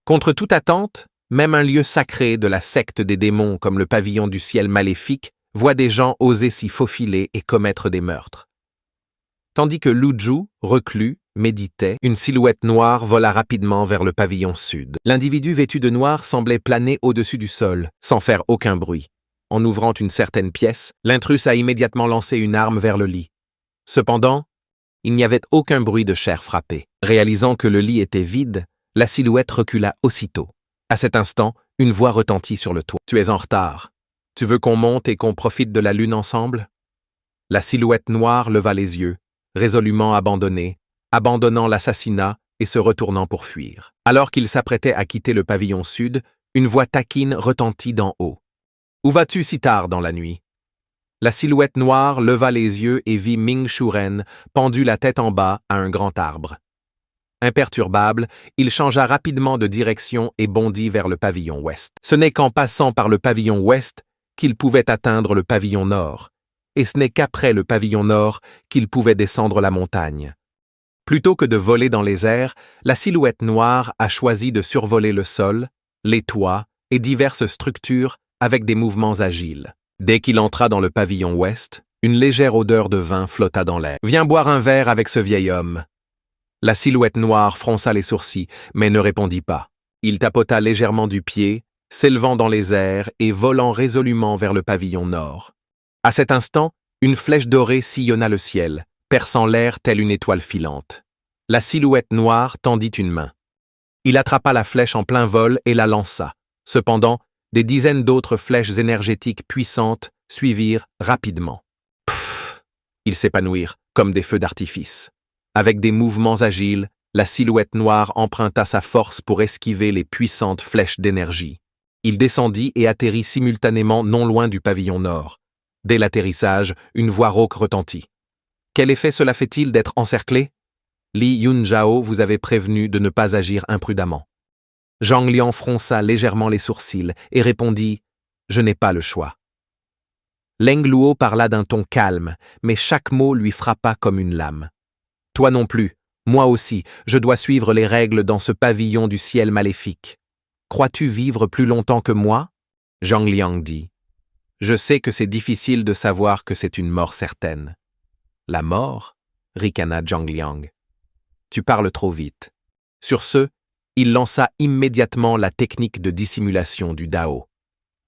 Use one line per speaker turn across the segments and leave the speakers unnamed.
Contre toute attente, même un lieu sacré de la secte des démons comme le pavillon du ciel maléfique voit des gens oser s'y faufiler et commettre des meurtres. Tandis que Lu Ju, reclus, méditait, une silhouette noire vola rapidement vers le pavillon sud. L'individu vêtu de noir semblait planer au-dessus du sol, sans faire aucun bruit. En ouvrant une certaine pièce, l'intrus a immédiatement lancé une arme vers le lit. Cependant, il n'y avait aucun bruit de chair frappée. Réalisant que le lit était vide, la silhouette recula aussitôt. À cet instant, une voix retentit sur le toit. « Tu es en retard. Tu veux qu'on monte et qu'on profite de la lune ensemble ?» La silhouette noire leva les yeux, résolument abandonnant l'assassinat et se retournant pour fuir. Alors qu'il s'apprêtait à quitter le pavillon sud, une voix taquine retentit d'en haut. « Où vas-tu si tard dans la nuit ?» La silhouette noire leva les yeux et vit Ming Shuren pendu la tête en bas à un grand arbre. Imperturbable, il changea rapidement de direction et bondit vers le pavillon ouest. Ce n'est qu'en passant par le pavillon ouest qu'il pouvait atteindre le pavillon nord, et ce n'est qu'après le pavillon nord qu'il pouvait descendre la montagne. Plutôt que de voler dans les airs, la silhouette noire a choisi de survoler le sol, les toits et diverses structures avec des mouvements agiles. Dès qu'il entra dans le pavillon ouest, une légère odeur de vin flotta dans l'air. « Viens boire un verre avec ce vieil homme. » La silhouette noire fronça les sourcils, mais ne répondit pas. Il tapota légèrement du pied, s'élevant dans les airs et volant résolument vers le pavillon nord. À cet instant, une flèche dorée sillonna le ciel, perçant l'air telle une étoile filante. La silhouette noire tendit une main. Il attrapa la flèche en plein vol et la lança. Cependant, des dizaines d'autres flèches énergétiques puissantes suivirent rapidement. Pfff! Ils s'épanouirent comme des feux d'artifice. Avec des mouvements agiles, la silhouette noire emprunta sa force pour esquiver les puissantes flèches d'énergie. Il descendit et atterrit simultanément non loin du pavillon nord. Dès l'atterrissage, une voix rauque retentit. « Quel effet cela fait-il d'être encerclé ? Li Yunjao vous avait prévenu de ne pas agir imprudemment. » Zhang Liang fronça légèrement les sourcils et répondit « Je n'ai pas le choix. » Leng Luo parla d'un ton calme, mais chaque mot lui frappa comme une lame. « Toi non plus, moi aussi, je dois suivre les règles dans ce pavillon du ciel maléfique. Crois-tu vivre plus longtemps que moi ?» Zhang Liang dit. « Je sais que c'est difficile de savoir que c'est une mort certaine. »« La mort ?» ricana Zhang Liang. « Tu parles trop vite. » Sur ce, il lança immédiatement la technique de dissimulation du Dao.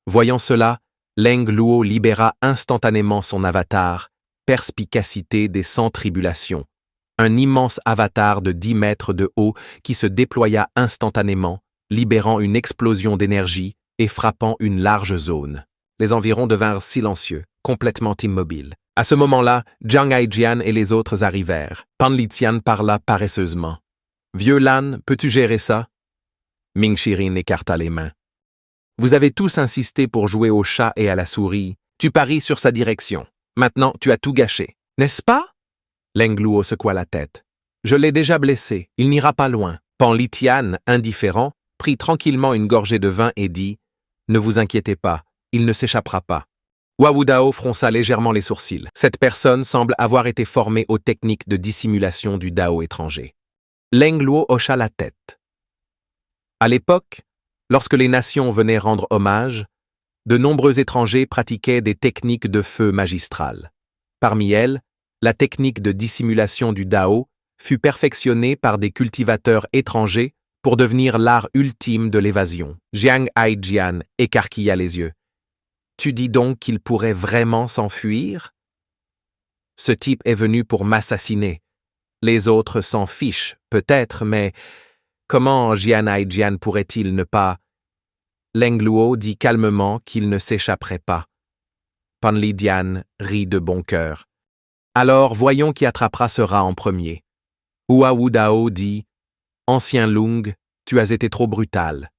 Voyant cela, Leng Luo libéra instantanément son avatar, perspicacité des 100 tribulations, un immense avatar de 10 mètres de haut qui se déploya instantanément, libérant une explosion d'énergie et frappant une large zone. Les environs devinrent silencieux, complètement immobiles. À ce moment-là, Jiang Haijian et les autres arrivèrent. Pan Litian parla paresseusement. « Vieux Lan, peux-tu gérer ça ?» Ming Shirin écarta les mains. « Vous avez tous insisté pour jouer au chat et à la souris. Tu paries sur sa direction. Maintenant, tu as tout gâché. N'est-ce pas ?» Leng Luo secoua la tête. « Je l'ai déjà blessé. Il n'ira pas loin. » Pan Litian, indifférent, prit tranquillement une gorgée de vin et dit « Ne vous inquiétez pas, il ne s'échappera pas. » Wu Dao fronça légèrement les sourcils. Cette personne semble avoir été formée aux techniques de dissimulation du Dao étranger. Leng Luo hocha la tête. À l'époque, lorsque les nations venaient rendre hommage, de nombreux étrangers pratiquaient des techniques de feu magistrales. Parmi elles, la technique de dissimulation du Dao fut perfectionnée par des cultivateurs étrangers pour devenir l'art ultime de l'évasion. Jiang Haijian écarquilla les yeux. « Tu dis donc qu'il pourrait vraiment s'enfuir ? Ce type est venu pour m'assassiner. Les autres s'en fichent, peut-être, mais comment Jiang Haijian pourrait-il ne pas… » Leng Luo dit calmement qu'il ne s'échapperait pas. Pan Litian rit de bon cœur. « Alors voyons qui attrapera ce rat en premier. » Wu Dao dit « Ancien Lung, tu as été trop brutal.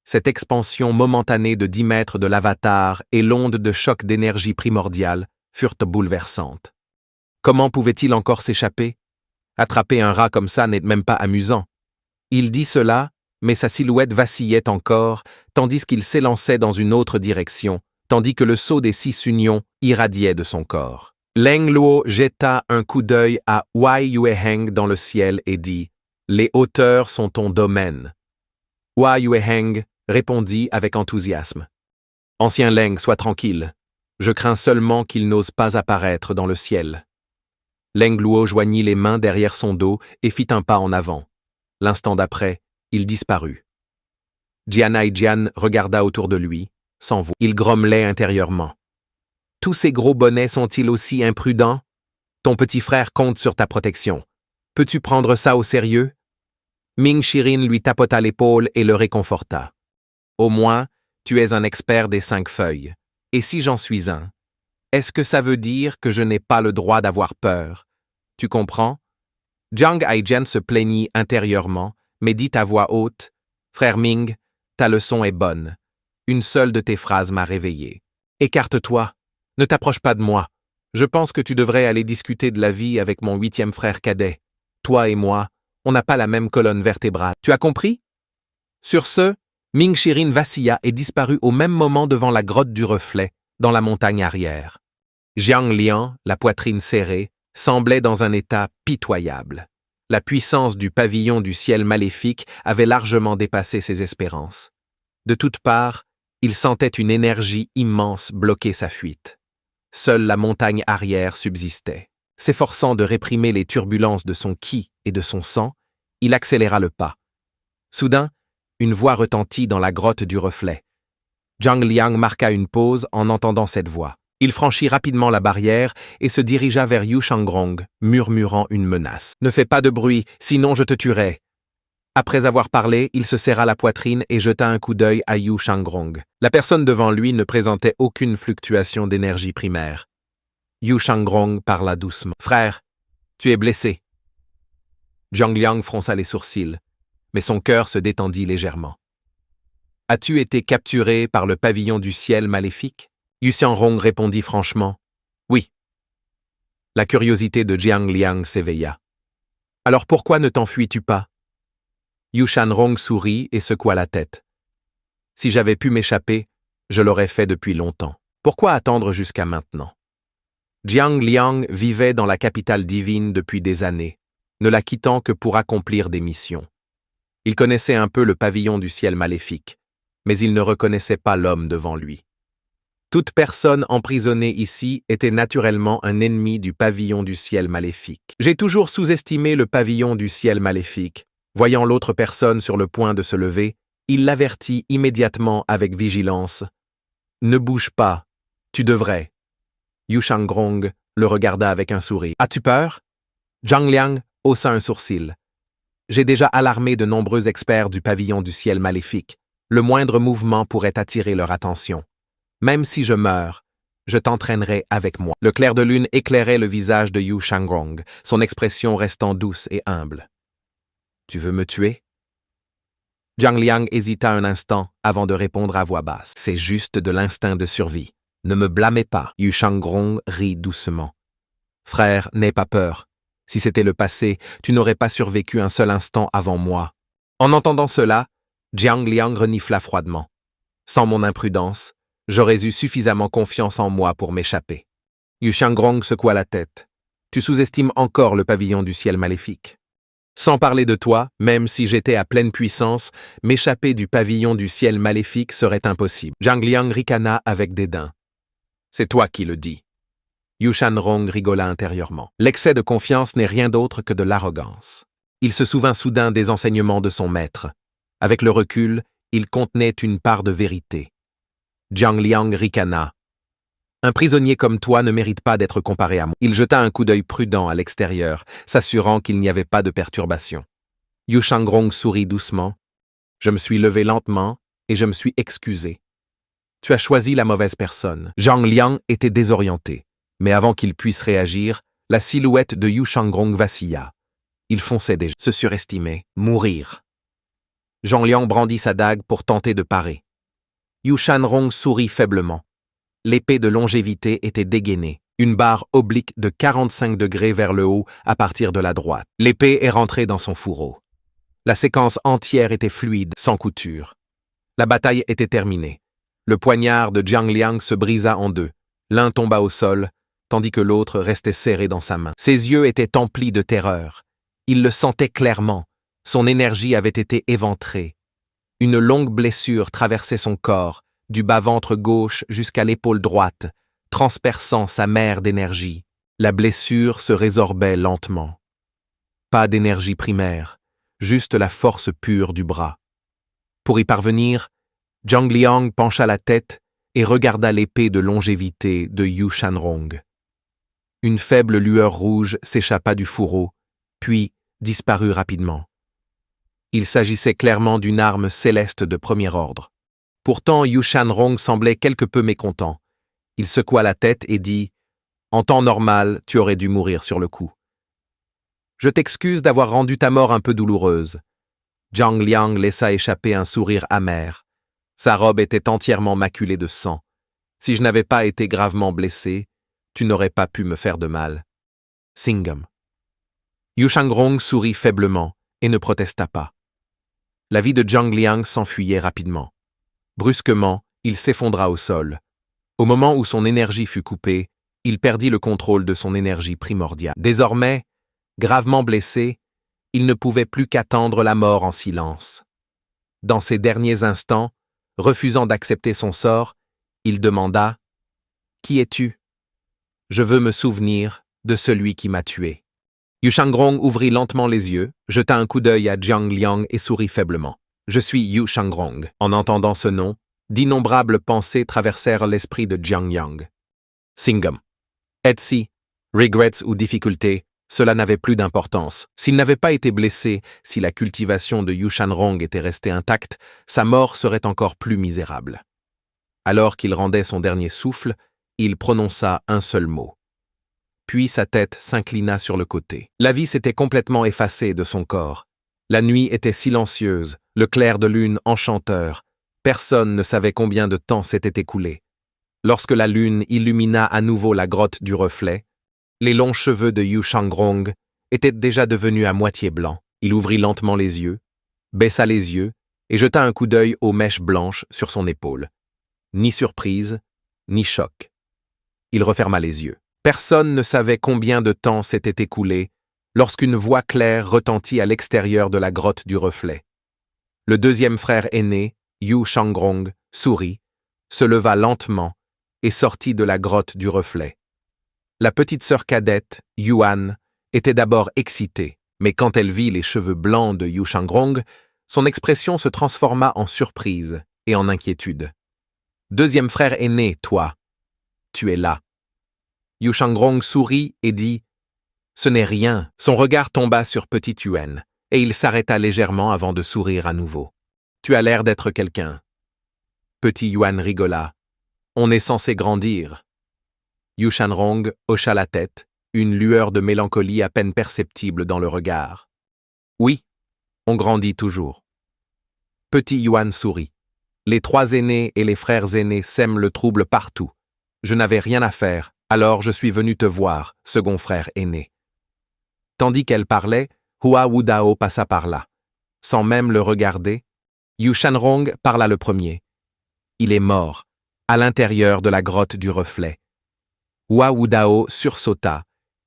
Cette expansion momentanée de 10 mètres de l'avatar et l'onde de choc d'énergie primordiale furent bouleversantes. Comment pouvait-il encore s'échapper? Attraper un rat comme ça n'est même pas amusant. » Il dit cela, mais sa silhouette vacillait encore, tandis qu'il s'élançait dans une autre direction, tandis que le sceau des 6 unions irradiait de son corps. Leng Luo jeta un coup d'œil à Wei Yueheng dans le ciel et dit Les hauteurs sont ton domaine. Hua Yueheng répondit avec enthousiasme. Ancien Leng, sois tranquille. Je crains seulement qu'il n'ose pas apparaître dans le ciel. Leng Luo joignit les mains derrière son dos et fit un pas en avant. L'instant d'après, il disparut. Jianai Jian regarda autour de lui, sans voix. Il grommelait intérieurement. Tous ces gros bonnets sont-ils aussi imprudents? Ton petit frère compte sur ta protection. Peux-tu prendre ça au sérieux? Ming Shirin lui tapota l'épaule et le réconforta. Au moins, tu es un expert des 5 feuilles. Et si j'en suis un? Est-ce que ça veut dire que je n'ai pas le droit d'avoir peur? Tu comprends? Jiang Aijian se plaignit intérieurement, mais dit à voix haute, « Frère Ming, ta leçon est bonne. Une seule de tes phrases m'a réveillé. Écarte-toi. Ne t'approche pas de moi. Je pense que tu devrais aller discuter de la vie avec mon 8e frère cadet. Toi et moi, on n'a pas la même colonne vertébrale. Tu as compris? » Sur ce, Ming Shirin vacilla et disparut au même moment devant la grotte du reflet, dans la montagne arrière. Jiang Liang, la poitrine serrée, semblait dans un état pitoyable. La puissance du pavillon du ciel maléfique avait largement dépassé ses espérances. De toutes parts, il sentait une énergie immense bloquer sa fuite. Seule la montagne arrière subsistait. S'efforçant de réprimer les turbulences de son ki et de son sang, il accéléra le pas. Soudain, une voix retentit dans la grotte du reflet. Jiang Liang marqua une pause en entendant cette voix. Il franchit rapidement la barrière et se dirigea vers Yu Shangrong, murmurant une menace. « Ne fais pas de bruit, sinon je te tuerai !» Après avoir parlé, il se serra la poitrine et jeta un coup d'œil à Yu Shangrong. La personne devant lui ne présentait aucune fluctuation d'énergie primaire. Yu Shangrong parla doucement. « Frère, tu es blessé. » Jiang Liang fronça les sourcils, mais son cœur se détendit légèrement. « As-tu été capturé par le pavillon du ciel maléfique ?» Yu Xiangrong répondit franchement, « Oui. » La curiosité de Jiang Liang s'éveilla. « Alors pourquoi ne t'enfuis-tu pas ?» Yu Shangrong sourit et secoua la tête. « Si j'avais pu m'échapper, je l'aurais fait depuis longtemps. Pourquoi attendre jusqu'à maintenant ?» Jiang Liang vivait dans la capitale divine depuis des années, ne la quittant que pour accomplir des missions. Il connaissait un peu le pavillon du ciel maléfique, mais il ne reconnaissait pas l'homme devant lui. Toute personne emprisonnée ici était naturellement un ennemi du pavillon du ciel maléfique. J'ai toujours sous-estimé le pavillon du ciel maléfique. Voyant l'autre personne sur le point de se lever, il l'avertit immédiatement avec vigilance. « Ne bouge pas, tu devrais. » Yu Shangrong le regarda avec un sourire. « As-tu peur ?» Jiang Liang haussa un sourcil. « J'ai déjà alarmé de nombreux experts du pavillon du ciel maléfique. Le moindre mouvement pourrait attirer leur attention. Même si je meurs, je t'entraînerai avec moi. » Le clair de lune éclairait le visage de Yu Shangrong, son expression restant douce et humble. « Tu veux me tuer ?» Jiang Liang hésita un instant avant de répondre à voix basse. « C'est juste de l'instinct de survie. Ne me blâmez pas. » Yu Shangrong rit doucement. « Frère, n'aie pas peur. Si c'était le passé, tu n'aurais pas survécu un seul instant avant moi. » En entendant cela, Jiang Liang renifla froidement. Sans mon imprudence, j'aurais eu suffisamment confiance en moi pour m'échapper. Yu Shangrong secoua la tête. Tu sous-estimes encore le pavillon du ciel maléfique. Sans parler de toi, même si j'étais à pleine puissance, m'échapper du pavillon du ciel maléfique serait impossible. Jiang Liang ricana avec dédain. C'est toi qui le dis. Yu Shangrong rigola intérieurement. L'excès de confiance n'est rien d'autre que de l'arrogance. Il se souvint soudain des enseignements de son maître. Avec le recul, il contenait une part de vérité. Jiang Liang ricana. Un prisonnier comme toi ne mérite pas d'être comparé à moi. Il jeta un coup d'œil prudent à l'extérieur, s'assurant qu'il n'y avait pas de perturbation. Yu Shangrong sourit doucement. Je me suis levé lentement et je me suis excusé. Tu as choisi la mauvaise personne. Jiang Liang était désorienté, mais avant qu'il puisse réagir, la silhouette de Yu Shangrong vacilla. Il fonçait déjà. Se surestimer, mourir. Jiang Liang brandit sa dague pour tenter de parer. Yu Shangrong sourit faiblement. L'épée de longévité était dégainée, une barre oblique de 45 degrés vers le haut à partir de la droite. L'épée est rentrée dans son fourreau. La séquence entière était fluide, sans couture. La bataille était terminée. Le poignard de Jiang Liang se brisa en deux. L'un tomba au sol, tandis que l'autre restait serré dans sa main. Ses yeux étaient emplis de terreur. Il le sentait clairement. Son énergie avait été éventrée. Une longue blessure traversait son corps, du bas-ventre gauche jusqu'à l'épaule droite, transperçant sa mer d'énergie. La blessure se résorbait lentement. Pas d'énergie primaire, juste la force pure du bras. Pour y parvenir, Zhang Liang pencha la tête et regarda l'épée de longévité de Yu Shanrong. Une faible lueur rouge s'échappa du fourreau, puis disparut rapidement. Il s'agissait clairement d'une arme céleste de premier ordre. Pourtant, Yu Shanrong semblait quelque peu mécontent. Il secoua la tête et dit « En temps normal, tu aurais dû mourir sur le coup. Je t'excuse d'avoir rendu ta mort un peu douloureuse. » Zhang Liang laissa échapper un sourire amer. Sa robe était entièrement maculée de sang. Si je n'avais pas été gravement blessé, tu n'aurais pas pu me faire de mal. Singam. Yu Shanrong sourit faiblement et ne protesta pas. La vie de Zhang Liang s'enfuyait rapidement. Brusquement, il s'effondra au sol. Au moment où son énergie fut coupée, il perdit le contrôle de son énergie primordiale. Désormais, gravement blessé, il ne pouvait plus qu'attendre la mort en silence. Dans ses derniers instants, refusant d'accepter son sort, il demanda « Qui es-tu » ? « Je veux me souvenir de celui qui m'a tué. » Yu Shanrong ouvrit lentement les yeux, jeta un coup d'œil à Zhang Liang et sourit faiblement. « Je suis Yu Shanrong. » En entendant ce nom, d'innombrables pensées traversèrent l'esprit de Zhang Liang. Singam. Etsi, regrets ou difficultés, cela n'avait plus d'importance. S'il n'avait pas été blessé, si la cultivation de Yu Shanrong était restée intacte, sa mort serait encore plus misérable. Alors qu'il rendait son dernier souffle, il prononça un seul mot. Puis sa tête s'inclina sur le côté. La vie s'était complètement effacée de son corps. La nuit était silencieuse, le clair de lune enchanteur. Personne ne savait combien de temps s'était écoulé. Lorsque la lune illumina à nouveau la grotte du reflet, les longs cheveux de Yu Shanrong étaient déjà devenus à moitié blancs. Il ouvrit lentement les yeux, baissa les yeux et jeta un coup d'œil aux mèches blanches sur son épaule. Ni surprise, ni choc. Il referma les yeux. Personne ne savait combien de temps s'était écoulé lorsqu'une voix claire retentit à l'extérieur de la grotte du reflet. Le deuxième frère aîné, Yu Shanrong, sourit, se leva lentement et sortit de la grotte du reflet. La petite sœur cadette, Yuan, était d'abord excitée, mais quand elle vit les cheveux blancs de Yu Shanrong, son expression se transforma en surprise et en inquiétude. « Deuxième frère aîné, toi, tu es là. » Yu Shanrong sourit et dit « Ce n'est rien. » Son regard tomba sur Petit Yuan, et il s'arrêta légèrement avant de sourire à nouveau. « Tu as l'air d'être quelqu'un. » Petit Yuan rigola. « On est censé grandir. » Yu Shanrong hocha la tête, une lueur de mélancolie à peine perceptible dans le regard. « Oui, on grandit toujours. » Petit Yuan sourit. « Les trois aînés et les frères aînés sèment le trouble partout. Je n'avais rien à faire. Alors je suis venu te voir, second frère aîné. » Tandis qu'elle parlait, Hua Wudao passa par là. Sans même le regarder, Yu Shanrong parla le premier. « Il est mort, à l'intérieur de la grotte du reflet. » Hua Wudao sursauta.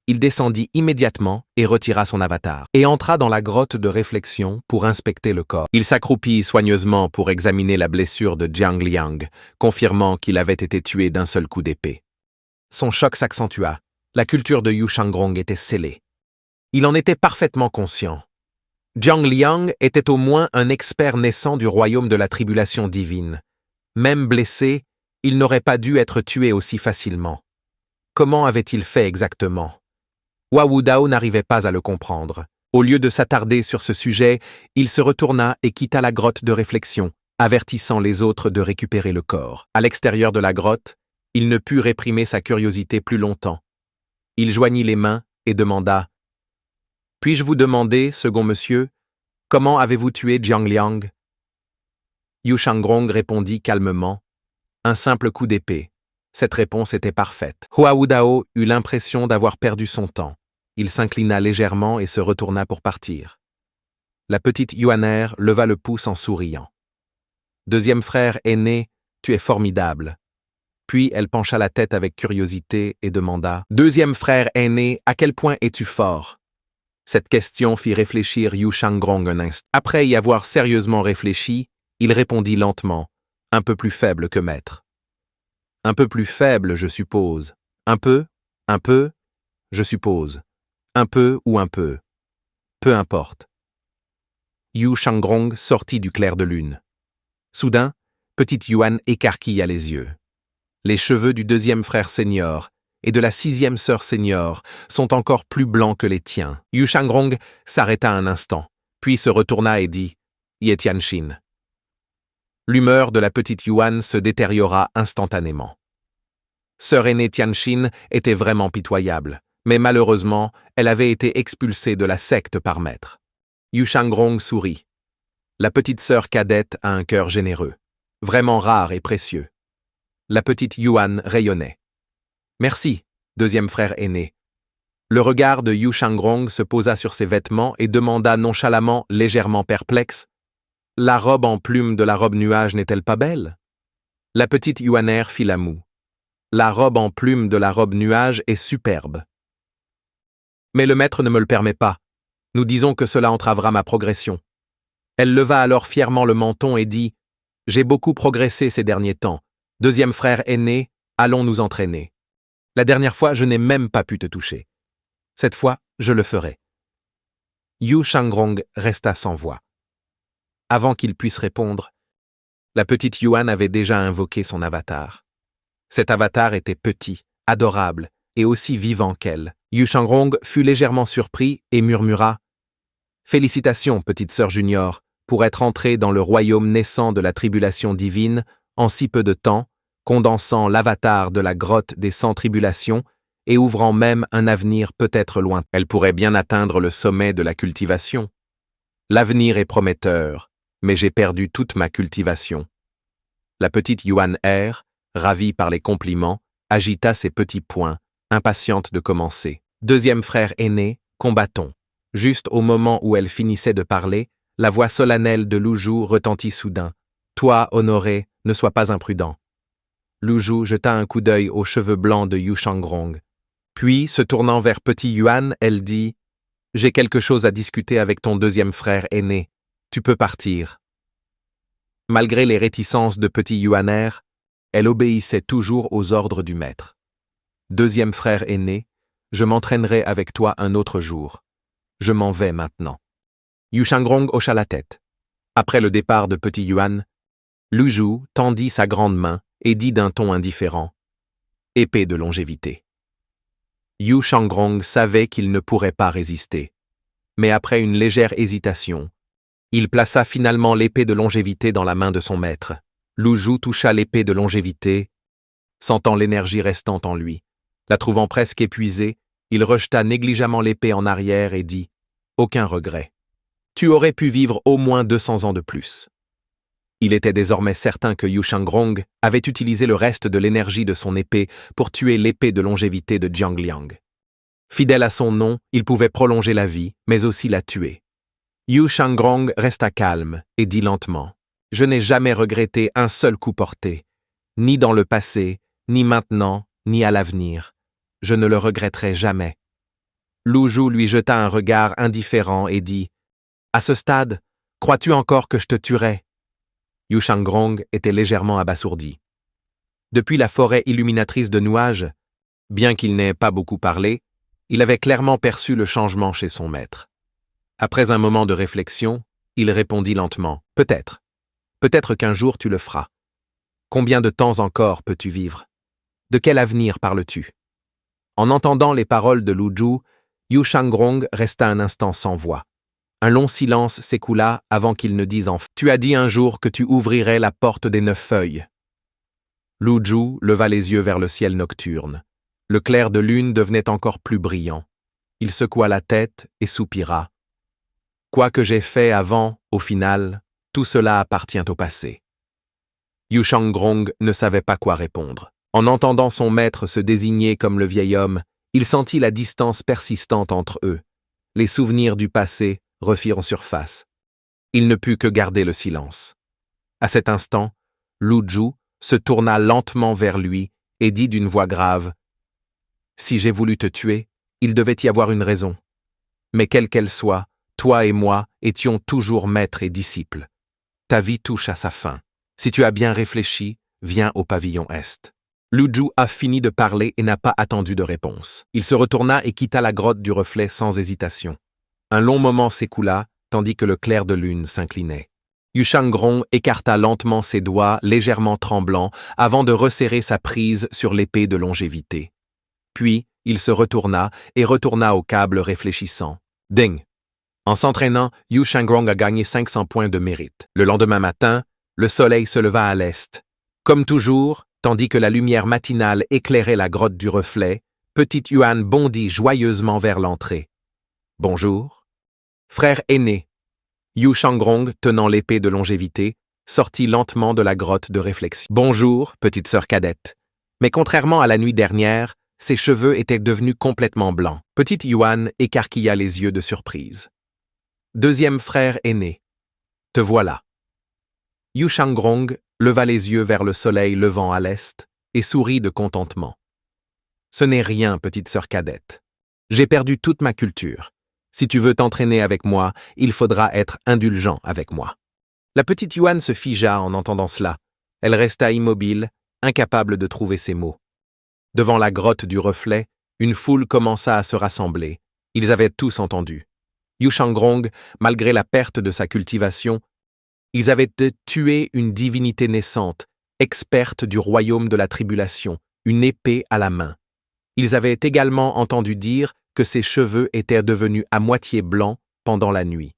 Il descendit immédiatement et retira son avatar, et entra dans la grotte de réflexion pour inspecter le corps. Il s'accroupit soigneusement pour examiner la blessure de Zhang Liang, confirmant qu'il avait été tué d'un seul coup d'épée. Son choc s'accentua. La culture de Yu Shanrong était scellée. Il en était parfaitement conscient. Zhang Liang était au moins un expert naissant du royaume de la tribulation divine. Même blessé, il n'aurait pas dû être tué aussi facilement. Comment avait-il fait exactement? Hua Wudao n'arrivait pas à le comprendre. Au lieu de s'attarder sur ce sujet, il se retourna et quitta la grotte de réflexion, avertissant les autres de récupérer le corps. À l'extérieur de la grotte, il ne put réprimer sa curiosité plus longtemps. Il joignit les mains et demanda « Puis-je vous demander, second monsieur, comment avez-vous tué Zhang Liang ?» Yu Shanrong répondit calmement « Un simple coup d'épée. » Cette réponse était parfaite. Hua Wudao eut l'impression d'avoir perdu son temps. Il s'inclina légèrement et se retourna pour partir. La petite Yuanère leva le pouce en souriant. « Deuxième frère aîné, tu es formidable. » Puis elle pencha la tête avec curiosité et demanda « Deuxième frère aîné, à quel point es-tu fort ?» Cette question fit réfléchir Yu Shangrong un instant. Après y avoir sérieusement réfléchi, il répondit lentement, un peu plus faible que maître. Un peu plus faible, je suppose. Un peu, je suppose. Un peu ou un peu. Peu importe. Yu Shangrong sortit du clair de lune. Soudain, petite Yuan écarquilla les yeux. Les cheveux du deuxième frère senior et de la sixième sœur senior sont encore plus blancs que les tiens. Yu Shangrong s'arrêta un instant, puis se retourna et dit « Ye Tianxin ». L'humeur de la petite Yuan se détériora instantanément. Sœur aînée Tianxin était vraiment pitoyable, mais malheureusement, elle avait été expulsée de la secte par maître. Yu Shangrong sourit. La petite sœur cadette a un cœur généreux, vraiment rare et précieux. La petite Yuan rayonnait. Merci, deuxième frère aîné. Le regard de Yu Shangrong se posa sur ses vêtements et demanda nonchalamment, légèrement perplexe, « La robe en plume de la robe nuage n'est-elle pas belle ?» La petite Yuanère fit la moue. « La robe en plume de la robe nuage est superbe. » Mais le maître ne me le permet pas. Nous disons que cela entravera ma progression. Elle leva alors fièrement le menton et dit « J'ai beaucoup progressé ces derniers temps. Deuxième frère aîné, allons nous entraîner. La dernière fois, je n'ai même pas pu te toucher. Cette fois, je le ferai. » Yu Shangrong resta sans voix. Avant qu'il puisse répondre, la petite Yuan avait déjà invoqué son avatar. Cet avatar était petit, adorable et aussi vivant qu'elle. Yu Shangrong fut légèrement surpris et murmura « Félicitations, petite sœur junior, pour être entrée dans le royaume naissant de la tribulation divine en si peu de temps, condensant l'avatar de la grotte des 100 tribulations et ouvrant même un avenir peut-être lointain. Elle pourrait bien atteindre le sommet de la cultivation. L'avenir est prometteur, mais j'ai perdu toute ma cultivation. » La petite Yuan erre, ravie par les compliments, agita ses petits poings, impatiente de commencer. Deuxième frère aîné, combattons. Juste au moment où elle finissait de parler, la voix solennelle de Lu Zhu retentit soudain. Toi, Honoré, ne sois pas imprudent. Lu Zhu jeta un coup d'œil aux cheveux blancs de Yu Shangrong. Puis, se tournant vers petit Yuan, elle dit « J'ai quelque chose à discuter avec ton deuxième frère aîné. Tu peux partir. » Malgré les réticences de petit Yuanère, elle obéissait toujours aux ordres du maître. « Deuxième frère aîné, je m'entraînerai avec toi un autre jour. Je m'en vais maintenant. » Yu Shangrong hocha la tête. Après le départ de petit Yuan, Lu Zhu tendit sa grande main et dit d'un ton indifférent « Épée de longévité. » Yu Shangrong savait qu'il ne pourrait pas résister. Mais après une légère hésitation, il plaça finalement l'épée de longévité dans la main de son maître. Lu Zhu toucha l'épée de longévité, sentant l'énergie restante en lui. La trouvant presque épuisée, il rejeta négligemment l'épée en arrière et dit « Aucun regret. Tu aurais pu vivre au moins 200 ans de plus. » Il était désormais certain que Yu Shangrong avait utilisé le reste de l'énergie de son épée pour tuer l'épée de longévité de Jiang Liang. Fidèle à son nom, il pouvait prolonger la vie, mais aussi la tuer. Yu Shangrong resta calme et dit lentement « Je n'ai jamais regretté un seul coup porté, ni dans le passé, ni maintenant, ni à l'avenir. Je ne le regretterai jamais. » Lu Zhu lui jeta un regard indifférent et dit « À ce stade, crois-tu encore que je te tuerai ?» Yu Shangrong était légèrement abasourdi. Depuis la forêt illuminatrice de nuages, bien qu'il n'ait pas beaucoup parlé, il avait clairement perçu le changement chez son maître. Après un moment de réflexion, il répondit lentement « Peut-être. Peut-être qu'un jour tu le feras. Combien de temps encore peux-tu vivre? De quel avenir parles-tu » En entendant les paroles de Lu Zhu, Yu Shangrong resta un instant sans voix. Un long silence s'écoula avant qu'il ne dise enfin « Tu as dit un jour que tu ouvrirais la porte des 9 feuilles. » Lu Zhu leva les yeux vers le ciel nocturne. Le clair de lune devenait encore plus brillant. Il secoua la tête et soupira. « Quoi que j'ai fait avant, au final, tout cela appartient au passé. » Yu Shangrong ne savait pas quoi répondre. En entendant son maître se désigner comme le vieil homme, il sentit la distance persistante entre eux. Les souvenirs du passé refirent surface. Il ne put que garder le silence. À cet instant, Lu Zhu se tourna lentement vers lui et dit d'une voix grave « Si j'ai voulu te tuer, il devait y avoir une raison. Mais quelle qu'elle soit, toi et moi étions toujours maîtres et disciples. Ta vie touche à sa fin. Si tu as bien réfléchi, viens au pavillon Est. Lu Zhu a fini de parler et n'a pas attendu de réponse. Il se retourna et quitta la grotte du reflet sans hésitation. Un long moment s'écoula, tandis que le clair de lune s'inclinait. Yu Shangrong écarta lentement ses doigts, légèrement tremblants, avant de resserrer sa prise sur l'épée de longévité. Puis, il se retourna et retourna au câble réfléchissant. Ding! En s'entraînant, Yu Shangrong a gagné 500 points de mérite. Le lendemain matin, le soleil se leva à l'est. Comme toujours, tandis que la lumière matinale éclairait la grotte du reflet, Petite Yuan bondit joyeusement vers l'entrée. « Bonjour. » Frère aîné. Yu Shangrong, tenant l'épée de longévité, sortit lentement de la grotte de réflexion. « Bonjour, petite sœur cadette. » Mais contrairement à la nuit dernière, ses cheveux étaient devenus complètement blancs. Petite Yuan écarquilla les yeux de surprise. « Deuxième frère aîné. Te voilà. » Yu Shangrong leva les yeux vers le soleil levant à l'est et sourit de contentement. « Ce n'est rien, petite sœur cadette. J'ai perdu toute ma culture. Si tu veux t'entraîner avec moi, il faudra être indulgent avec moi. » La petite Yuan se figea en entendant cela. Elle resta immobile, incapable de trouver ses mots. Devant la grotte du reflet, une foule commença à se rassembler. Ils avaient tous entendu. Yu Shangrong, malgré la perte de sa cultivation, ils avaient tué une divinité naissante, experte du royaume de la tribulation, une épée à la main. Ils avaient également entendu dire que ses cheveux étaient devenus à moitié blancs pendant la nuit.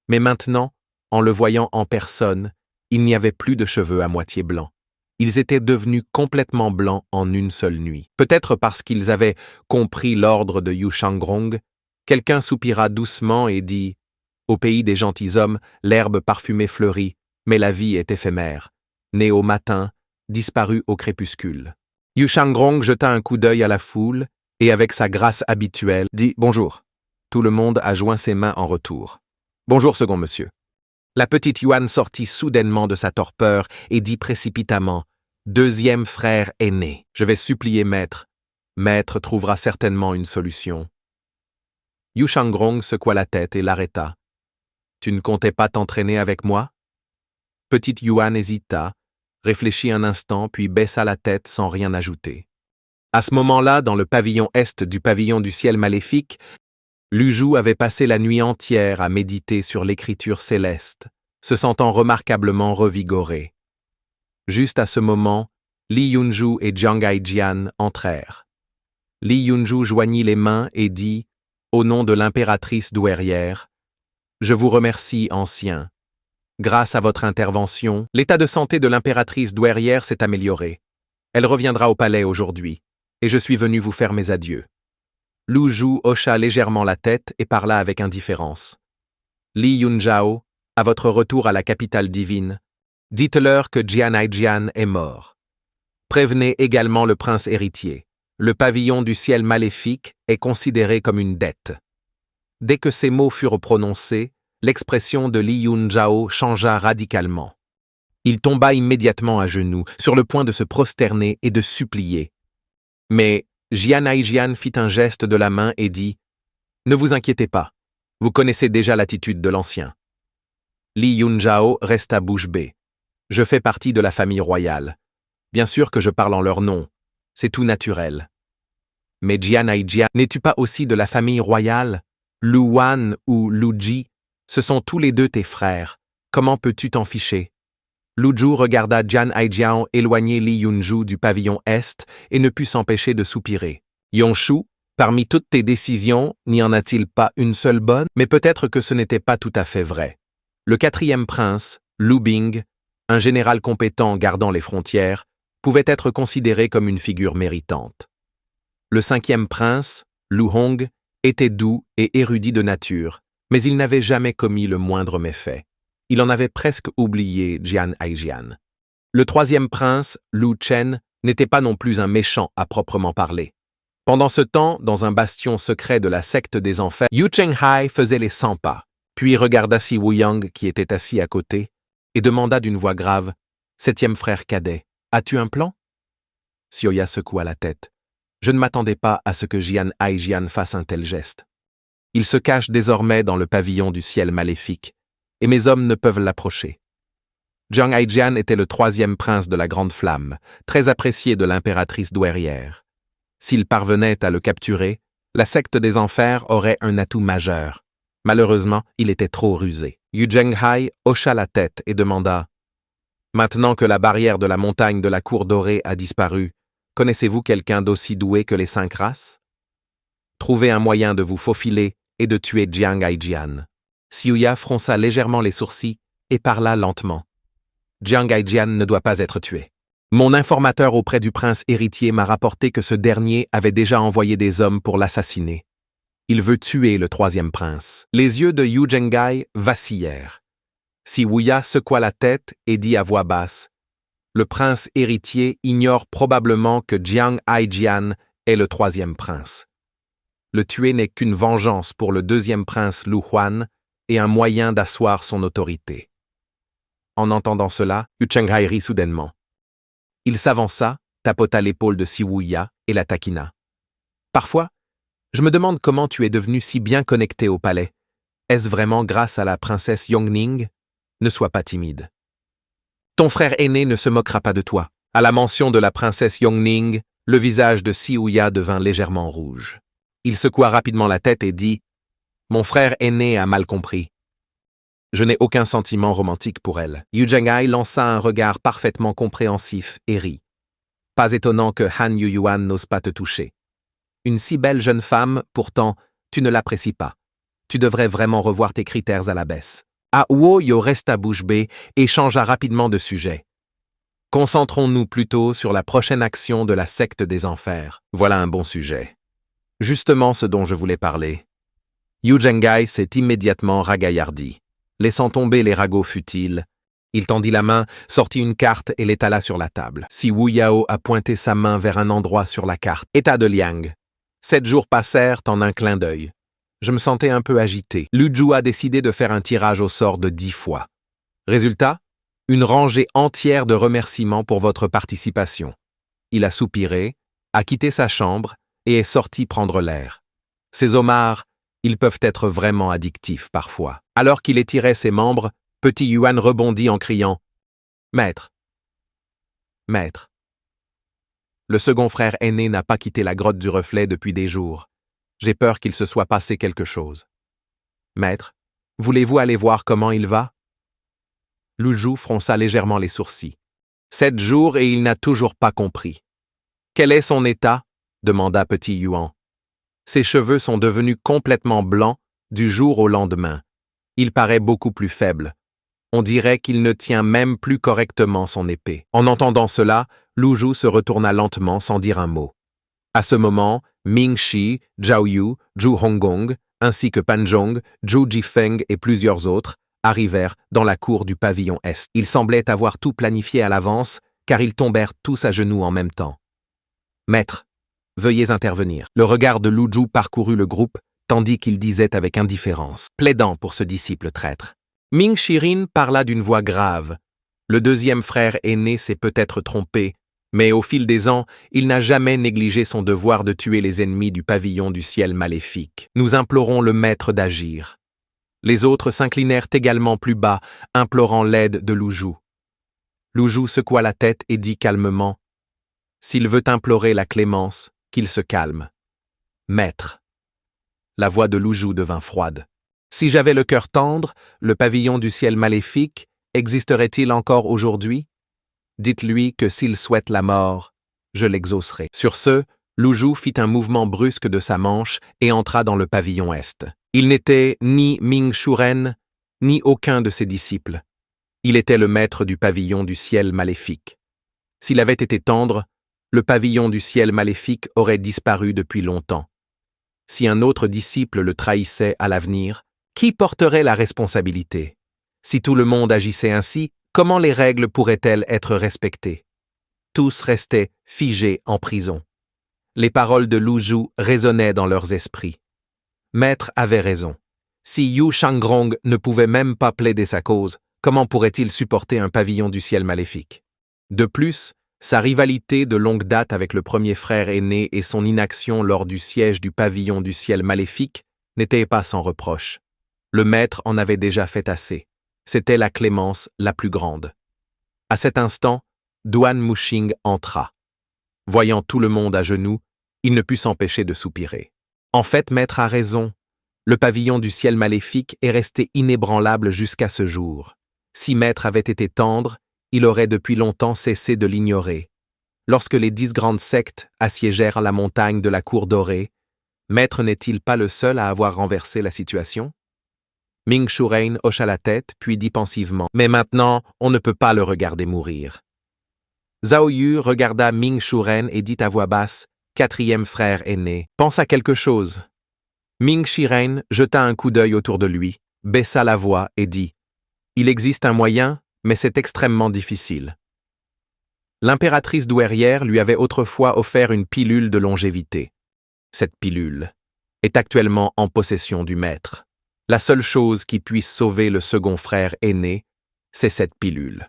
Mais maintenant, en le voyant en personne, il n'y avait plus de cheveux à moitié blancs. Ils étaient devenus complètement blancs en une seule nuit. Peut-être parce qu'ils avaient compris l'ordre de Yu Shangrong, quelqu'un soupira doucement et dit « Au pays des gentilshommes, l'herbe parfumée fleurit, mais la vie est éphémère. Né au matin, disparu au crépuscule. » Yu Shangrong jeta un coup d'œil à la foule et avec sa grâce habituelle, dit « Bonjour ». Tout le monde a joint ses mains en retour. « Bonjour, second monsieur ». La petite Yuan sortit soudainement de sa torpeur et dit précipitamment « Deuxième frère aîné, je vais supplier maître. Maître trouvera certainement une solution. » Yu Shangrong secoua la tête et l'arrêta. « Tu ne comptais pas t'entraîner avec moi ?» Petite Yuan hésita, réfléchit un instant puis baissa la tête sans rien ajouter. À ce moment-là, dans le pavillon est du pavillon du ciel maléfique, Lu Zhu avait passé la nuit entière à méditer sur l'écriture céleste, se sentant remarquablement revigoré. Juste à ce moment, Li Yunju et Jiang Aijian entrèrent. Li Yunju joignit les mains et dit, au nom de l'impératrice douairière, « Je vous remercie, ancien. Grâce à votre intervention, l'état de santé de l'impératrice douairière s'est amélioré. Elle reviendra au palais aujourd'hui, et je suis venu vous faire mes adieux. » Lu Zhu hocha légèrement la tête et parla avec indifférence. « Li Yunjao, à votre retour à la capitale divine, dites-leur que Jian Aijian est mort. Prévenez également le prince héritier. Le pavillon du ciel maléfique est considéré comme une dette. » Dès que ces mots furent prononcés, l'expression de Li Yunjao changea radicalement. Il tomba immédiatement à genoux, sur le point de se prosterner et de supplier. Mais Jian Aijian fit un geste de la main et dit « Ne vous inquiétez pas, vous connaissez déjà l'attitude de l'ancien. » Li Yunjao resta bouche bée. « Je fais partie de la famille royale. Bien sûr que je parle en leur nom, c'est tout naturel. » « Mais Jian Aijian, n'es-tu pas aussi de la famille royale? Lu Wan ou Lu Ji, ce sont tous les deux tes frères. Comment peux-tu t'en ficher? » Lu Zhu regarda Jian Aijian éloigner Li Yunju du pavillon Est et ne put s'empêcher de soupirer. « Yonshu, parmi toutes tes décisions, n'y en a-t-il pas une seule bonne? » Mais peut-être que ce n'était pas tout à fait vrai. Le quatrième prince, Lu Bing, un général compétent gardant les frontières, pouvait être considéré comme une figure méritante. Le cinquième prince, Lu Hong, était doux et érudit de nature, mais il n'avait jamais commis le moindre méfait. Il en avait presque oublié Jian Aijian. Le troisième prince, Lu Chen, n'était pas non plus un méchant à proprement parler. Pendant ce temps, dans un bastion secret de la secte des enfers, Yu Chenghai faisait les 100 pas, puis regarda Si Wuyang qui était assis à côté, et demanda d'une voix grave, « Septième frère cadet, as-tu un plan ?» Sioya secoua la tête. « Je ne m'attendais pas à ce que Jian Aijian fasse un tel geste. » Il se cache désormais dans le pavillon du ciel maléfique, et mes hommes ne peuvent l'approcher. Jiang Aijian était le troisième prince de la Grande Flamme, très apprécié de l'impératrice douairière. S'il parvenait à le capturer, la secte des enfers aurait un atout majeur. Malheureusement, il était trop rusé. Yu Zhenghai hocha la tête et demanda « Maintenant que la barrière de la montagne de la cour dorée a disparu, connaissez-vous quelqu'un d'aussi doué que les 5 races? Trouvez un moyen de vous faufiler et de tuer Jiang Aijian. » Xiuya fronça légèrement les sourcils et parla lentement. « Jiang Aijian ne doit pas être tué. Mon informateur auprès du prince héritier m'a rapporté que ce dernier avait déjà envoyé des hommes pour l'assassiner. Il veut tuer le troisième prince. » Les yeux de Yu Zhenghai vacillèrent. Xiuya secoua la tête et dit à voix basse « Le prince héritier ignore probablement que Jiang Aijian est le troisième prince. Le tuer n'est qu'une vengeance pour le deuxième prince Lu Huan et un moyen d'asseoir son autorité. » En entendant cela, Yu Zhenghai rit soudainement. Il s'avança, tapota l'épaule de Xiuya et la taquina. « Parfois, je me demande comment tu es devenu si bien connecté au palais. Est-ce vraiment grâce à la princesse Yongning? Ne sois pas timide. Ton frère aîné ne se moquera pas de toi. » À la mention de la princesse Yongning, le visage de Xiuya devint légèrement rouge. Il secoua rapidement la tête et dit « Mon frère aîné a mal compris. Je n'ai aucun sentiment romantique pour elle. » Yu Zhenghai lança un regard parfaitement compréhensif et rit. « Pas étonnant que Han Yuyuan n'ose pas te toucher. Une si belle jeune femme, pourtant, tu ne l'apprécies pas. Tu devrais vraiment revoir tes critères à la baisse. » Aoyo resta bouche bée et changea rapidement de sujet. « Concentrons-nous plutôt sur la prochaine action de la secte des enfers. Voilà un bon sujet. Justement ce dont je voulais parler. » Yu Zhenghai s'est immédiatement ragaillardi. Laissant tomber les ragots futiles, il tendit la main, sortit une carte et l'étala sur la table. Si Wu Yao a pointé sa main vers un endroit sur la carte. État de Liang. 7 jours passèrent en un clin d'œil. Je me sentais un peu agité. Lu Zhu a décidé de faire un tirage au sort de 10 fois. Résultat, une rangée entière de remerciements pour votre participation. Il a soupiré, a quitté sa chambre et est sorti prendre l'air. Ces homards, ils peuvent être vraiment addictifs parfois. Alors qu'il étirait ses membres, Petit Yuan rebondit en criant « Maître! Maître! » Le second frère aîné n'a pas quitté la grotte du reflet depuis des jours. J'ai peur qu'il se soit passé quelque chose. Maître, voulez-vous aller voir comment il va? Lu Zhu fronça légèrement les sourcils. 7 jours et il n'a toujours pas compris. Quel est son état? Demanda Petit Yuan. Ses cheveux sont devenus complètement blancs du jour au lendemain. Il paraît beaucoup plus faible. On dirait qu'il ne tient même plus correctement son épée. En entendant cela, Lu Zhu se retourna lentement sans dire un mot. À ce moment, Ming Shi, Zhao Yu, Zhu Honggong, ainsi que Pan Zhong, Zhu Jifeng et plusieurs autres, arrivèrent dans la cour du pavillon Est. Ils semblaient avoir tout planifié à l'avance, car ils tombèrent tous à genoux en même temps. « Maître, veuillez intervenir. » Le regard de Lu Zhu parcourut le groupe, tandis qu'il disait avec indifférence, plaidant pour ce disciple traître. Ming Shirin parla d'une voix grave. Le deuxième frère aîné s'est peut-être trompé, mais au fil des ans, il n'a jamais négligé son devoir de tuer les ennemis du pavillon du ciel maléfique. Nous implorons le maître d'agir. Les autres s'inclinèrent également plus bas, implorant l'aide de Lu Zhu. Lu Zhu secoua la tête et dit calmement « S'il veut implorer la clémence, qu'il se calme. Maître. » La voix de Lu Zhu devint froide. « Si j'avais le cœur tendre, le pavillon du ciel maléfique existerait-il encore aujourd'hui? Dites-lui que s'il souhaite la mort, je l'exaucerai. » Sur ce, Lu Zhu fit un mouvement brusque de sa manche et entra dans le pavillon Est. Il n'était ni Ming Shuren, ni aucun de ses disciples. Il était le maître du pavillon du ciel maléfique. S'il avait été tendre, le pavillon du ciel maléfique aurait disparu depuis longtemps. Si un autre disciple le trahissait à l'avenir, qui porterait la responsabilité? Si tout le monde agissait ainsi, comment les règles pourraient-elles être respectées? Tous restaient figés en prison. Les paroles de Lu Zhu résonnaient dans leurs esprits. Maître avait raison. Si Yu Shangrong ne pouvait même pas plaider sa cause, comment pourrait-il supporter un pavillon du ciel maléfique? De plus, sa rivalité de longue date avec le premier frère aîné et son inaction lors du siège du pavillon du ciel maléfique n'était pas sans reproche. Le maître en avait déjà fait assez. C'était la clémence la plus grande. À cet instant, Duan Muxing entra. Voyant tout le monde à genoux, il ne put s'empêcher de soupirer. En fait, maître a raison. Le pavillon du ciel maléfique est resté inébranlable jusqu'à ce jour. Si maître avait été tendre, il aurait depuis longtemps cessé de l'ignorer. Lorsque les 10 grandes sectes assiégèrent la montagne de la Cour dorée, maître n'est-il pas le seul à avoir renversé la situation? Ming Shuren hocha la tête, puis dit pensivement « Mais maintenant, on ne peut pas le regarder mourir. » Zhao Yu regarda Ming Shuren et dit à voix basse « Quatrième frère aîné, pense à quelque chose. » Ming Shiren jeta un coup d'œil autour de lui, baissa la voix et dit « Il existe un moyen, mais c'est extrêmement difficile. » L'impératrice douairière lui avait autrefois offert une pilule de longévité. Cette pilule est actuellement en possession du maître. La seule chose qui puisse sauver le second frère aîné, c'est cette pilule.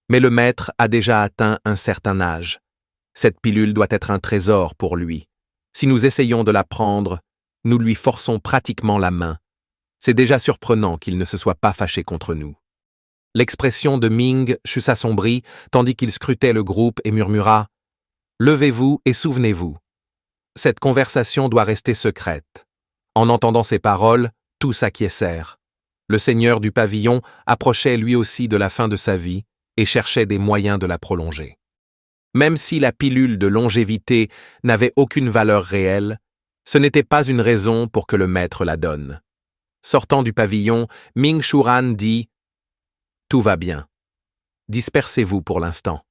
Mais le maître a déjà atteint un certain âge. Cette pilule doit être un trésor pour lui. Si nous essayons de la prendre, nous lui forçons pratiquement la main. C'est déjà surprenant qu'il ne se soit pas fâché contre nous. L'expression de Ming s'assombrit, tandis qu'il scrutait le groupe et murmura « Levez-vous et souvenez-vous. Cette conversation doit rester secrète. » En entendant ces paroles, tous acquiescèrent. Le seigneur du pavillon approchait lui aussi de la fin de sa vie et cherchait des moyens de la prolonger. Même si la pilule de longévité n'avait aucune valeur réelle, ce n'était pas une raison pour que le maître la donne. Sortant du pavillon, Ming Shuren dit « Tout va bien. Dispersez-vous pour l'instant. »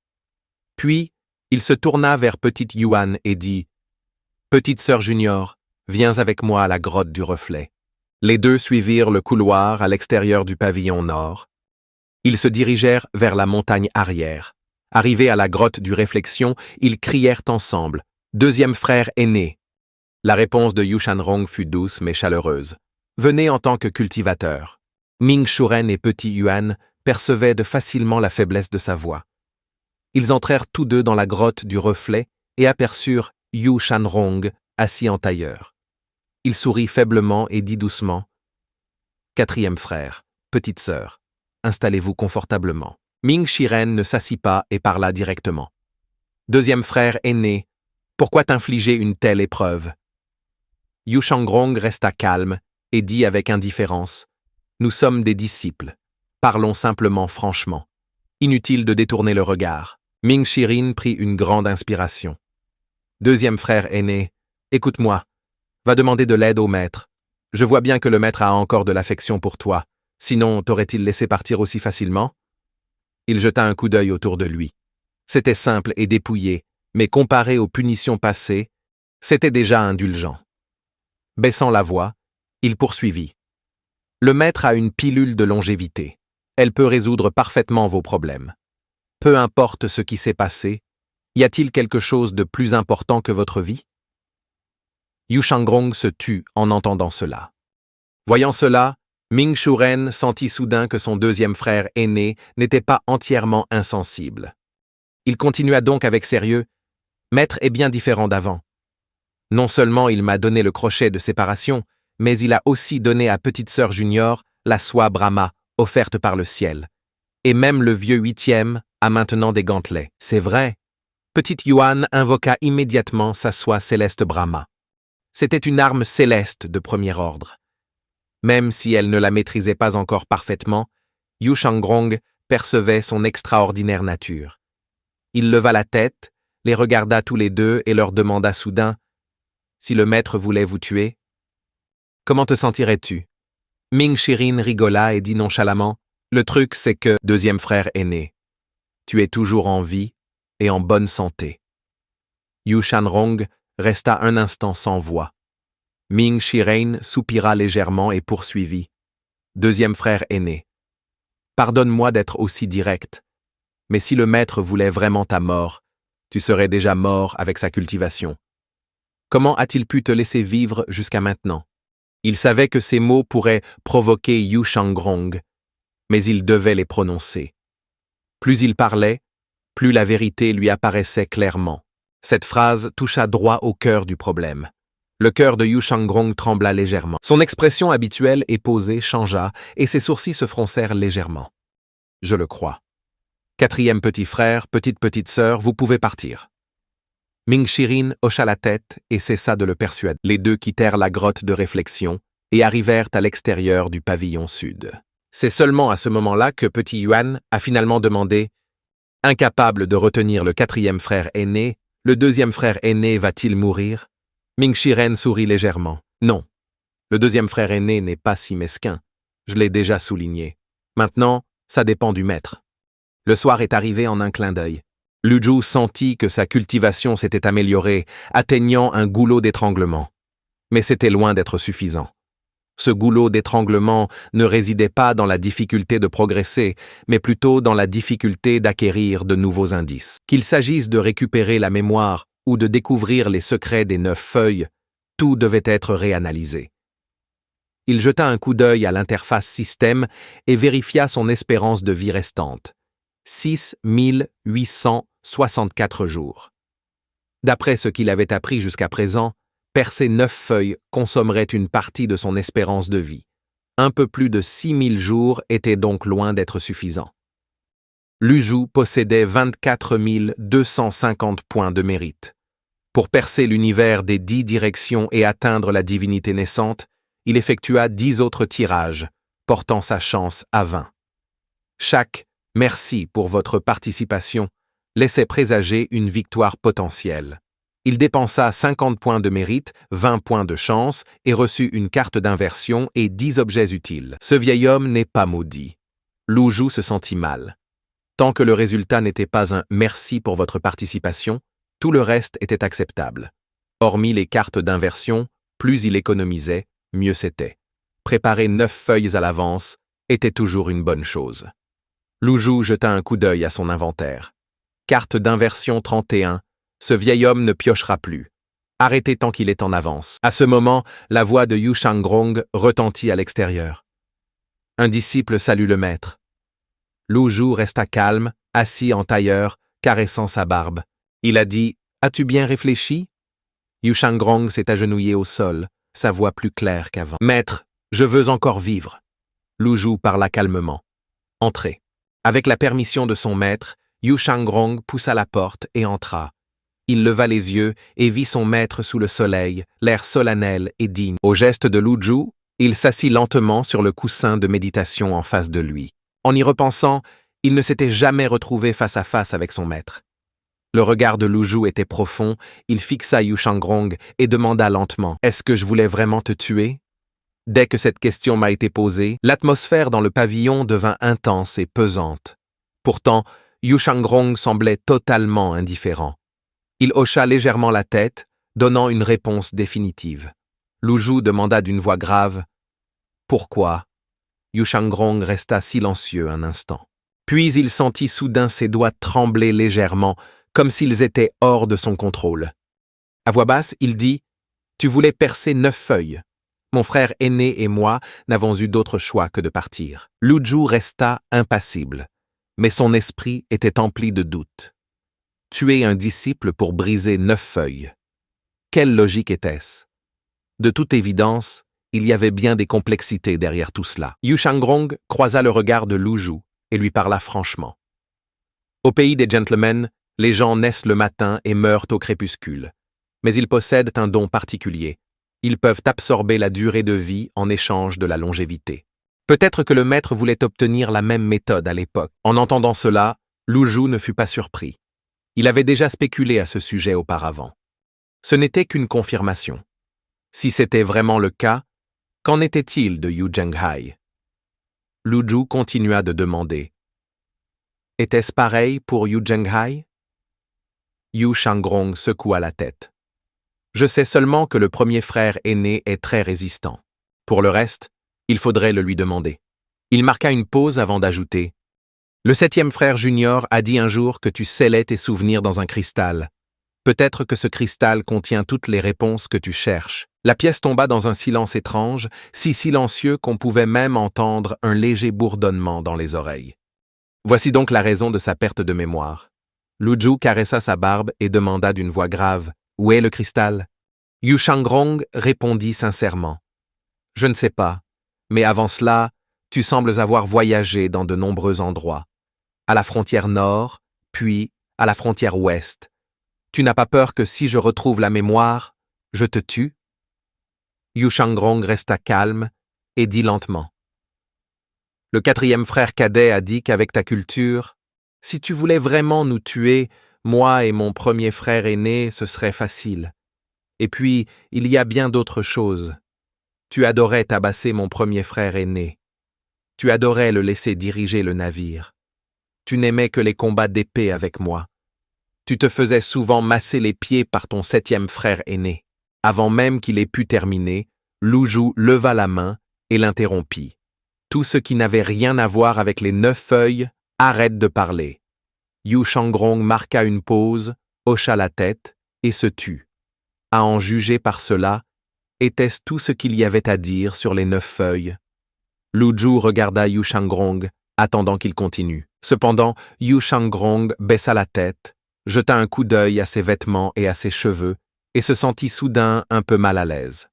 Puis, il se tourna vers Petite Yuan et dit « Petite sœur junior, viens avec moi à la grotte du reflet. » Les deux suivirent le couloir à l'extérieur du pavillon nord. Ils se dirigèrent vers la montagne arrière. Arrivés à la grotte du réflexion, ils crièrent ensemble « Deuxième frère aîné !» La réponse de Yu Shanrong fut douce mais chaleureuse. « Venez en tant que cultivateur. » Ming Shuren et Petit Yuan percevaient de facilement la faiblesse de sa voix. Ils entrèrent tous deux dans la grotte du reflet et aperçurent Yu Shanrong assis en tailleur. Il sourit faiblement et dit doucement « Quatrième frère, petite sœur, installez-vous confortablement. » Ming Shiren ne s'assit pas et parla directement. « Deuxième frère aîné, pourquoi t'infliger une telle épreuve ?» Yu Shanrong resta calme et dit avec indifférence « Nous sommes des disciples. Parlons simplement franchement. Inutile de détourner le regard. » Ming Shiren prit une grande inspiration. « Deuxième frère aîné, écoute-moi. Va demander de l'aide au maître. Je vois bien que le maître a encore de l'affection pour toi. Sinon, t'aurait-il laissé partir aussi facilement ?» Il jeta un coup d'œil autour de lui. C'était simple et dépouillé, mais comparé aux punitions passées, c'était déjà indulgent. Baissant la voix, il poursuivit. « Le maître a une pilule de longévité. Elle peut résoudre parfaitement vos problèmes. Peu importe ce qui s'est passé, y a-t-il quelque chose de plus important que votre vie ?» Yu Shanrong se tut en entendant cela. Voyant cela, Ming Shuren sentit soudain que son deuxième frère aîné n'était pas entièrement insensible. Il continua donc avec sérieux « Maître est bien différent d'avant. Non seulement il m'a donné le crochet de séparation, mais il a aussi donné à petite sœur junior la soie Brahma offerte par le ciel. Et même le vieux 8e a maintenant des gantelets. C'est vrai. » Petite Yuan invoqua immédiatement sa soie céleste Brahma. C'était une arme céleste de premier ordre. Même si elle ne la maîtrisait pas encore parfaitement, Yu Shanrong percevait son extraordinaire nature. Il leva la tête, les regarda tous les deux et leur demanda soudain « Si le maître voulait vous tuer, comment te sentirais-tu » Ming Shiren rigola et dit nonchalamment « Le truc, c'est que, deuxième frère aîné, tu es toujours en vie et en bonne santé. » Yu Shanrong resta un instant sans voix. Ming Shiren soupira légèrement et poursuivit. « Deuxième frère aîné, pardonne-moi d'être aussi direct, mais si le maître voulait vraiment ta mort, tu serais déjà mort avec sa cultivation. Comment a-t-il pu te laisser vivre jusqu'à maintenant ?» Il savait que ces mots pourraient provoquer Yu Shanrong, mais il devait les prononcer. Plus il parlait, plus la vérité lui apparaissait clairement. Cette phrase toucha droit au cœur du problème. Le cœur de Yu Shangrong trembla légèrement. Son expression habituelle et posée changea et ses sourcils se froncèrent légèrement. Je le crois. Quatrième petit frère, petite sœur, vous pouvez partir. Ming Shirin hocha la tête et cessa de le persuader. Les deux quittèrent la grotte de réflexion et arrivèrent à l'extérieur du pavillon sud. C'est seulement à ce moment-là que Petit Yuan a finalement demandé « Incapable de retenir le quatrième frère aîné, le deuxième frère aîné va-t-il mourir ?» Ming Shiren sourit légèrement. « Non, le deuxième frère aîné n'est pas si mesquin. Je l'ai déjà souligné. Maintenant, ça dépend du maître. » Le soir est arrivé en un clin d'œil. Lu Zhu sentit que sa cultivation s'était améliorée, atteignant un goulot d'étranglement. Mais c'était loin d'être suffisant. Ce goulot d'étranglement ne résidait pas dans la difficulté de progresser, mais plutôt dans la difficulté d'acquérir de nouveaux indices. Qu'il s'agisse de récupérer la mémoire ou de découvrir les secrets des 9 feuilles, tout devait être réanalysé. Il jeta un coup d'œil à l'interface système et vérifia son espérance de vie restante. 6 864 jours. D'après ce qu'il avait appris jusqu'à présent, percer 9 feuilles consommerait une partie de son espérance de vie. Un peu plus de 6000 jours étaient donc loin d'être suffisants. Lu Zhu possédait 24 250 points de mérite. Pour percer l'univers des 10 directions et atteindre la divinité naissante, il effectua 10 autres tirages, portant sa chance à 20. Chaque « merci pour votre participation » laissait présager une victoire potentielle. Il dépensa 50 points de mérite, 20 points de chance et reçut une carte d'inversion et 10 objets utiles. Ce vieil homme n'est pas maudit. Lu Zhu se sentit mal. Tant que le résultat n'était pas un « merci pour votre participation », tout le reste était acceptable. Hormis les cartes d'inversion, plus il économisait, mieux c'était. Préparer 9 feuilles à l'avance était toujours une bonne chose. Lu Zhu jeta un coup d'œil à son inventaire. Carte d'inversion 31, ce vieil homme ne piochera plus. Arrêtez tant qu'il est en avance. À ce moment, la voix de Yu Shangrong retentit à l'extérieur. Un disciple salue le maître. Lu Zhu resta calme, assis en tailleur, caressant sa barbe. Il a dit « As-tu bien réfléchi ?» Yu Shangrong s'est agenouillé au sol, sa voix plus claire qu'avant. « Maître, je veux encore vivre. » Lu Zhu parla calmement. « Entrez. » Avec la permission de son maître, Yu Shangrong poussa la porte et entra. Il leva les yeux et vit son maître sous le soleil, l'air solennel et digne. Au geste de Lu Zhu, il s'assit lentement sur le coussin de méditation en face de lui. En y repensant, il ne s'était jamais retrouvé face à face avec son maître. Le regard de Lu Zhu était profond, il fixa Yu Shangrong et demanda lentement « Est-ce que je voulais vraiment te tuer ?» Dès que cette question m'a été posée, l'atmosphère dans le pavillon devint intense et pesante. Pourtant, Yu Shangrong semblait totalement indifférent. Il hocha légèrement la tête, donnant une réponse définitive. Lu Zhu demanda d'une voix grave « Pourquoi ?» Yu Shangrong resta silencieux un instant. Puis il sentit soudain ses doigts trembler légèrement, comme s'ils étaient hors de son contrôle. À voix basse, il dit « Tu voulais percer 9 feuilles. Mon frère aîné et moi n'avons eu d'autre choix que de partir. » Lu Zhu resta impassible, mais son esprit était empli de doutes. Tuer un disciple pour briser 9 feuilles. Quelle logique était-ce? De toute évidence, il y avait bien des complexités derrière tout cela. Yu Shangrong croisa le regard de Lu Zhu et lui parla franchement. Au pays des gentlemen, les gens naissent le matin et meurent au crépuscule. Mais ils possèdent un don particulier. Ils peuvent absorber la durée de vie en échange de la longévité. Peut-être que le maître voulait obtenir la même méthode à l'époque. En entendant cela, Lu Zhu ne fut pas surpris. Il avait déjà spéculé à ce sujet auparavant. Ce n'était qu'une confirmation. Si c'était vraiment le cas, qu'en était-il de Yu Zhenghai? Lu Zhu continua de demander. Était-ce pareil pour Yu Zhenghai? Yu Shangrong secoua la tête. Je sais seulement que le premier frère aîné est très résistant. Pour le reste, il faudrait le lui demander. Il marqua une pause avant d'ajouter. Le 7e frère junior a dit un jour que tu scellais tes souvenirs dans un cristal. Peut-être que ce cristal contient toutes les réponses que tu cherches. La pièce tomba dans un silence étrange, si silencieux qu'on pouvait même entendre un léger bourdonnement dans les oreilles. Voici donc la raison de sa perte de mémoire. Lu Zhu caressa sa barbe et demanda d'une voix grave « Où est le cristal ?» Yu Shangrong répondit sincèrement. « Je ne sais pas, mais avant cela, tu sembles avoir voyagé dans de nombreux endroits. À la frontière nord, puis à la frontière ouest. Tu n'as pas peur que si je retrouve la mémoire, je te tue ?» Yu Shangrong resta calme et dit lentement. « Le quatrième frère cadet a dit qu'avec ta culture, si tu voulais vraiment nous tuer, moi et mon premier frère aîné, ce serait facile. Et puis, il y a bien d'autres choses. Tu adorais tabasser mon premier frère aîné. Tu adorais le laisser diriger le navire. Tu n'aimais que les combats d'épée avec moi. Tu te faisais souvent masser les pieds par ton septième frère aîné. » Avant même qu'il ait pu terminer, Lu Zhu leva la main et l'interrompit. « Tout ce qui n'avait rien à voir avec les 9 feuilles, arrête de parler. » Yu Shangrong marqua une pause, hocha la tête et se tut. À en juger par cela, était-ce tout ce qu'il y avait à dire sur les 9 feuilles? Lu Zhu regarda Yu Shangrong, attendant qu'il continue. Cependant, Yu Shangrong baissa la tête, jeta un coup d'œil à ses vêtements et à ses cheveux, et se sentit soudain un peu mal à l'aise.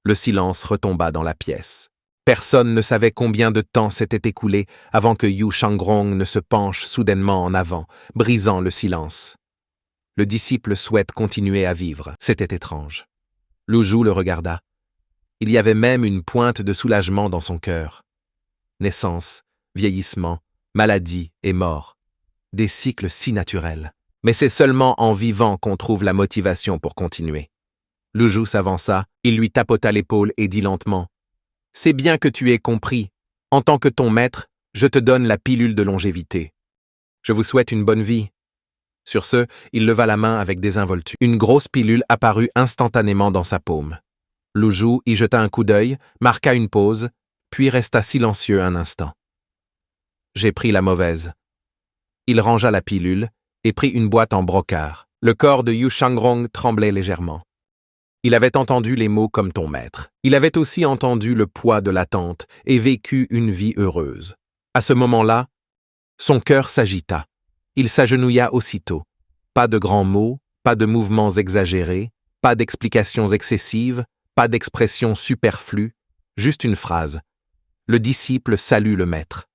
Le silence retomba dans la pièce. Personne ne savait combien de temps s'était écoulé avant que Yu Shangrong ne se penche soudainement en avant, brisant le silence. Le disciple souhaite continuer à vivre. C'était étrange. Lu Zhu le regarda. Il y avait même une pointe de soulagement dans son cœur. Naissance, vieillissement, maladie et mort. Des cycles si naturels. Mais c'est seulement en vivant qu'on trouve la motivation pour continuer. Lu Zhu s'avança, il lui tapota l'épaule et dit lentement « C'est bien que tu aies compris. En tant que ton maître, je te donne la pilule de longévité. Je vous souhaite une bonne vie. » Sur ce, il leva la main avec désinvolture. Une grosse pilule apparut instantanément dans sa paume. Lu Zhu y jeta un coup d'œil, marqua une pause, puis resta silencieux un instant. « J'ai pris la mauvaise. » Il rangea la pilule et prit une boîte en brocart. Le corps de Yu Shangrong tremblait légèrement. Il avait entendu les mots comme ton maître. Il avait aussi entendu le poids de l'attente et vécu une vie heureuse. À ce moment-là, son cœur s'agita. Il s'agenouilla aussitôt. Pas de grands mots, pas de mouvements exagérés, pas d'explications excessives, pas d'expressions superflues, juste une phrase. Le disciple salue le maître.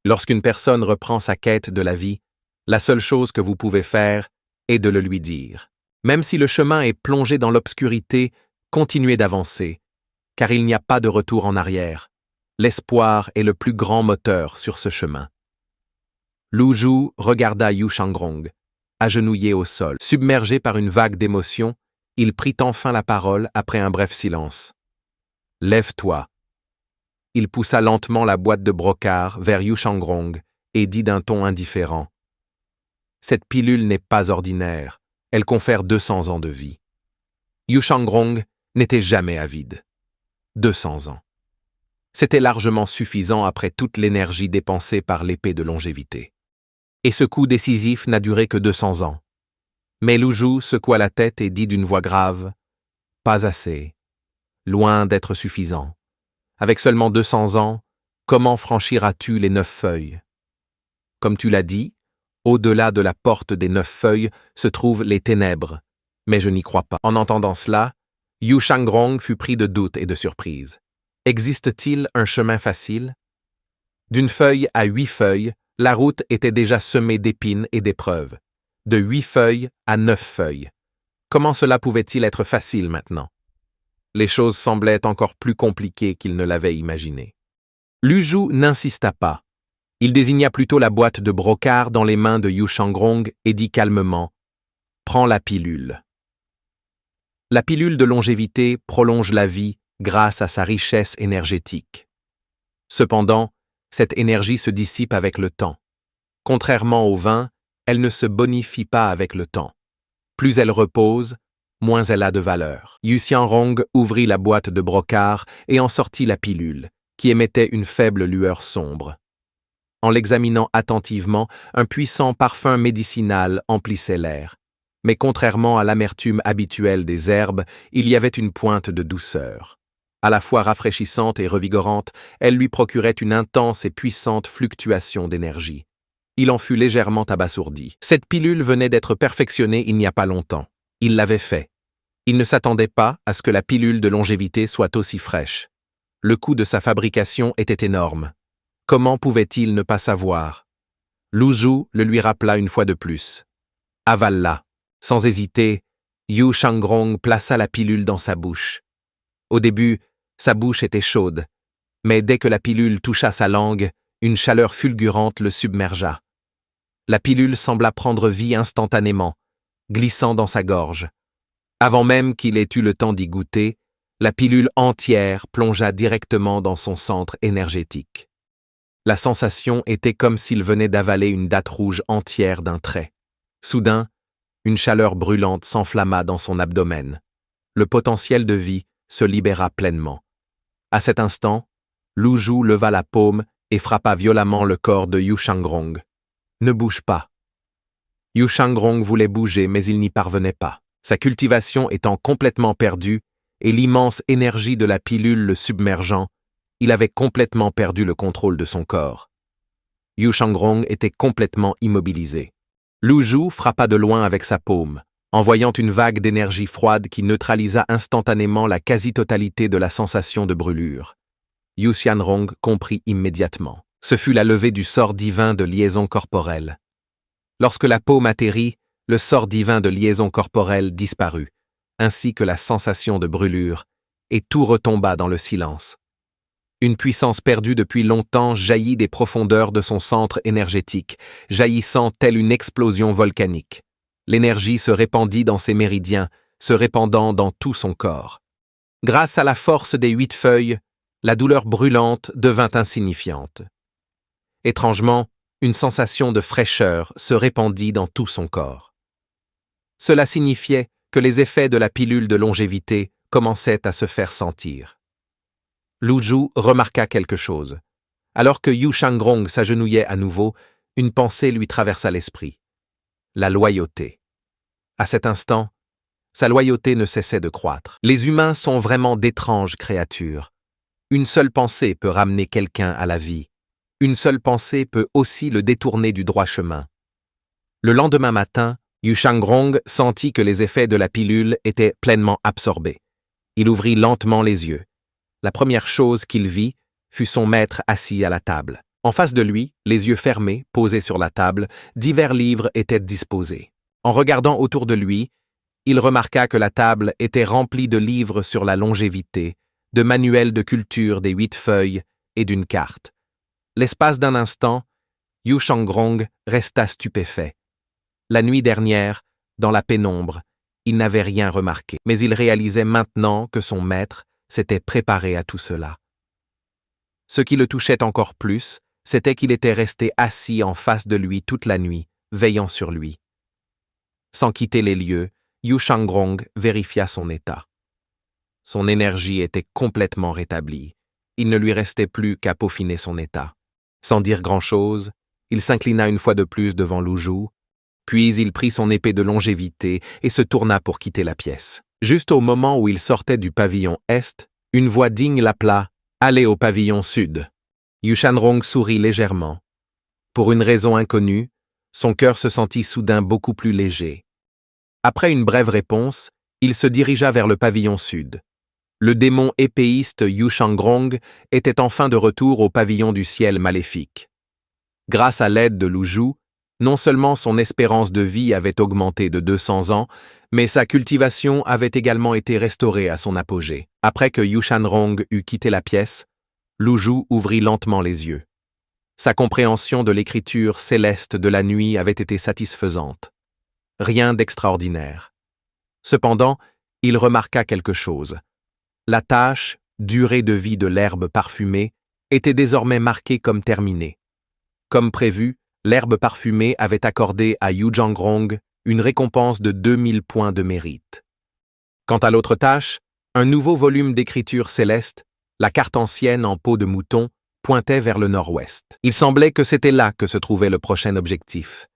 Lorsqu'une personne reprend sa quête de la vie, la seule chose que vous pouvez faire est de le lui dire. Même si le chemin est plongé dans l'obscurité, continuez d'avancer, car il n'y a pas de retour en arrière. L'espoir est le plus grand moteur sur ce chemin. Lu Zhu regarda Yu Shangrong, agenouillé au sol. Submergé par une vague d'émotion, il prit enfin la parole après un bref silence. « Lève-toi. » Il poussa lentement la boîte de brocart vers Yu Shangrong et dit d'un ton indifférent. « Cette pilule n'est pas ordinaire, elle confère 200 ans de vie. » Yu Shangrong n'était jamais avide. 200 ans. C'était largement suffisant après toute l'énergie dépensée par l'épée de longévité. Et ce coup décisif n'a duré que 200 ans. Mais Lu Zhu secoua la tête et dit d'une voix grave « Pas assez. Loin d'être suffisant. Avec seulement 200 ans, comment franchiras-tu les 9 feuilles? Comme tu l'as dit, au-delà de la porte des 9 feuilles se trouvent les ténèbres, mais je n'y crois pas. » En entendant cela, Yu Shangrong fut pris de doute et de surprise. Existe-t-il un chemin facile? D'une feuille à 8 feuilles, la route était déjà semée d'épines et d'épreuves. De 8 feuilles à 9 feuilles. Comment cela pouvait-il être facile maintenant? Les choses semblaient encore plus compliquées qu'il ne l'avait imaginé. Lu Zhu n'insista pas. Il désigna plutôt la boîte de brocart dans les mains de Yu Shangrong et dit calmement « Prends la pilule. » La pilule de longévité prolonge la vie grâce à sa richesse énergétique. Cependant, cette énergie se dissipe avec le temps. Contrairement au vin, elle ne se bonifie pas avec le temps. Plus elle repose, moins elle a de valeur. Yu Shangrong ouvrit la boîte de brocart et en sortit la pilule, qui émettait une faible lueur sombre. En l'examinant attentivement, un puissant parfum médicinal emplissait l'air. Mais contrairement à l'amertume habituelle des herbes, il y avait une pointe de douceur. À la fois rafraîchissante et revigorante, elle lui procurait une intense et puissante fluctuation d'énergie. Il en fut légèrement abasourdi. Cette pilule venait d'être perfectionnée il n'y a pas longtemps. Il l'avait fait. Il ne s'attendait pas à ce que la pilule de longévité soit aussi fraîche. Le coût de sa fabrication était énorme. Comment pouvait-il ne pas savoir? Lu Zhu le lui rappela une fois de plus. Avale-la. Sans hésiter, Yu Shangrong plaça la pilule dans sa bouche. Au début, sa bouche était chaude, mais dès que la pilule toucha sa langue, une chaleur fulgurante le submergea. La pilule sembla prendre vie instantanément, glissant dans sa gorge. Avant même qu'il ait eu le temps d'y goûter, la pilule entière plongea directement dans son centre énergétique. La sensation était comme s'il venait d'avaler une datte rouge entière d'un trait. Soudain, une chaleur brûlante s'enflamma dans son abdomen. Le potentiel de vie se libéra pleinement. À cet instant, Lu Zhu leva la paume et frappa violemment le corps de Yu Shangrong. « Ne bouge pas !» Yu Shangrong voulait bouger, mais il n'y parvenait pas. Sa cultivation étant complètement perdue et l'immense énergie de la pilule le submergeant, il avait complètement perdu le contrôle de son corps. Yu Shangrong était complètement immobilisé. Lu Zhu frappa de loin avec sa paume, envoyant une vague d'énergie froide qui neutralisa instantanément la quasi-totalité de la sensation de brûlure. Yu Xianrong comprit immédiatement. Ce fut la levée du sort divin de liaison corporelle. Lorsque la paume atterrit, le sort divin de liaison corporelle disparut, ainsi que la sensation de brûlure, et tout retomba dans le silence. Une puissance perdue depuis longtemps jaillit des profondeurs de son centre énergétique, jaillissant telle une explosion volcanique. L'énergie se répandit dans ses méridiens, se répandant dans tout son corps. Grâce à la force des 8 feuilles, la douleur brûlante devint insignifiante. Étrangement, une sensation de fraîcheur se répandit dans tout son corps. Cela signifiait que les effets de la pilule de longévité commençaient à se faire sentir. Lu Zhu remarqua quelque chose. Alors que Yu Shangrong s'agenouillait à nouveau, une pensée lui traversa l'esprit. La loyauté. À cet instant, sa loyauté ne cessait de croître. Les humains sont vraiment d'étranges créatures. Une seule pensée peut ramener quelqu'un à la vie. Une seule pensée peut aussi le détourner du droit chemin. Le lendemain matin, Yu Shangrong sentit que les effets de la pilule étaient pleinement absorbés. Il ouvrit lentement les yeux. La première chose qu'il vit fut son maître assis à la table. En face de lui, les yeux fermés, posés sur la table, divers livres étaient disposés. En regardant autour de lui, il remarqua que la table était remplie de livres sur la longévité, de manuels de culture des 8 feuilles et d'une carte. L'espace d'un instant, Yu Shangrong resta stupéfait. La nuit dernière, dans la pénombre, il n'avait rien remarqué, mais il réalisait maintenant que son maître s'était préparé à tout cela. Ce qui le touchait encore plus, c'était qu'il était resté assis en face de lui toute la nuit, veillant sur lui. Sans quitter les lieux, Yu Shangrong vérifia son état. Son énergie était complètement rétablie. Il ne lui restait plus qu'à peaufiner son état. Sans dire grand-chose, il s'inclina une fois de plus devant Lu Zhu, puis il prit son épée de longévité et se tourna pour quitter la pièce. Juste au moment où il sortait du pavillon Est, une voix digne l'appela « Allez au pavillon Sud ». Yu Shangrong sourit légèrement. Pour une raison inconnue, son cœur se sentit soudain beaucoup plus léger. Après une brève réponse, il se dirigea vers le pavillon Sud. Le démon épéiste Yu Shangrong était enfin de retour au pavillon du ciel maléfique. Grâce à l'aide de Lu Zhu, non seulement son espérance de vie avait augmenté de 200 ans, mais sa cultivation avait également été restaurée à son apogée. Après que Yu Shangrong eut quitté la pièce, Lu Zhu ouvrit lentement les yeux. Sa compréhension de l'écriture céleste de la nuit avait été satisfaisante. Rien d'extraordinaire. Cependant, il remarqua quelque chose. La tâche, durée de vie de l'herbe parfumée, était désormais marquée comme terminée. Comme prévu, l'herbe parfumée avait accordé à Yu Shangrong une récompense de 2000 points de mérite. Quant à l'autre tâche, un nouveau volume d'écriture céleste, la carte ancienne en peau de mouton, pointait vers le nord-ouest. Il semblait que c'était là que se trouvait le prochain objectif.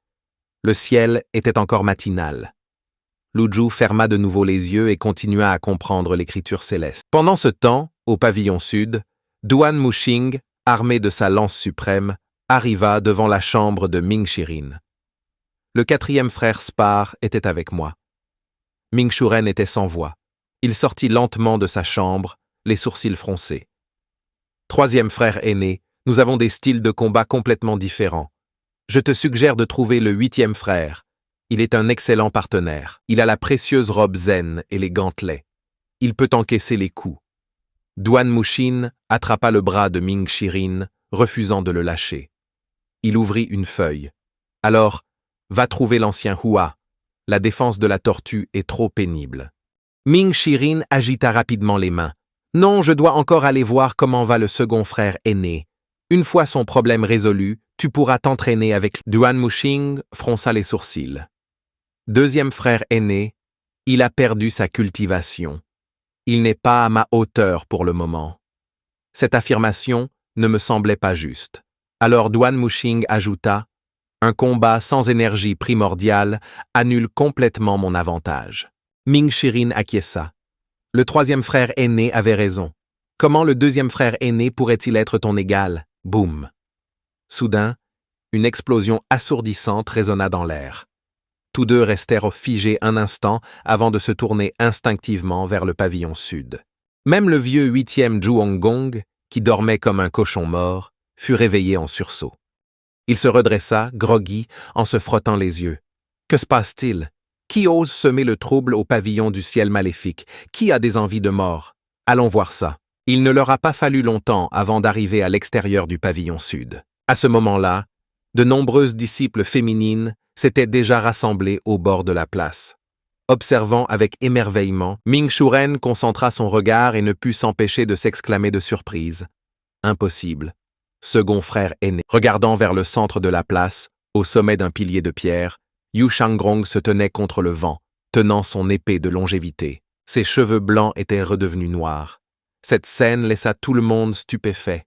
Le ciel était encore matinal. Lu Zhu ferma de nouveau les yeux et continua à comprendre l'écriture céleste. Pendant ce temps, au pavillon sud, Duan Muxing, armé de sa lance suprême, arriva devant la chambre de Ming Shirin. Le 4e frère Spar était avec moi. Ming Shuren était sans voix. Il sortit lentement de sa chambre, les sourcils froncés. Troisième frère aîné, nous avons des styles de combat complètement différents. Je te suggère de trouver le 8e frère. Il est un excellent partenaire. Il a la précieuse robe zen et les gantelets. Il peut encaisser les coups. Duan Muxin attrapa le bras de Ming Shirin, refusant de le lâcher. Il ouvrit une feuille. Alors, va trouver l'ancien Hua. La défense de la tortue est trop pénible. Ming Shirin agita rapidement les mains. Non, je dois encore aller voir comment va le second frère aîné. Une fois son problème résolu, tu pourras t'entraîner avec Duan Muxin fronça les sourcils. Deuxième frère aîné, il a perdu sa cultivation. Il n'est pas à ma hauteur pour le moment. Cette affirmation ne me semblait pas juste. Alors Duan Muxin ajouta, un combat sans énergie primordiale annule complètement mon avantage. Ming Shirin acquiesça. Le troisième frère aîné avait raison. Comment le deuxième frère aîné pourrait-il être ton égal? Boum! Soudain, une explosion assourdissante résonna dans l'air. Tous deux restèrent figés un instant avant de se tourner instinctivement vers le pavillon sud. Même le vieux 8e Zhuanggong, qui dormait comme un cochon mort, fut réveillé en sursaut. Il se redressa, groggy, en se frottant les yeux. Que se passe-t-il? Qui ose semer le trouble au pavillon du ciel maléfique? Qui a des envies de mort? Allons voir ça. Il ne leur a pas fallu longtemps avant d'arriver à l'extérieur du pavillon sud. À ce moment-là, de nombreuses disciples féminines s'étaient déjà rassemblées au bord de la place. Observant avec émerveillement, Ming Shiren concentra son regard et ne put s'empêcher de s'exclamer de surprise. Impossible. Second frère aîné. Regardant vers le centre de la place, au sommet d'un pilier de pierre, Yu Shangrong se tenait contre le vent, tenant son épée de longévité. Ses cheveux blancs étaient redevenus noirs. Cette scène laissa tout le monde stupéfait.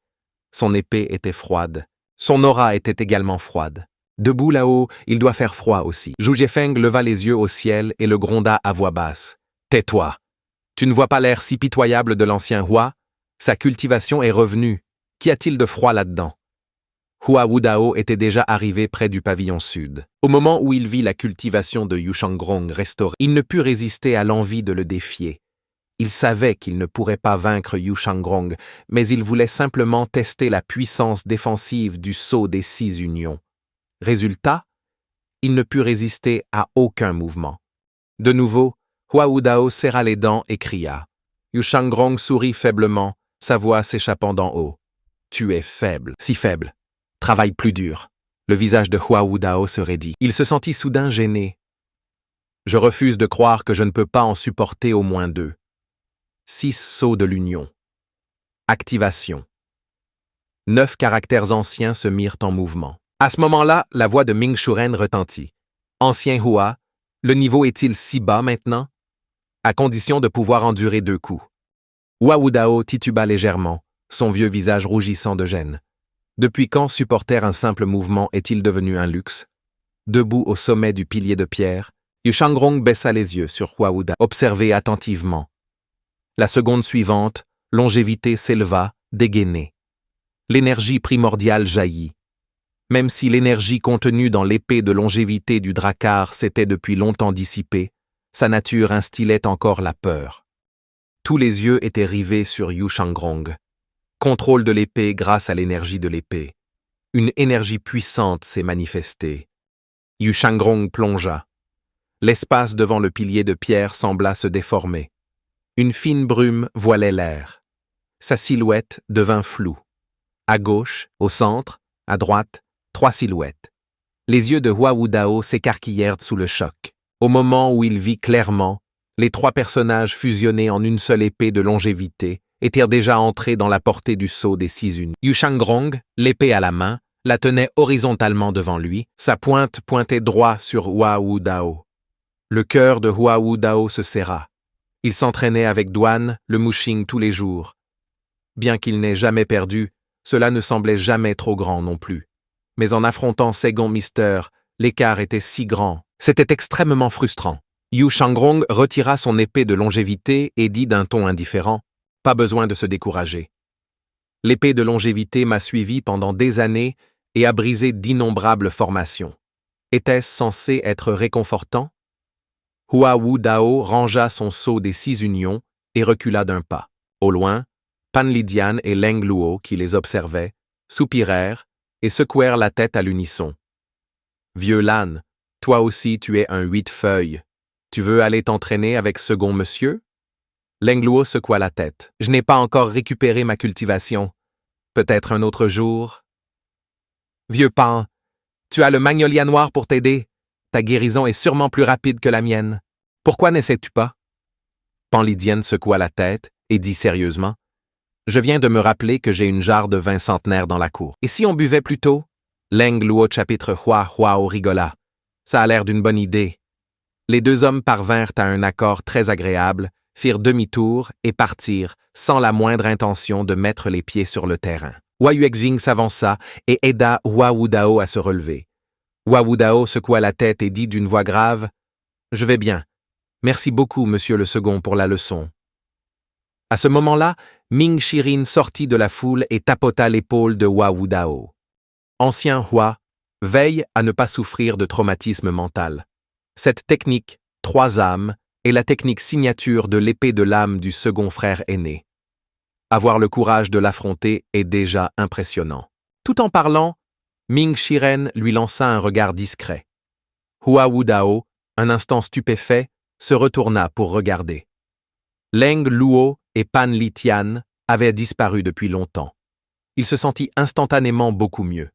Son épée était froide. Son aura était également froide. Debout là-haut, il doit faire froid aussi. Zhu Jiefeng leva les yeux au ciel et le gronda à voix basse. « Tais-toi! Tu ne vois pas l'air si pitoyable de l'ancien Hua? Sa cultivation est revenue. Qu'y a-t-il de froid là-dedans » Hua Wudao était déjà arrivé près du pavillon sud. Au moment où il vit la cultivation de Yu Shangrong restaurée, il ne put résister à l'envie de le défier. Il savait qu'il ne pourrait pas vaincre Yu Shangrong, mais il voulait simplement tester la puissance défensive du sceau des 6 unions. Résultat, il ne put résister à aucun mouvement. De nouveau, Hua Wudao serra les dents et cria. Yu Shangrong sourit faiblement, sa voix s'échappant d'en haut. « Tu es faible, si faible. Travaille plus dur. » Le visage de Hua Wudao se raidit. Il se sentit soudain gêné. « Je refuse de croire que je ne peux pas en supporter au moins 2. 6 sceaux de l'Union. Activation. 9 caractères anciens se mirent en mouvement. À ce moment-là, la voix de Ming Shiren retentit. « Ancien Hua, le niveau est-il si bas maintenant? À condition de pouvoir endurer 2 coups. » Hua Wudao tituba légèrement, son vieux visage rougissant de gêne. Depuis quand supporter un simple mouvement est-il devenu un luxe? Debout au sommet du pilier de pierre, Yu Shangrong baissa les yeux sur Hua Wudao, observé attentivement. La seconde suivante, longévité s'éleva, dégainée. L'énergie primordiale jaillit. Même si l'énergie contenue dans l'épée de longévité du Drakkar s'était depuis longtemps dissipée, sa nature instillait encore la peur. Tous les yeux étaient rivés sur Yu Shangrong. Contrôle de l'épée grâce à l'énergie de l'épée. Une énergie puissante s'est manifestée. Yu Shangrong plongea. L'espace devant le pilier de pierre sembla se déformer. Une fine brume voilait l'air. Sa silhouette devint floue. À gauche, au centre, à droite, 3 silhouettes. Les yeux de Hua Wudao s'écarquillèrent sous le choc. Au moment où il vit clairement, les 3 personnages fusionnés en une seule épée de longévité étaient déjà entrés dans la portée du sceau des 6 unions. Yu Shangrong, l'épée à la main, la tenait horizontalement devant lui, sa pointe pointait droit sur Hua Wudao. Le cœur de Hua Wudao se serra. Il s'entraînait avec Duan, le Muxin tous les jours. Bien qu'il n'ait jamais perdu, cela ne semblait jamais trop grand non plus. Mais en affrontant Second Mister, l'écart était si grand. C'était extrêmement frustrant. Yu Shangrong retira son épée de longévité et dit d'un ton indifférent, « Pas besoin de se décourager. L'épée de longévité m'a suivi pendant des années et a brisé d'innombrables formations. Était-ce censé être réconfortant ?» Hua Wudao rangea son sceau des 6 unions et recula d'un pas. Au loin, Pan Lydian et Leng Luo, qui les observaient, soupirèrent et secouèrent la tête à l'unisson. « Vieux Lan, toi aussi tu es un 8 feuilles. Tu veux aller t'entraîner avec second monsieur ?» Leng Luo secoua la tête. « Je n'ai pas encore récupéré ma cultivation. Peut-être un autre jour. » « Vieux Pan, tu as le magnolia noir pour t'aider. Ta guérison est sûrement plus rapide que la mienne. Pourquoi n'essaies-tu pas ?» Pan Lydian secoua la tête et dit sérieusement: « Je viens de me rappeler que j'ai une jarre de vin centenaire dans la cour. Et si on buvait plus tôt ?» Leng Luo chapitre Hua Huao rigola. « Ça a l'air d'une bonne idée. » Les deux hommes parvinrent à un accord très agréable, firent demi-tour et partirent sans la moindre intention de mettre les pieds sur le terrain. Hua Yuexing s'avança et aida Hua Wudao à se relever. Hua Wudao secoua la tête et dit d'une voix grave: « Je vais bien. Merci beaucoup, monsieur le second, pour la leçon. » À ce moment-là, Ming Shirin sortit de la foule et tapota l'épaule de Hua Wudao. « Ancien Hua, veille à ne pas souffrir de traumatisme mental. Cette technique, 3 âmes, est la technique signature de l'épée de l'âme du second frère aîné. Avoir le courage de l'affronter est déjà impressionnant. » Tout en parlant, Ming Shiren lui lança un regard discret. Hua Wudao, un instant stupéfait, se retourna pour regarder. Leng Luo et Pan Lydian avaient disparu depuis longtemps. Il se sentit instantanément beaucoup mieux.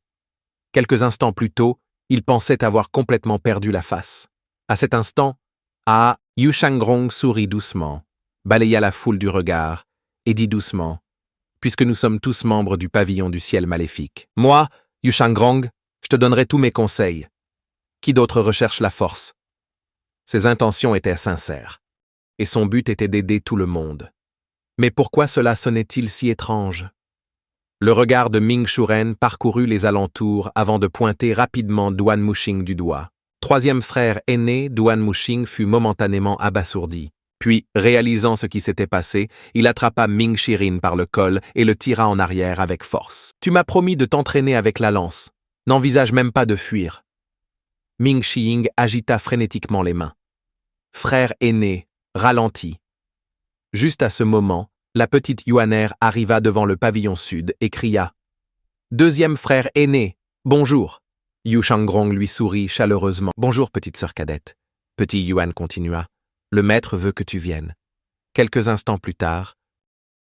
Quelques instants plus tôt, il pensait avoir complètement perdu la face. À cet instant, Yu Shangrong sourit doucement, balaya la foule du regard et dit doucement: « Puisque nous sommes tous membres du pavillon du ciel maléfique, moi, Yu Shangrong, je te donnerai tous mes conseils. Qui d'autre recherche la force ?» Ses intentions étaient sincères, et son but était d'aider tout le monde. Mais pourquoi cela sonnait-il si étrange? Le regard de Ming Shiren parcourut les alentours avant de pointer rapidement Duan Muxing du doigt. 3e frère aîné, Duan Muxing fut momentanément abasourdi. Puis, réalisant ce qui s'était passé, il attrapa Ming Shiren par le col et le tira en arrière avec force. « Tu m'as promis de t'entraîner avec la lance. N'envisage même pas de fuir. » Ming Shiying agita frénétiquement les mains. Frère aîné, ralentit. Juste à ce moment, la petite Yuaner arriva devant le pavillon sud et cria: « 2e frère aîné, bonjour !» Yu Shangrong lui sourit chaleureusement. « Bonjour, petite sœur cadette. » Petit Yuan continua. « Le maître veut que tu viennes. » Quelques instants plus tard,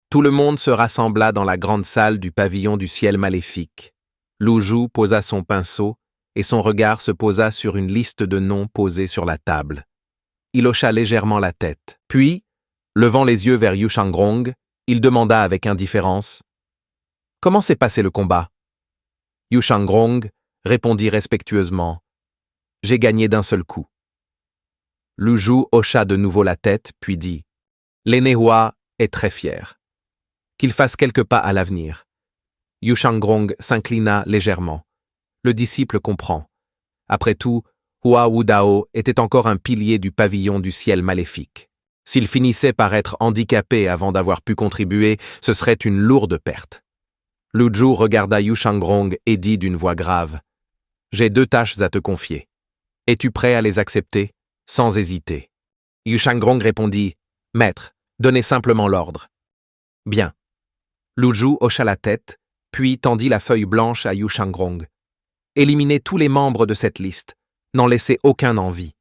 tout le monde se rassembla dans la grande salle du pavillon du ciel maléfique. Lu Zhu posa son pinceau et son regard se posa sur une liste de noms posée sur la table. Il hocha légèrement la tête. Puis, levant les yeux vers Yu Shangrong, il demanda avec indifférence: « Comment s'est passé le combat ?» Yu Shangrong répondit respectueusement: « J'ai gagné d'un seul coup. » Lu Zhu hocha de nouveau la tête, puis dit: « L'aîné Hua est très fier. Qu'il fasse quelques pas à l'avenir. » Yu Shangrong s'inclina légèrement. Le disciple comprend. Après tout, Hua Wudao était encore un pilier du pavillon du ciel maléfique. S'il finissait par être handicapé avant d'avoir pu contribuer, ce serait une lourde perte. Lu Zhu regarda Yu Shangrong et dit d'une voix grave: « J'ai 2 tâches à te confier. Es-tu prêt à les accepter ?» Sans hésiter. Yu Shangrong répondit: « Maître, donnez simplement l'ordre. » « Bien. » Lu Zhu hocha la tête, puis tendit la feuille blanche à Yu Shangrong. « Éliminez tous les membres de cette liste. N'en laissez aucun en vie. »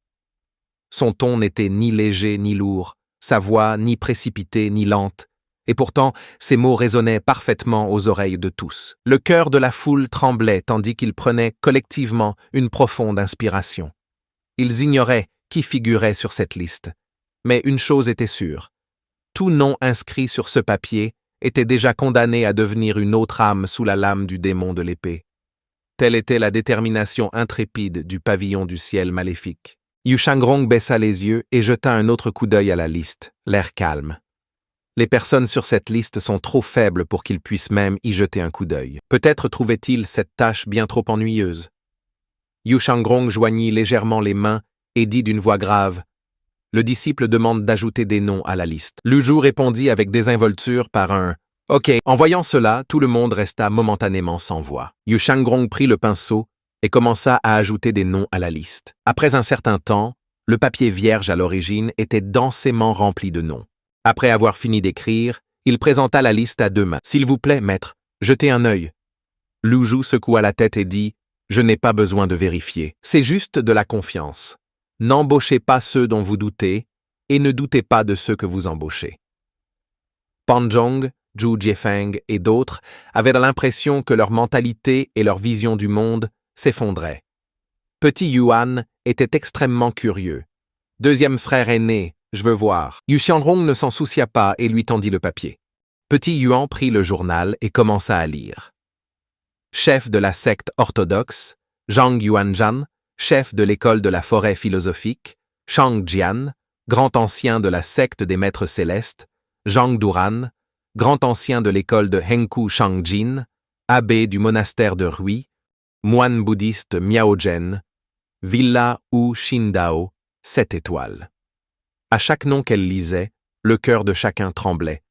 Son ton n'était ni léger ni lourd, sa voix ni précipitée ni lente, et pourtant ses mots résonnaient parfaitement aux oreilles de tous. Le cœur de la foule tremblait tandis qu'ils prenaient collectivement une profonde inspiration. Ils ignoraient qui figurait sur cette liste, mais une chose était sûre: tout nom inscrit sur ce papier était déjà condamné à devenir une autre âme sous la lame du démon de l'épée. Telle était la détermination intrépide du pavillon du ciel maléfique. Yu Shangrong baissa les yeux et jeta un autre coup d'œil à la liste, l'air calme. Les personnes sur cette liste sont trop faibles pour qu'ils puissent même y jeter un coup d'œil. Peut-être trouvait-il cette tâche bien trop ennuyeuse. Yu Shangrong joignit légèrement les mains et dit d'une voix grave: « Le disciple demande d'ajouter des noms à la liste. » Lu Zhu répondit avec désinvolture par un « Ok ». En voyant cela, tout le monde resta momentanément sans voix. Yu Shangrong prit le pinceau et commença à ajouter des noms à la liste. Après un certain temps, le papier vierge à l'origine était densément rempli de noms. Après avoir fini d'écrire, il présenta la liste à deux mains. « S'il vous plaît, maître, jetez un œil. » Lu Zhu secoua la tête et dit « Je n'ai pas besoin de vérifier. C'est juste de la confiance. N'embauchez pas ceux dont vous doutez, et ne doutez pas de ceux que vous embauchez. » Pan Zhong, Zhu Jiefeng et d'autres avaient l'impression que leur mentalité et leur vision du monde s'effondraient. Petit Yuan était extrêmement curieux. « Deuxième frère aîné, je veux voir. » Yu Xianrong ne s'en soucia pas et lui tendit le papier. Petit Yuan prit le journal et commença à lire. Chef de la secte orthodoxe, Zhang Yuanzhan, chef de l'école de la forêt philosophique, Shang Jian, grand ancien de la secte des maîtres célestes, Zhang Duran, grand ancien de l'école de Hengku Shangjin, abbé du monastère de Rui, moine bouddhiste Miao Zhen, Villa Wu Xindao, 7 étoiles. À chaque nom qu'elle lisait, le cœur de chacun tremblait.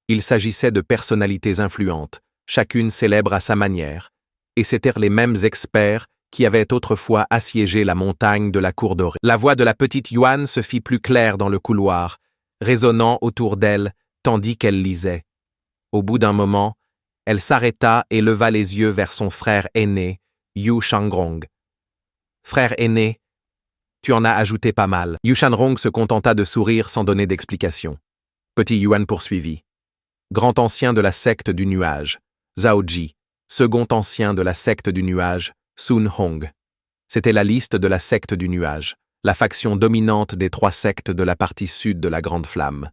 Il s'agissait de personnalités influentes, chacune célèbre à sa manière, et c'étaient les mêmes experts qui avaient autrefois assiégé la montagne de la cour dorée. La voix de la petite Yuan se fit plus claire dans le couloir, résonnant autour d'elle tandis qu'elle lisait. Au bout d'un moment, elle s'arrêta et leva les yeux vers son frère aîné, Yu Shangrong. « Frère aîné, tu en as ajouté pas mal. » Yu Shanrong se contenta de sourire sans donner d'explication. Petit Yuan poursuivit. Grand ancien de la secte du nuage, Zhao Ji, second ancien de la secte du nuage, Sun Hong. C'était la liste de la secte du nuage, la faction dominante des 3 sectes de la partie sud de la Grande Flamme.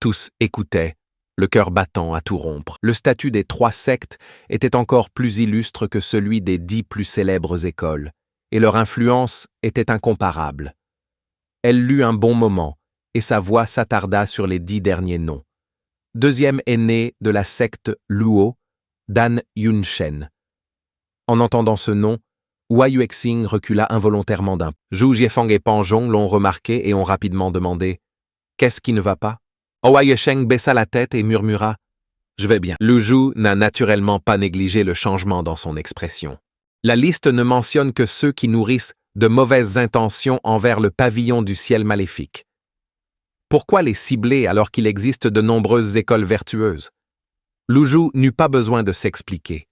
Tous écoutaient, le cœur battant à tout rompre. Le statut des 3 sectes était encore plus illustre que celui des 10 plus célèbres écoles, et leur influence était incomparable. Elle lut un bon moment, et sa voix s'attarda sur les 10 derniers noms. Deuxième aîné de la secte Luo, Dan Yunshen. En entendant ce nom, Wei Yuexing recula involontairement d'un pas. Zhu Jiefeng et Pan Zhong l'ont remarqué et ont rapidement demandé « Qu'est-ce qui ne va pas ?» Wei Yuexing baissa la tête et murmura « Je vais bien ». Lu Zhu n'a naturellement pas négligé le changement dans son expression. La liste ne mentionne que ceux qui nourrissent de mauvaises intentions envers le pavillon du ciel maléfique. Pourquoi les cibler alors qu'il existe de nombreuses écoles vertueuses? Lu Zhu n'eut pas besoin de s'expliquer.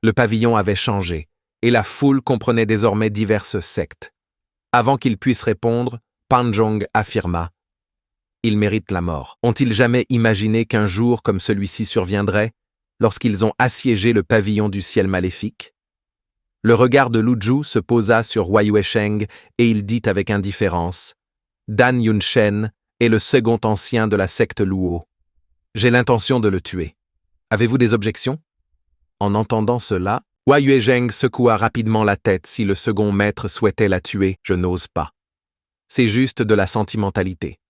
Le pavillon avait changé, et la foule comprenait désormais diverses sectes. Avant qu'il puisse répondre, Pan Zhong affirma « Ils méritent la mort. Ont-ils jamais imaginé qu'un jour comme celui-ci surviendrait, lorsqu'ils ont assiégé le pavillon du ciel maléfique ?» Le regard de Lu Zhu se posa sur Wei Yuexing et il dit avec indifférence « Dan Yunshen est le second ancien de la secte Luo. J'ai l'intention de le tuer. Avez-vous des objections ?» En entendant cela, Wei Yuexing secoua rapidement la tête. « Si le second maître souhaitait la tuer, je n'ose pas. C'est juste de la sentimentalité.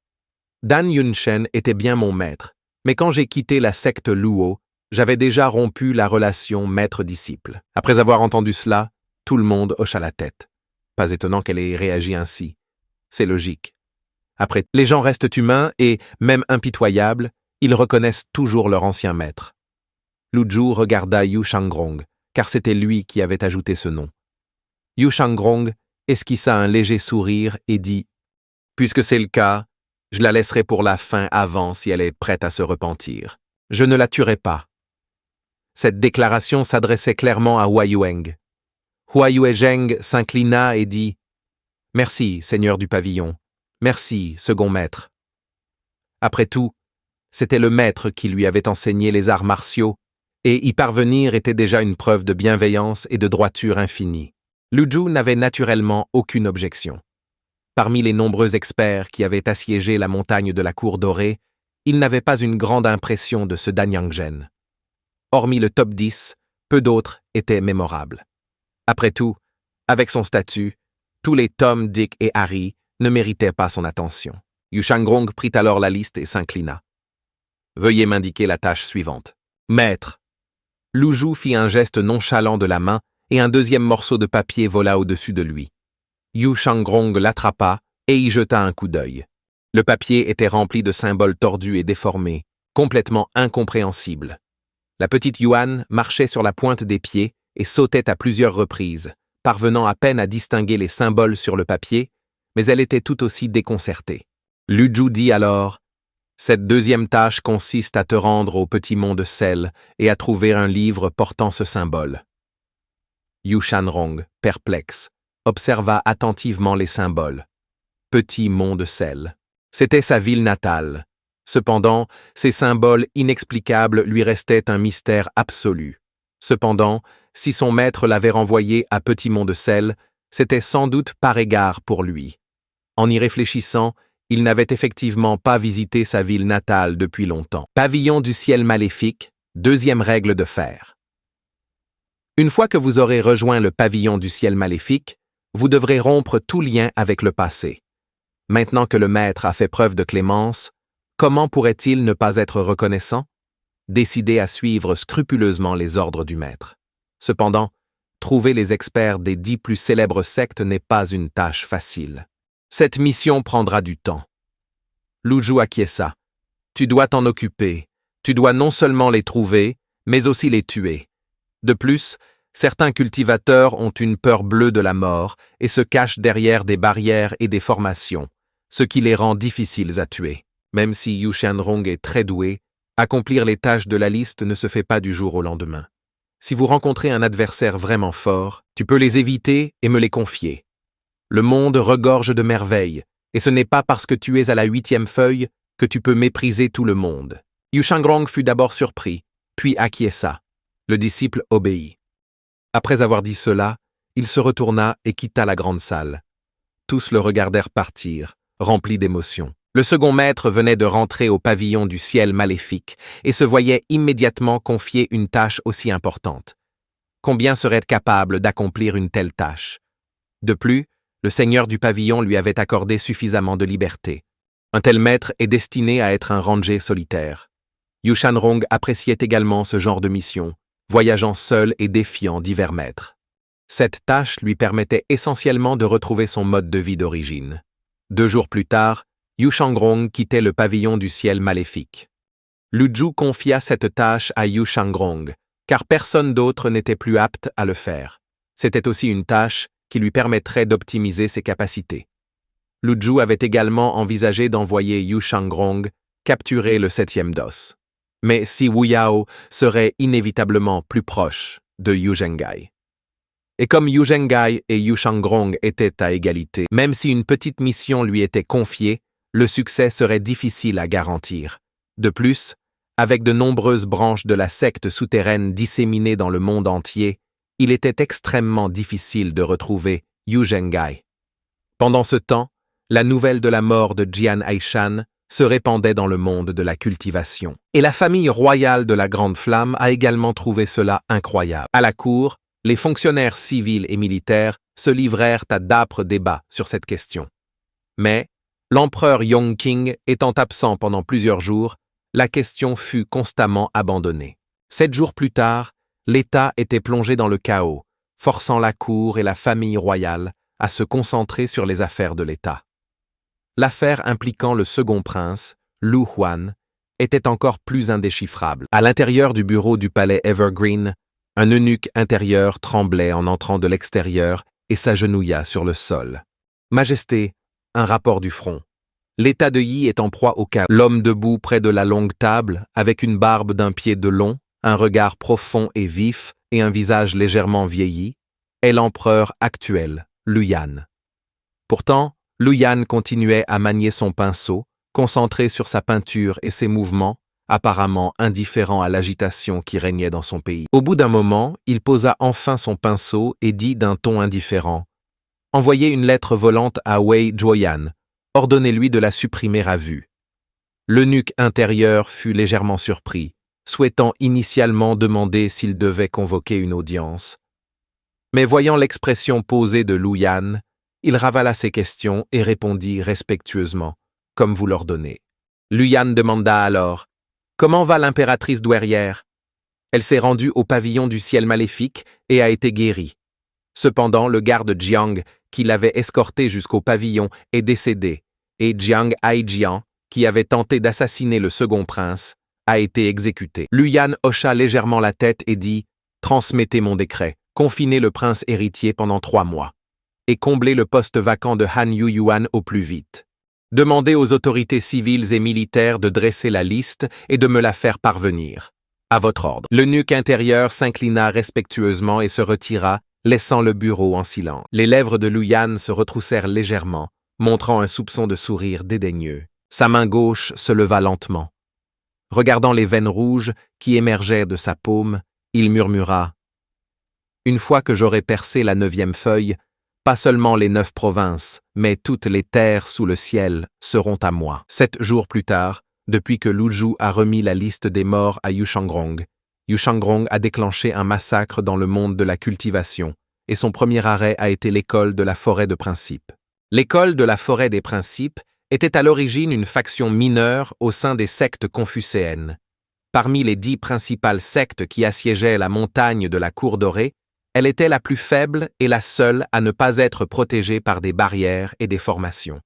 Dan Yunshen était bien mon maître, mais quand j'ai quitté la secte Luo, j'avais déjà rompu la relation maître-disciple. » Après avoir entendu cela, tout le monde hocha la tête. Pas étonnant qu'elle ait réagi ainsi. C'est logique. Après, les gens restent humains et, même impitoyables, ils reconnaissent toujours leur ancien maître. Lu Zhu regarda Yu Shangrong, car c'était lui qui avait ajouté ce nom. Yu Shangrong esquissa un léger sourire et dit « Puisque c'est le cas, je la laisserai pour la fin avant si elle est prête à se repentir. Je ne la tuerai pas. » Cette déclaration s'adressait clairement à Wei Yuexing. Wei Yuexing s'inclina et dit « Merci, seigneur du pavillon. Merci, second maître. » Après tout, c'était le maître qui lui avait enseigné les arts martiaux, et y parvenir était déjà une preuve de bienveillance et de droiture infinie. Lu Zhu n'avait naturellement aucune objection. Parmi les nombreux experts qui avaient assiégé la montagne de la cour dorée, il n'avait pas une grande impression de ce Dan Yunshen. Hormis le top 10, peu d'autres étaient mémorables. Après tout, avec son statut, tous les Tom, Dick et Harry ne méritaient pas son attention. Yu Shangrong prit alors la liste et s'inclina. « Veuillez m'indiquer la tâche suivante. »« Maître !» Lu Zhu fit un geste nonchalant de la main et un deuxième morceau de papier vola au-dessus de lui. Yu Shangrong l'attrapa et y jeta un coup d'œil. Le papier était rempli de symboles tordus et déformés, complètement incompréhensibles. La petite Yuan marchait sur la pointe des pieds et sautait à plusieurs reprises, parvenant à peine à distinguer les symboles sur le papier, mais elle était tout aussi déconcertée. Lu Zhu dit alors Cette deuxième tâche consiste à te rendre au petit mont de sel et à trouver un livre portant ce symbole. Yu Shanrong, perplexe, observa attentivement les symboles. Petit mont de sel. C'était sa ville natale. Cependant, ces symboles inexplicables lui restaient un mystère absolu. Cependant, si son maître l'avait renvoyé à Petit Mont de Sel, c'était sans doute par égard pour lui. En y réfléchissant, il n'avait effectivement pas visité sa ville natale depuis longtemps. Pavillon du ciel maléfique, deuxième règle de fer. Une fois que vous aurez rejoint le pavillon du ciel maléfique, vous devrez rompre tout lien avec le passé. Maintenant que le maître a fait preuve de clémence, comment pourrait-il ne pas être reconnaissant? Décidé à suivre scrupuleusement les ordres du maître. Cependant, trouver les experts des 10 plus célèbres sectes n'est pas une tâche facile. Cette mission prendra du temps. Luzhu acquiesça. Tu dois t'en occuper. Tu dois non seulement les trouver, mais aussi les tuer. De plus, certains cultivateurs ont une peur bleue de la mort et se cachent derrière des barrières et des formations, ce qui les rend difficiles à tuer. Même si Yu Shanrong est très doué, accomplir les tâches de la liste ne se fait pas du jour au lendemain. Si vous rencontrez un adversaire vraiment fort, tu peux les éviter et me les confier. Le monde regorge de merveilles, et ce n'est pas parce que tu es à la 8e feuille que tu peux mépriser tout le monde. Yu Shanrong fut d'abord surpris, puis acquiesça. Le disciple obéit. Après avoir dit cela, il se retourna et quitta la grande salle. Tous le regardèrent partir, remplis d'émotion. Le second maître venait de rentrer au pavillon du ciel maléfique et se voyait immédiatement confier une tâche aussi importante. Combien serait capable d'accomplir une telle tâche? De plus, le seigneur du pavillon lui avait accordé suffisamment de liberté. Un tel maître est destiné à être un ranger solitaire. Yu Shanrong appréciait également ce genre de mission, voyageant seul et défiant divers maîtres. Cette tâche lui permettait essentiellement de retrouver son mode de vie d'origine. 2 jours plus tard, Yu Shanrong quittait le pavillon du ciel maléfique. Luzhu confia cette tâche à Yu Shanrong, car personne d'autre n'était plus apte à le faire. C'était aussi une tâche qui lui permettrait d'optimiser ses capacités. Luzhu avait également envisagé d'envoyer Yu Shanrong capturer le 7e dos. Mais si Wu Yao serait inévitablement plus proche de Yu Zhenghai. Et comme Yu Zhenghai et Yu Shanrong étaient à égalité, même si une petite mission lui était confiée, le succès serait difficile à garantir. De plus, avec de nombreuses branches de la secte souterraine disséminées dans le monde entier, il était extrêmement difficile de retrouver Yu Zhenghai. Pendant ce temps, la nouvelle de la mort de Jian Aishan se répandait dans le monde de la cultivation. Et la famille royale de la Grande Flamme a également trouvé cela incroyable. À la cour, les fonctionnaires civils et militaires se livrèrent à d'âpres débats sur cette question. Mais, l'empereur Yongqing étant absent pendant plusieurs jours, la question fut constamment abandonnée. 7 jours plus tard, l'État était plongé dans le chaos, forçant la cour et la famille royale à se concentrer sur les affaires de l'État. L'affaire impliquant le second prince, Lu Huan, était encore plus indéchiffrable. À l'intérieur du bureau du palais Evergreen, un eunuque intérieur tremblait en entrant de l'extérieur et s'agenouilla sur le sol. « Majesté, un rapport du front. L'état de Yi est en proie au chaos. » L'homme debout près de la longue table, avec une barbe d'1 pied de long, un regard profond et vif et un visage légèrement vieilli, est l'empereur actuel, Lu Yan. Pourtant, Lu Yan continuait à manier son pinceau, concentré sur sa peinture et ses mouvements, apparemment indifférent à l'agitation qui régnait dans son pays. Au bout d'un moment, il posa enfin son pinceau et dit d'un ton indifférent « Envoyez une lettre volante à Wei Zhuoyan. Ordonnez-lui de la supprimer à vue. » L'eunuque intérieur fut légèrement surpris, souhaitant initialement demander s'il devait convoquer une audience. Mais voyant l'expression posée de Lu Yan, il ravala ses questions et répondit respectueusement, comme vous l'ordonnez. Lu Yan demanda alors « Comment va l'impératrice douairière ?» Elle s'est rendue au pavillon du ciel maléfique et a été guérie. Cependant, le garde Jiang, qui l'avait escortée jusqu'au pavillon, est décédé, et Jiang Aijian, qui avait tenté d'assassiner le second prince, a été exécuté. Lu Yan hocha légèrement la tête et dit « Transmettez mon décret, confinez le prince héritier pendant 3 mois. Et comblez le poste vacant de Han Yuyuan au plus vite. » Demandez aux autorités civiles et militaires de dresser la liste et de me la faire parvenir. À votre ordre. L'eunuque intérieur s'inclina respectueusement et se retira, laissant le bureau en silence. Les lèvres de Luyan se retroussèrent légèrement, montrant un soupçon de sourire dédaigneux. Sa main gauche se leva lentement. Regardant les veines rouges qui émergeaient de sa paume, il murmura « Une fois que j'aurai percé la 9e feuille, pas seulement les 9 provinces, mais toutes les terres sous le ciel seront à moi. » 7 jours plus tard, depuis que Lu Zhu a remis la liste des morts à Yu Shangrong a déclenché un massacre dans le monde de la cultivation, et son premier arrêt a été l'école de la forêt de principes. L'école de la forêt des principes était à l'origine une faction mineure au sein des sectes confucéennes. Parmi les 10 principales sectes qui assiégeaient la montagne de la Cour dorée, elle était la plus faible et la seule à ne pas être protégée par des barrières et des formations.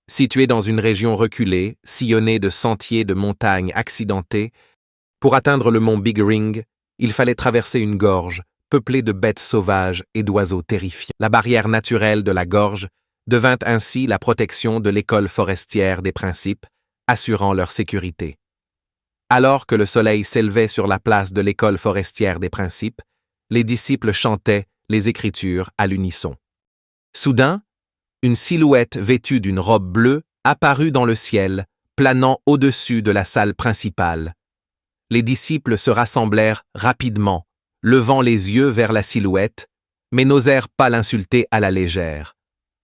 Située dans une région reculée, sillonnée de sentiers de montagnes accidentés, pour atteindre le mont Big Ring, il fallait traverser une gorge, peuplée de bêtes sauvages et d'oiseaux terrifiants. La barrière naturelle de la gorge devint ainsi la protection de l'école forestière des principes, assurant leur sécurité. Alors que le soleil s'élevait sur la place de l'école forestière des principes, les disciples chantaient les Écritures à l'unisson. Soudain, une silhouette vêtue d'une robe bleue apparut dans le ciel, planant au-dessus de la salle principale. Les disciples se rassemblèrent rapidement, levant les yeux vers la silhouette, mais n'osèrent pas l'insulter à la légère.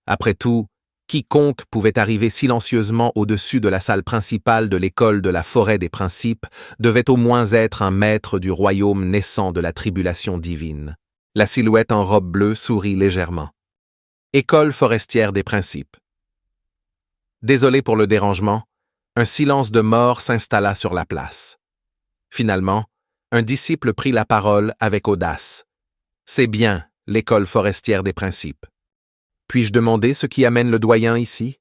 Après tout, quiconque pouvait arriver silencieusement au-dessus de la salle principale de l'école de la forêt des principes devait au moins être un maître du royaume naissant de la tribulation divine. La silhouette en robe bleue sourit légèrement. École forestière des principes. Désolé pour le dérangement, un silence de mort s'installa sur la place. Finalement, un disciple prit la parole avec audace. « C'est bien, l'école forestière des principes. Puis-je demander ce qui amène le doyen ici ?»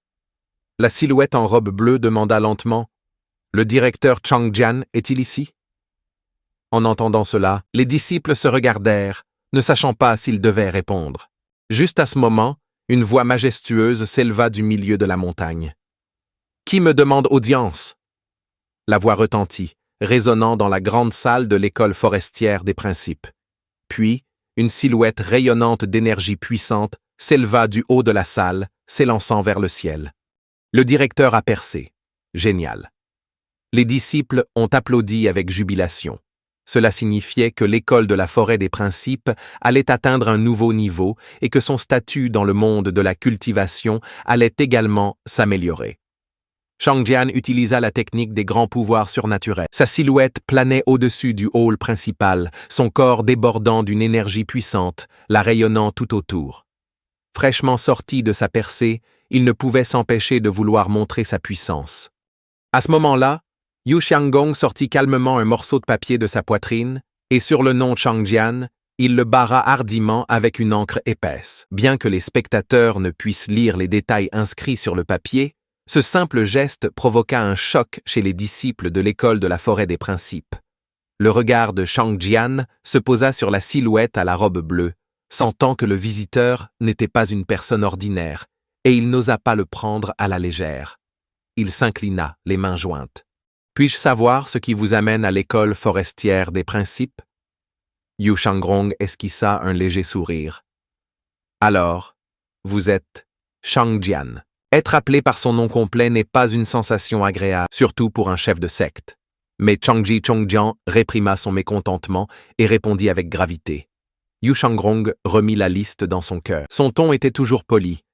La silhouette en robe bleue demanda lentement. « Le directeur Chang Jian est-il ici ?» En entendant cela, les disciples se regardèrent, ne sachant pas s'ils devaient répondre. Juste à ce moment, une voix majestueuse s'éleva du milieu de la montagne. « Qui me demande audience ?» La voix retentit, résonnant dans la grande salle de l'école forestière des principes. Puis, une silhouette rayonnante d'énergie puissante s'éleva du haut de la salle, s'élançant vers le ciel. Le directeur a percé. Génial. Les disciples ont applaudi avec jubilation. Cela signifiait que l'école de la forêt des principes allait atteindre un nouveau niveau et que son statut dans le monde de la cultivation allait également s'améliorer. Chang Jian utilisa la technique des grands pouvoirs surnaturels. Sa silhouette planait au-dessus du hall principal, son corps débordant d'une énergie puissante, la rayonnant tout autour. Fraîchement sorti de sa percée, il ne pouvait s'empêcher de vouloir montrer sa puissance. À ce moment-là, Yu Xianggong sortit calmement un morceau de papier de sa poitrine, et sur le nom Chang Jian, il le barra hardiment avec une encre épaisse. Bien que les spectateurs ne puissent lire les détails inscrits sur le papier, ce simple geste provoqua un choc chez les disciples de l'école de la forêt des principes. Le regard de Chang Jian se posa sur la silhouette à la robe bleue, sentant que le visiteur n'était pas une personne ordinaire, et il n'osa pas le prendre à la légère. Il s'inclina, les mains jointes. « Puis-je savoir ce qui vous amène à l'école forestière des principes ?» Yu Shangrong esquissa un léger sourire. « Alors, vous êtes Chang Jian. » Être appelé par son nom complet n'est pas une sensation agréable, surtout pour un chef de secte. Mais Changji Chongjian réprima son mécontentement et répondit avec gravité. Yu Shangrong remit la liste dans son cœur. Son ton était toujours poli.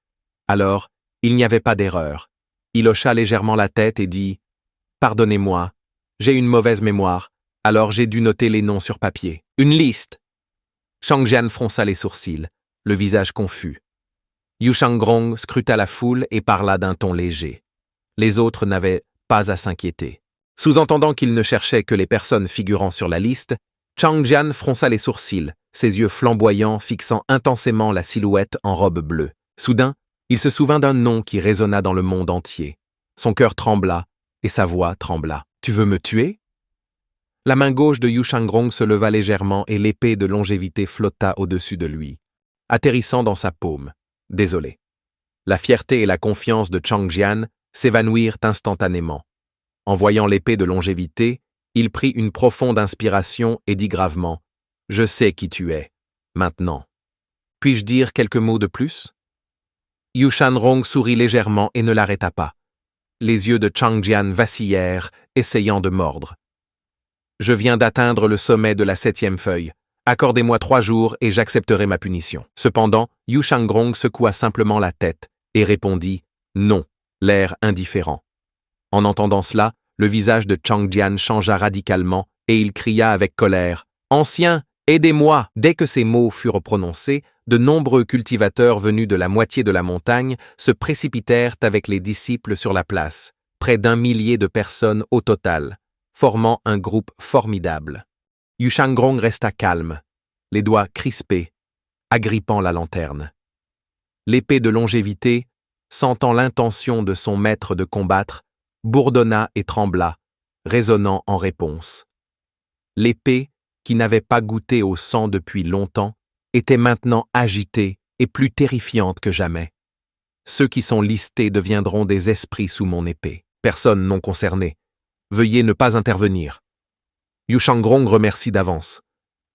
Alors, il n'y avait pas d'erreur. Il hocha légèrement la tête et dit « Pardonnez-moi, j'ai une mauvaise mémoire, alors j'ai dû noter les noms sur papier. Une liste !» Chang Jian fronça les sourcils, le visage confus. Yu Shangrong scruta la foule et parla d'un ton léger. Les autres n'avaient pas à s'inquiéter. Sous-entendant qu'il ne cherchait que les personnes figurant sur la liste, Chang Jian fronça les sourcils, ses yeux flamboyants fixant intensément la silhouette en robe bleue. Soudain, il se souvint d'un nom qui résonna dans le monde entier. Son cœur trembla et sa voix trembla. « Tu veux me tuer ?» La main gauche de Yu Shangrong se leva légèrement et l'épée de longévité flotta au-dessus de lui, atterrissant dans sa paume. Désolé. La fierté et la confiance de Changjian s'évanouirent instantanément. En voyant l'épée de longévité, il prit une profonde inspiration et dit gravement « Je sais qui tu es, maintenant. Puis-je dire quelques mots de plus ?» Yu Shanrong sourit légèrement et ne l'arrêta pas. Les yeux de Changjian vacillèrent, essayant de mordre. « Je viens d'atteindre le sommet de la 7e feuille. Accordez-moi 3 jours et j'accepterai ma punition. » Cependant, Yu Shanrong secoua simplement la tête et répondit « Non », l'air indifférent. En entendant cela, le visage de Changjian changea radicalement et il cria avec colère « Ancien, aidez-moi !» Dès que ces mots furent prononcés, de nombreux cultivateurs venus de la moitié de la montagne se précipitèrent avec les disciples sur la place, près d'1 millier de personnes au total, formant un groupe formidable. Yu Shanrong resta calme, les doigts crispés, agrippant la lanterne. L'épée de longévité, sentant l'intention de son maître de combattre, bourdonna et trembla, résonnant en réponse. L'épée, qui n'avait pas goûté au sang depuis longtemps, était maintenant agitée et plus terrifiante que jamais. Ceux qui sont listés deviendront des esprits sous mon épée. Personne non concerné. Veuillez ne pas intervenir. Yu Shanrong remercie d'avance.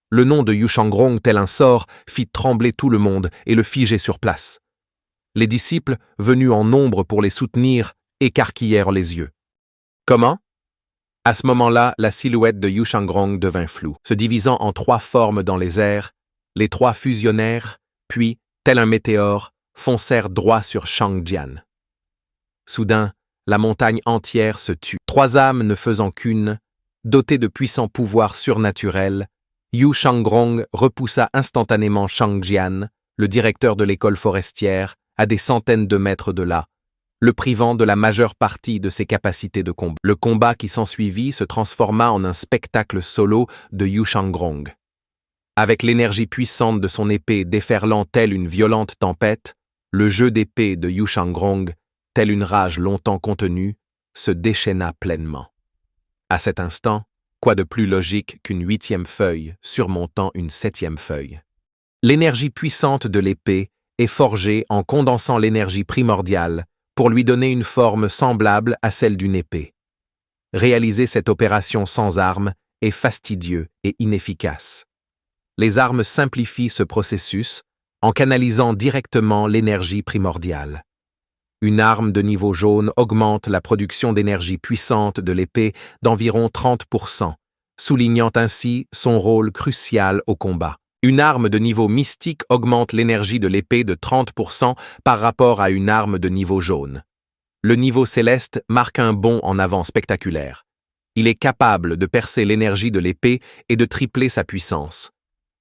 Le nom de Yu Shanrong, tel un sort, fit trembler tout le monde et le figer sur place. Les disciples, venus en nombre pour les soutenir, écarquillèrent les yeux. Comment ? À ce moment-là, la silhouette de Yu Shanrong devint floue, se divisant en 3 formes dans les airs. Les 3 fusionnèrent, puis, tel un météore, foncèrent droit sur Changjian. Soudain, la montagne entière se tut. 3 âmes ne faisant qu'une, dotées de puissants pouvoirs surnaturels, Yu Shanrong repoussa instantanément Changjian, le directeur de l'école forestière, à des centaines de mètres de là, le privant de la majeure partie de ses capacités de combat. Le combat qui s'ensuivit se transforma en un spectacle solo de Yu Shanrong. Avec l'énergie puissante de son épée déferlant telle une violente tempête, le jeu d'épée de Yu Shanrong, telle une rage longtemps contenue, se déchaîna pleinement. À cet instant, quoi de plus logique qu'une 8e feuille surmontant une 7e feuille? L'énergie puissante de l'épée est forgée en condensant l'énergie primordiale pour lui donner une forme semblable à celle d'une épée. Réaliser cette opération sans armes est fastidieux et inefficace. Les armes simplifient ce processus en canalisant directement l'énergie primordiale. Une arme de niveau jaune augmente la production d'énergie puissante de l'épée d'environ 30%, soulignant ainsi son rôle crucial au combat. Une arme de niveau mystique augmente l'énergie de l'épée de 30% par rapport à une arme de niveau jaune. Le niveau céleste marque un bond en avant spectaculaire. Il est capable de percer l'énergie de l'épée et de tripler sa puissance.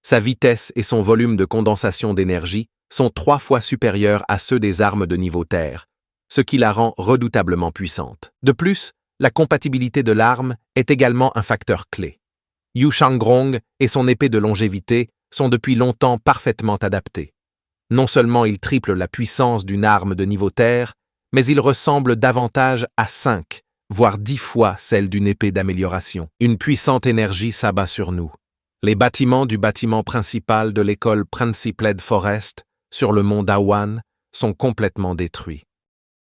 Sa vitesse et son volume de condensation d'énergie sont 3 fois supérieurs à ceux des armes de niveau terre, ce qui la rend redoutablement puissante. De plus, la compatibilité de l'arme est également un facteur clé. Yu Shanrong et son épée de longévité sont depuis longtemps parfaitement adaptés. Non seulement il triple la puissance d'une arme de niveau terre, mais il ressemble davantage à 5, voire 10 fois celle d'une épée d'amélioration. Une puissante énergie s'abat sur nous. Les bâtiments du bâtiment principal de l'école Principled Forest, sur le mont Dawan, sont complètement détruits.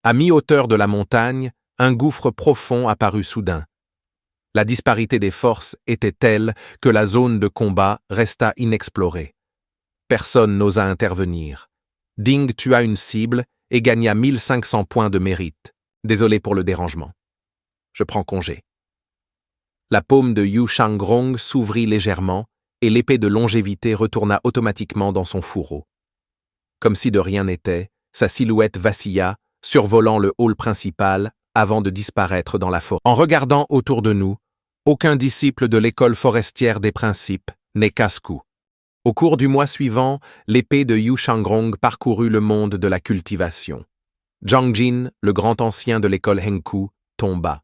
À mi-hauteur de la montagne, un gouffre profond apparut soudain. La disparité des forces était telle que la zone de combat resta inexplorée. Personne n'osa intervenir. Ding tua une cible et gagna 1500 points de mérite. Désolé pour le dérangement. Je prends congé. La paume de Yu Shanrong s'ouvrit légèrement et l'épée de longévité retourna automatiquement dans son fourreau. Comme si de rien n'était, sa silhouette vacilla, survolant le hall principal avant de disparaître dans la forêt. En regardant autour de nous, aucun disciple de l'école forestière des principes n'est casse-cou. Au cours du mois suivant, l'épée de Yu Shanrong parcourut le monde de la cultivation. Zhang Jin, le grand ancien de l'école Henku, tomba.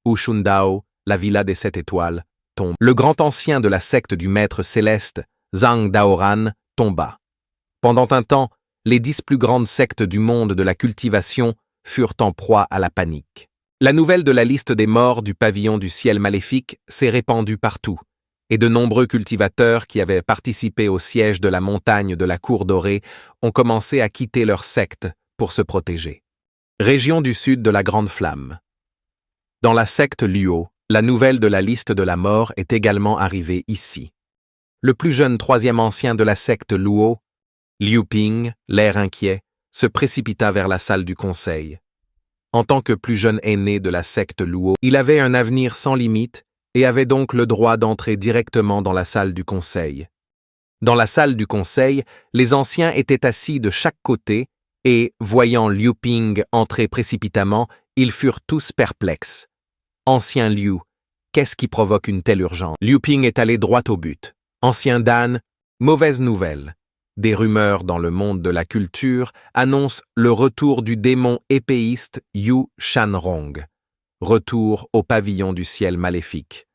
Wu Shundao, la villa des 7 étoiles, tomba. Le grand ancien de la secte du maître céleste, Zhang Daoran, tomba. Pendant un temps, les 10 plus grandes sectes du monde de la cultivation furent en proie à la panique. La nouvelle de la liste des morts du pavillon du ciel maléfique s'est répandue partout, et de nombreux cultivateurs qui avaient participé au siège de la montagne de la Cour dorée ont commencé à quitter leur secte pour se protéger. Région du sud de la Grande Flamme. Dans la secte Luo, la nouvelle de la liste de la mort est également arrivée ici. Le plus jeune troisième ancien de la secte Luo, Liu Ping, l'air inquiet, se précipita vers la salle du conseil. En tant que plus jeune aîné de la secte Luo, il avait un avenir sans limite et avait donc le droit d'entrer directement dans la salle du conseil. Dans la salle du conseil, les anciens étaient assis de chaque côté et, voyant Liu Ping entrer précipitamment, ils furent tous perplexes. Ancien Liu, qu'est-ce qui provoque une telle urgence? Liu Ping est allé droit au but. Ancien Dan, mauvaise nouvelle. Des rumeurs dans le monde de la culture annoncent le retour du démon épéiste Yu Shanrong. Retour au pavillon du ciel maléfique.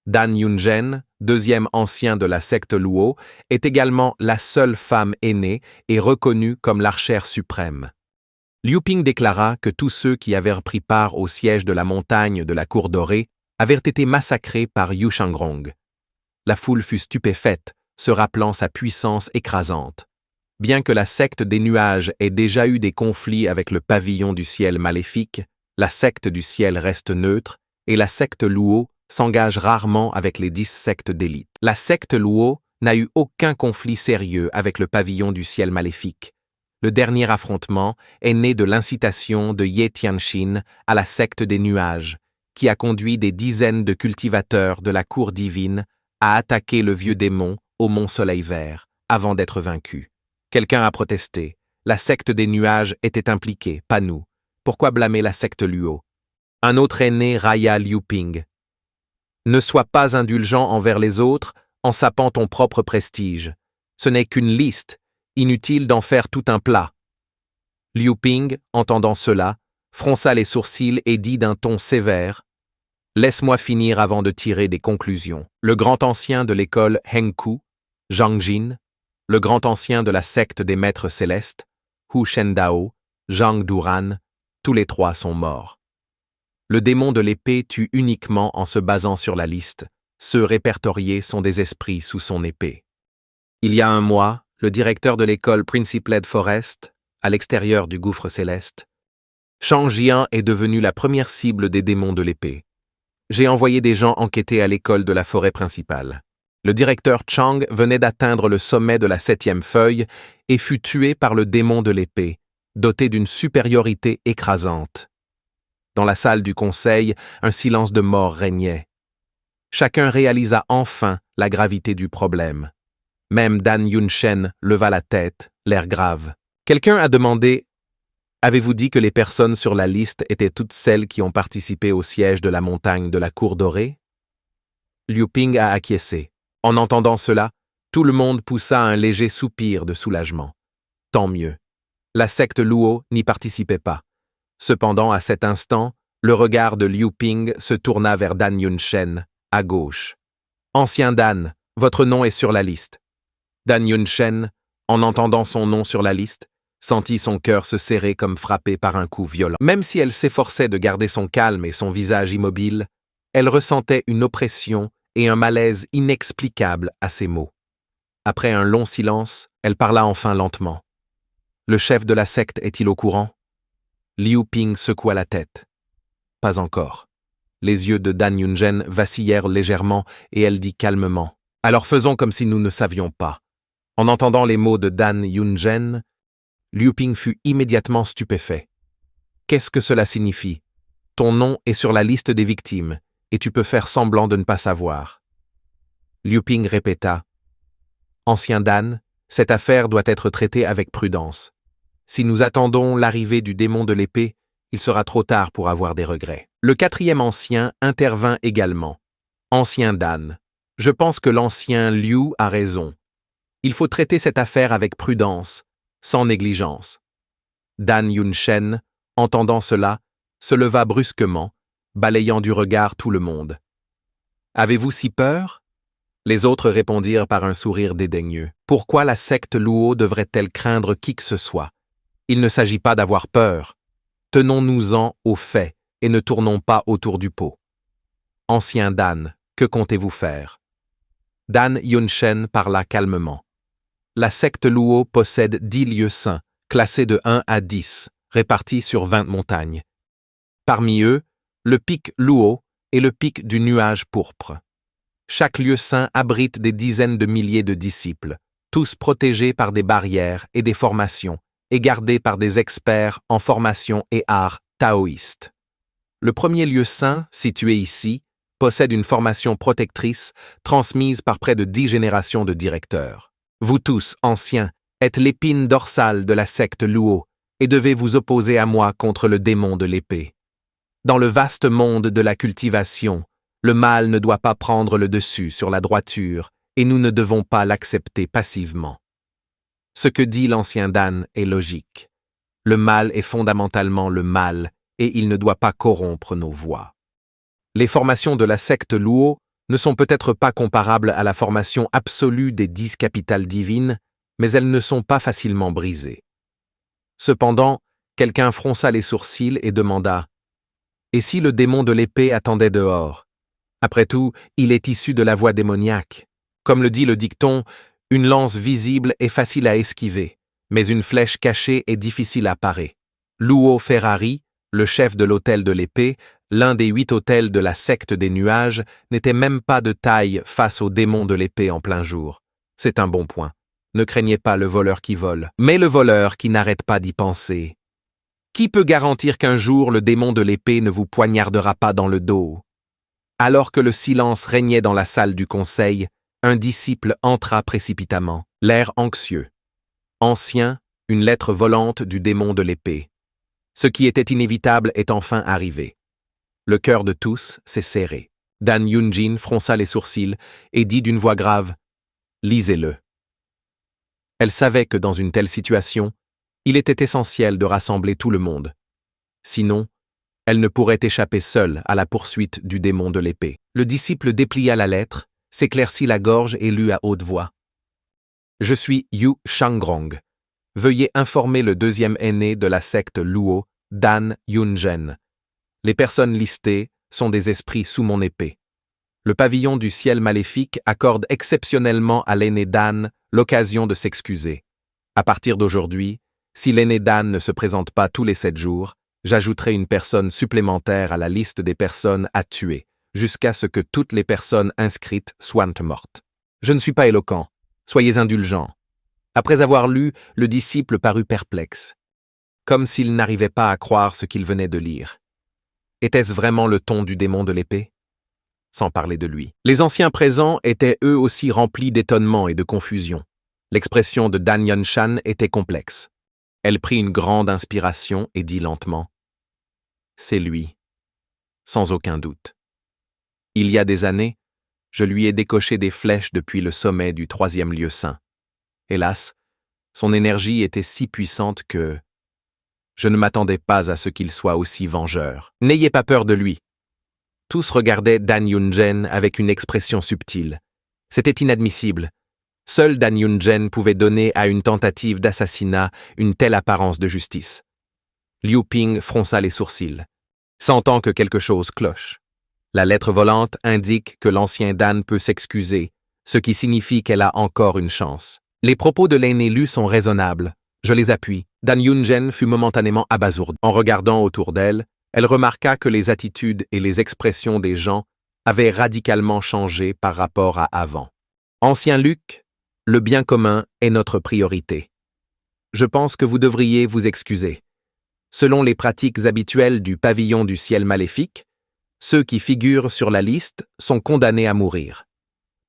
Dan Yunzhen, deuxième ancien de la secte Luo, est également la seule femme aînée et reconnue comme l'archère suprême. Liu Ping déclara que tous ceux qui avaient pris part au siège de la montagne de la Cour Dorée avaient été massacrés par Yu Shanrong. La foule fut stupéfaite, se rappelant sa puissance écrasante. Bien que la secte des nuages ait déjà eu des conflits avec le pavillon du ciel maléfique, la secte du ciel reste neutre et la secte Luo s'engage rarement avec les 10 sectes d'élite. La secte Luo n'a eu aucun conflit sérieux avec le pavillon du ciel maléfique. Le dernier affrontement est né de l'incitation de Ye Tianxin à la secte des nuages, qui a conduit des dizaines de cultivateurs de la cour divine à attaquer le vieux démon au mont Soleil Vert, avant d'être vaincu. Quelqu'un a protesté. La secte des nuages était impliquée, pas nous. Pourquoi blâmer la secte Luo? Un autre aîné railla Liu Ping. Ne sois pas indulgent envers les autres en sapant ton propre prestige. Ce n'est qu'une liste, inutile d'en faire tout un plat. Liu Ping, entendant cela, fronça les sourcils et dit d'un ton sévère: Laisse-moi finir avant de tirer des conclusions. Le grand ancien de l'école Hengku, Zhang Jin, le grand ancien de la secte des maîtres célestes, Hu Shendao, Zhang Duran, tous les trois sont morts. Le démon de l'épée tue uniquement en se basant sur la liste. Ceux répertoriés sont des esprits sous son épée. Il y a un mois, le directeur de l'école Principled Forest, à l'extérieur du gouffre céleste, Shang Jian est devenu la première cible des démons de l'épée. J'ai envoyé des gens enquêter à l'école de la forêt principale. Le directeur Chang venait d'atteindre le sommet de la 7e feuille et fut tué par le démon de l'épée, doté d'une supériorité écrasante. Dans la salle du conseil, un silence de mort régnait. Chacun réalisa enfin la gravité du problème. Même Dan Yunzhen leva la tête, l'air grave. Quelqu'un a demandé « Avez-vous dit que les personnes sur la liste étaient toutes celles qui ont participé au siège de la montagne de la Cour Dorée ?» Liu Ping a acquiescé. En entendant cela, tout le monde poussa un léger soupir de soulagement. Tant mieux. La secte Luo n'y participait pas. Cependant, à cet instant, le regard de Liu Ping se tourna vers Dan Yunzhen, à gauche. « Ancien Dan, votre nom est sur la liste. » Dan Yunzhen, en entendant son nom sur la liste, sentit son cœur se serrer comme frappé par un coup violent. Même si elle s'efforçait de garder son calme et son visage immobile, elle ressentait une oppression et un malaise inexplicable à ces mots. Après un long silence, elle parla enfin lentement. « Le chef de la secte est-il au courant ?» Liu Ping secoua la tête. « Pas encore. » Les yeux de Dan Yunzhen vacillèrent légèrement et elle dit calmement. « Alors faisons comme si nous ne savions pas. » En entendant les mots de Dan Yunzhen, Liu Ping fut immédiatement stupéfait. « Qu'est-ce que cela signifie? Ton nom est sur la liste des victimes, et tu peux faire semblant de ne pas savoir. » Liu Ping répéta. « Ancien Dan, cette affaire doit être traitée avec prudence. Si nous attendons l'arrivée du démon de l'épée, il sera trop tard pour avoir des regrets. » Le quatrième ancien intervint également. « Ancien Dan, je pense que l'ancien Liu a raison. Il faut traiter cette affaire avec prudence, sans négligence. » Dan Yunzhen, entendant cela, se leva brusquement, balayant du regard tout le monde. « Avez-vous si peur ?» Les autres répondirent par un sourire dédaigneux. Pourquoi la secte Luo devrait-elle craindre qui que ce soit? Il ne s'agit pas d'avoir peur. Tenons-nous-en aux faits et ne tournons pas autour du pot. Ancien Dan, que comptez-vous faire? Dan Yunzhen parla calmement. La secte Luo possède 10 lieux saints classés de 1 à 10, répartis sur 20 montagnes. Parmi eux, le pic Luo et le pic du nuage pourpre. Chaque lieu saint abrite des dizaines de milliers de disciples, tous protégés par des barrières et des formations, et gardés par des experts en formation et art taoïste. Le premier lieu saint, situé ici, possède une formation protectrice transmise par près de 10 générations de directeurs. Vous tous, anciens, êtes l'épine dorsale de la secte Luo et devez vous opposer à moi contre le démon de l'épée. Dans le vaste monde de la cultivation, le mal ne doit pas prendre le dessus sur la droiture et nous ne devons pas l'accepter passivement. Ce que dit l'ancien Dan est logique. Le mal est fondamentalement le mal et il ne doit pas corrompre nos voix. Les formations de la secte Luo ne sont peut-être pas comparables à la formation absolue des 10 capitales divines, mais elles ne sont pas facilement brisées. Cependant, quelqu'un fronça les sourcils et demanda « Et si le démon de l'épée attendait dehors ? Après tout, il est issu de la voie démoniaque. Comme le dit le dicton, une lance visible est facile à esquiver, mais une flèche cachée est difficile à parer. Luo Ferrari, le chef de l'autel de l'épée, l'un des 8 autels de la secte des nuages, n'était même pas de taille face au démon de l'épée en plein jour. C'est un bon point. Ne craignez pas le voleur qui vole, mais le voleur qui n'arrête pas d'y penser. Qui peut garantir qu'un jour le démon de l'épée ne vous poignardera pas dans le dos ? Alors que le silence régnait dans la salle du conseil, un disciple entra précipitamment, l'air anxieux. Ancien, une lettre volante du démon de l'épée. Ce qui était inévitable est enfin arrivé. Le cœur de tous s'est serré. Dan Yunjin fronça les sourcils et dit d'une voix grave « Lisez-le ». Elle savait que dans une telle situation, il était essentiel de rassembler tout le monde. Sinon, elle ne pourrait échapper seule à la poursuite du démon de l'épée. Le disciple déplia la lettre, s'éclaircit la gorge et lut à haute voix. « Je suis Yu Shangrong. Veuillez informer le deuxième aîné de la secte Luo, Dan Yunzhen. Les personnes listées sont des esprits sous mon épée. Le pavillon du ciel maléfique accorde exceptionnellement à l'aîné Dan l'occasion de s'excuser. À partir d'aujourd'hui, si l'aîné Dan ne se présente pas tous les 7 jours, j'ajouterai une personne supplémentaire à la liste des personnes à tuer, jusqu'à ce que toutes les personnes inscrites soient mortes. Je ne suis pas éloquent, soyez indulgents. » Après avoir lu, le disciple parut perplexe, comme s'il n'arrivait pas à croire ce qu'il venait de lire. Était-ce vraiment le ton du démon de l'épée ? Sans parler de lui. Les anciens présents étaient eux aussi remplis d'étonnement et de confusion. L'expression de Dan Yunshan était complexe. Elle prit une grande inspiration et dit lentement « C'est lui, sans aucun doute. Il y a des années, je lui ai décoché des flèches depuis le sommet du 3e lieu saint. Hélas, son énergie était si puissante que je ne m'attendais pas à ce qu'il soit aussi vengeur. N'ayez pas peur de lui. » Tous regardaient Dan Yunzhen avec une expression subtile. C'était inadmissible. Seul Dan Yunzhen pouvait donner à une tentative d'assassinat une telle apparence de justice. Liu Ping fronça les sourcils, sentant que quelque chose cloche. La lettre volante indique que l'ancien Dan peut s'excuser, ce qui signifie qu'elle a encore une chance. Les propos de l'aîné Lu sont raisonnables. Je les appuie. Dan Yunzhen fut momentanément abasourdi. En regardant autour d'elle, elle remarqua que les attitudes et les expressions des gens avaient radicalement changé par rapport à avant. Ancien Luc, le bien commun est notre priorité. Je pense que vous devriez vous excuser. Selon les pratiques habituelles du pavillon du ciel maléfique, ceux qui figurent sur la liste sont condamnés à mourir.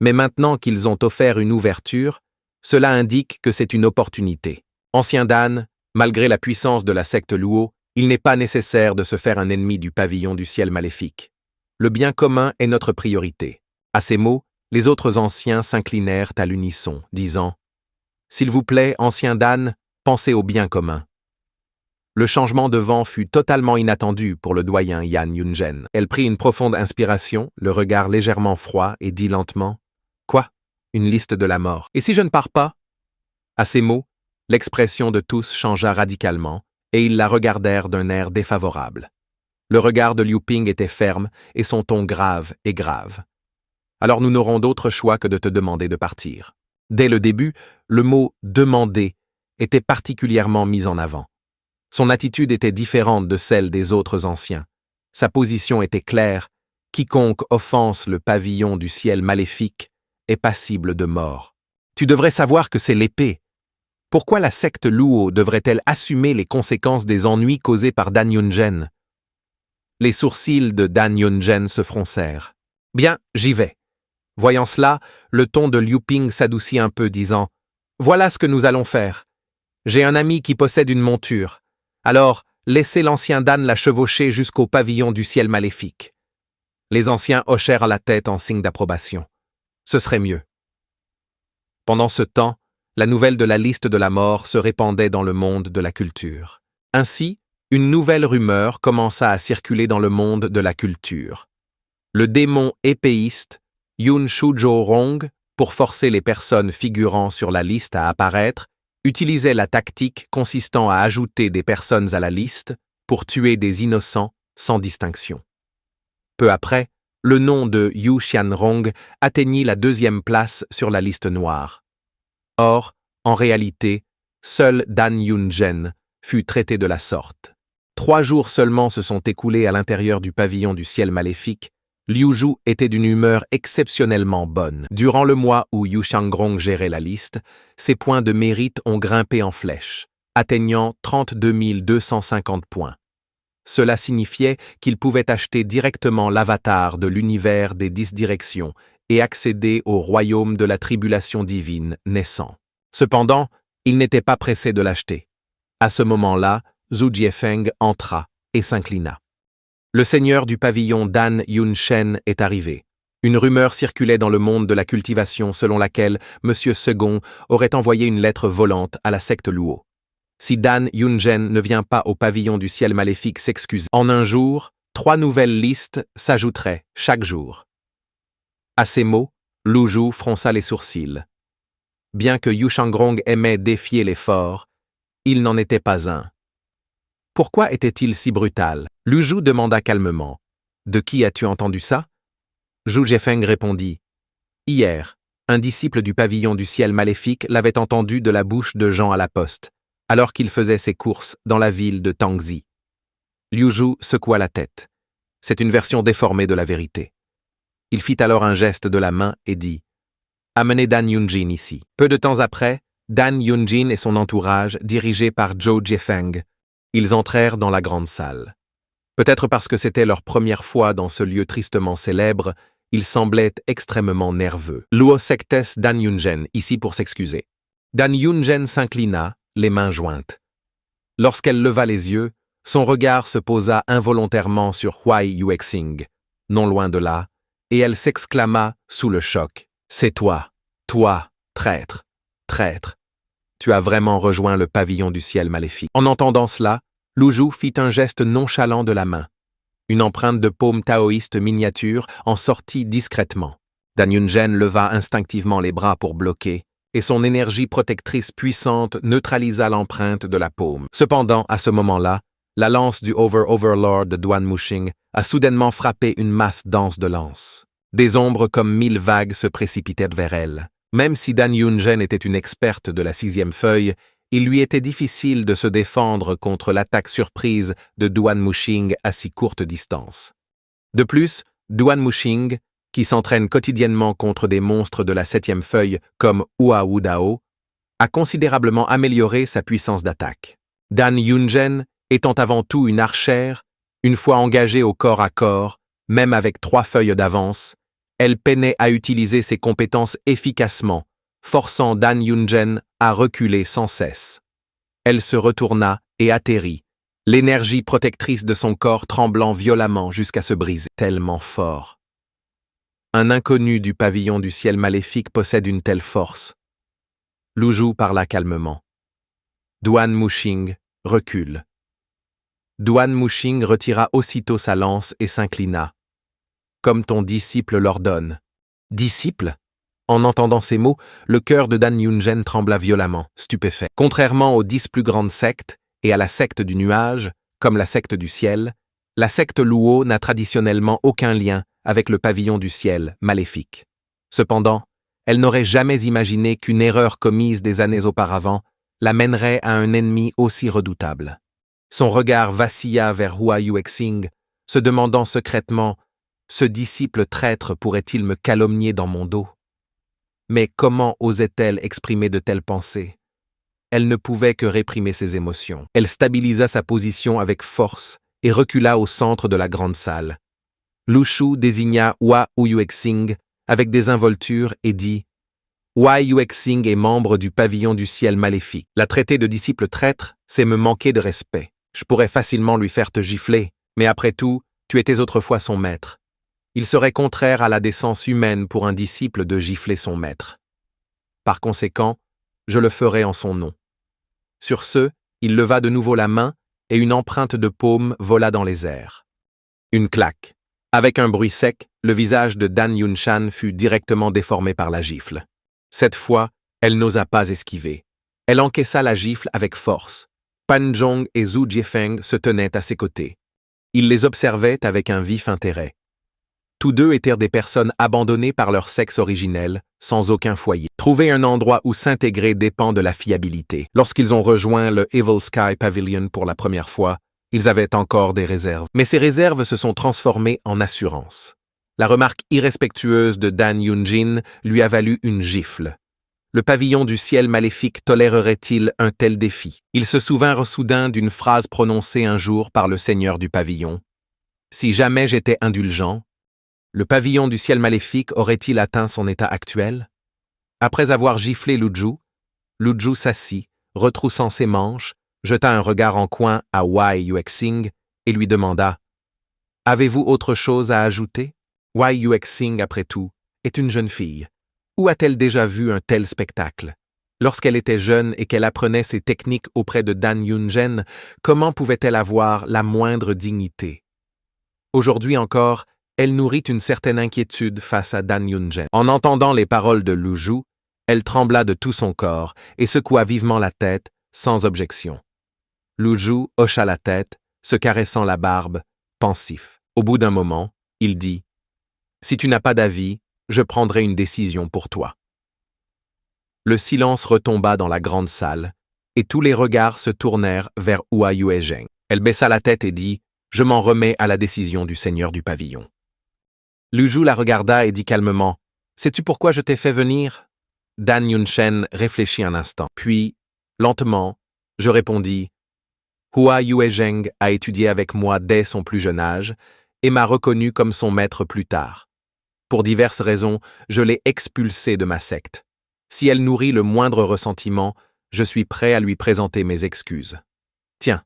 Mais maintenant qu'ils ont offert une ouverture, cela indique que c'est une opportunité. Ancien Dan, malgré la puissance de la secte Luo, il n'est pas nécessaire de se faire un ennemi du pavillon du ciel maléfique. Le bien commun est notre priorité. À ces mots, les autres anciens s'inclinèrent à l'unisson, disant « S'il vous plaît, ancien Dan, pensez au bien commun. » Le changement de vent fut totalement inattendu pour le doyen Yan Yunzhen. Elle prit une profonde inspiration, le regard légèrement froid, et dit lentement « Quoi ? Une liste de la mort. Et si je ne pars pas ?» À ces mots, l'expression de tous changea radicalement, et ils la regardèrent d'un air défavorable. Le regard de Liu Ping était ferme, et son ton grave et grave. « Alors nous n'aurons d'autre choix que de te demander de partir. » Dès le début, le mot « demander » était particulièrement mis en avant. Son attitude était différente de celle des autres anciens. Sa position était claire: quiconque offense le pavillon du ciel maléfique est passible de mort. Tu devrais savoir que c'est l'épée. Pourquoi la secte Luo devrait-elle assumer les conséquences des ennuis causés par Dan Yunzhen? Les sourcils de Dan Yunzhen se froncèrent. Bien, j'y vais. Voyant cela, le ton de Liu Ping s'adoucit un peu, disant: Voilà ce que nous allons faire. J'ai un ami qui possède une monture. Alors, laissez l'ancien Dan la chevaucher jusqu'au pavillon du ciel maléfique. Les anciens hochèrent la tête en signe d'approbation. Ce serait mieux. Pendant ce temps, la nouvelle de la liste de la mort se répandait dans le monde de la culture. Ainsi, une nouvelle rumeur commença à circuler dans le monde de la culture. Le démon épéiste, Yun Shujo-rong, pour forcer les personnes figurant sur la liste à apparaître, utilisait la tactique consistant à ajouter des personnes à la liste pour tuer des innocents sans distinction. Peu après, le nom de Yu Xianrong atteignit la 2e place sur la liste noire. Or, en réalité, seul Dan Yunzhen fut traité de la sorte. 3 jours seulement se sont écoulés à l'intérieur du pavillon du ciel maléfique. Liu Zhu était d'une humeur exceptionnellement bonne. Durant le mois où Yu Xianrong gérait la liste, ses points de mérite ont grimpé en flèche, atteignant 32 250 points. Cela signifiait qu'il pouvait acheter directement l'avatar de l'univers des 10 directions et accéder au royaume de la tribulation divine naissant. Cependant, il n'était pas pressé de l'acheter. À ce moment-là, Zhu Jiefeng entra et s'inclina. Le seigneur du pavillon Dan Yunshen est arrivé. Une rumeur circulait dans le monde de la cultivation selon laquelle M. Second aurait envoyé une lettre volante à la secte Luo. Si Dan Yunzhen ne vient pas au pavillon du ciel maléfique s'excuser, en un jour, 3 nouvelles listes s'ajouteraient chaque jour. À ces mots, Lu Zhu fronça les sourcils. Bien que Yu Xianrong aimait défier les forts, il n'en était pas un. Pourquoi était-il si brutal? Lu Zhu demanda calmement. De qui as-tu entendu ça? Zhu Jiefeng répondit. Hier, un disciple du pavillon du ciel maléfique l'avait entendu de la bouche de Jean à la poste, alors qu'il faisait ses courses dans la ville de Tangzi. Liu Zhu secoua la tête. C'est une version déformée de la vérité. Il fit alors un geste de la main et dit « Amenez Dan Yunjin ici. » Peu de temps après, Dan Yunjin et son entourage, dirigés par Zhou Jiefeng, ils entrèrent dans la grande salle. Peut-être parce que c'était leur première fois dans ce lieu tristement célèbre, ils semblaient extrêmement nerveux. Luo sectes Dan Yunzhen, ici pour s'excuser. Dan Yunzhen s'inclina, les mains jointes. Lorsqu'elle leva les yeux, son regard se posa involontairement sur Huai Yuexing, non loin de là, et elle s'exclama sous le choc. « C'est toi, traître, traître. Tu as vraiment rejoint le pavillon du ciel maléfique. » En entendant cela, Lu Zhu fit un geste nonchalant de la main. Une empreinte de paume taoïste miniature en sortit discrètement. Dan Yunzhen leva instinctivement les bras pour bloquer, et son énergie protectrice puissante neutralisa l'empreinte de la paume. Cependant, à ce moment-là, la lance du Overlord de Duan Muxing a soudainement frappé une masse dense de lances. Des ombres comme 1000 vagues se précipitèrent vers elle. Même si Dan Yunzhen était une experte de la 6e feuille, il lui était difficile de se défendre contre l'attaque surprise de Duan Muxing à si courte distance. De plus, Duan Muxing, qui s'entraîne quotidiennement contre des monstres de la 7e feuille comme Hua Wu Dao, a considérablement amélioré sa puissance d'attaque. Dan Yunzhen, étant avant tout une archère, une fois engagée au corps à corps, même avec 3 feuilles d'avance, elle peinait à utiliser ses compétences efficacement, forçant Dan Yunzhen à reculer sans cesse. Elle se retourna et atterrit, l'énergie protectrice de son corps tremblant violemment jusqu'à se briser, tellement fort. Un inconnu du pavillon du ciel maléfique possède une telle force. Lu Zhu parla calmement. Duan Muxing recule. Duan Muxing retira aussitôt sa lance et s'inclina. Comme ton disciple l'ordonne. Disciple? En entendant ces mots, le cœur de Dan Yunzhen trembla violemment, stupéfait. Contrairement aux 10 plus grandes sectes et à la secte du nuage, comme la secte du ciel, la secte Luo n'a traditionnellement aucun lien avec le pavillon du ciel maléfique. Cependant, elle n'aurait jamais imaginé qu'une erreur commise des années auparavant la mènerait à un ennemi aussi redoutable. Son regard vacilla vers Hua Yuexing, se demandant secrètement « Ce disciple traître pourrait-il me calomnier dans mon dos ?» Mais comment osait-elle exprimer de telles pensées? Elle ne pouvait que réprimer ses émotions. Elle stabilisa sa position avec force et recula au centre de la grande salle. Lu Shu désigna Hua Yuexing avec désinvolture et dit « Hua Yuexing est membre du pavillon du ciel maléfique. La traiter de disciple traître, c'est me manquer de respect. Je pourrais facilement lui faire te gifler, mais après tout, tu étais autrefois son maître. Il serait contraire à la décence humaine pour un disciple de gifler son maître. Par conséquent, je le ferai en son nom. » Sur ce, il leva de nouveau la main et une empreinte de paume vola dans les airs. Une claque. Avec un bruit sec, le visage de Dan Yunshan fut directement déformé par la gifle. Cette fois, elle n'osa pas esquiver. Elle encaissa la gifle avec force. Pan Zhong et Zhu Jiefeng se tenaient à ses côtés. Ils les observaient avec un vif intérêt. Tous deux étaient des personnes abandonnées par leur sexe originel, sans aucun foyer. Trouver un endroit où s'intégrer dépend de la fiabilité. Lorsqu'ils ont rejoint le Evil Sky Pavilion pour la première fois, ils avaient encore des réserves. Mais ces réserves se sont transformées en assurance. La remarque irrespectueuse de Dan Yunjin lui a valu une gifle. Le pavillon du ciel maléfique tolérerait-il un tel défi? Il se souvint soudain d'une phrase prononcée un jour par le seigneur du pavillon. « Si jamais j'étais indulgent, le pavillon du ciel maléfique aurait-il atteint son état actuel? » Après avoir giflé Lu Zhu s'assit, retroussant ses manches, jeta un regard en coin à Hua Yuexing et lui demanda « Avez-vous autre chose à ajouter? Hua Yuexing, après tout, est une jeune fille. Où a-t-elle déjà vu un tel spectacle? Lorsqu'elle était jeune et qu'elle apprenait ses techniques auprès de Dan Yunzhen, comment pouvait-elle avoir la moindre dignité? Aujourd'hui encore, elle nourrit une certaine inquiétude face à Dan Yunzhen. En entendant les paroles de Lu Zhu, elle trembla de tout son corps et secoua vivement la tête, sans objection. Lu Zhu hocha la tête, se caressant la barbe, pensif. Au bout d'un moment, il dit « Si tu n'as pas d'avis, je prendrai une décision pour toi. » Le silence retomba dans la grande salle, et tous les regards se tournèrent vers Hua Yuexing. Elle baissa la tête et dit « Je m'en remets à la décision du seigneur du pavillon. » Lu Zhu la regarda et dit calmement « Sais-tu pourquoi je t'ai fait venir ?» Dan Yunshen réfléchit un instant. Puis, lentement, je répondis « Hua Yuexing a étudié avec moi dès son plus jeune âge et m'a reconnu comme son maître plus tard. Pour diverses raisons, je l'ai expulsée de ma secte. Si elle nourrit le moindre ressentiment, je suis prêt à lui présenter mes excuses. Tiens. »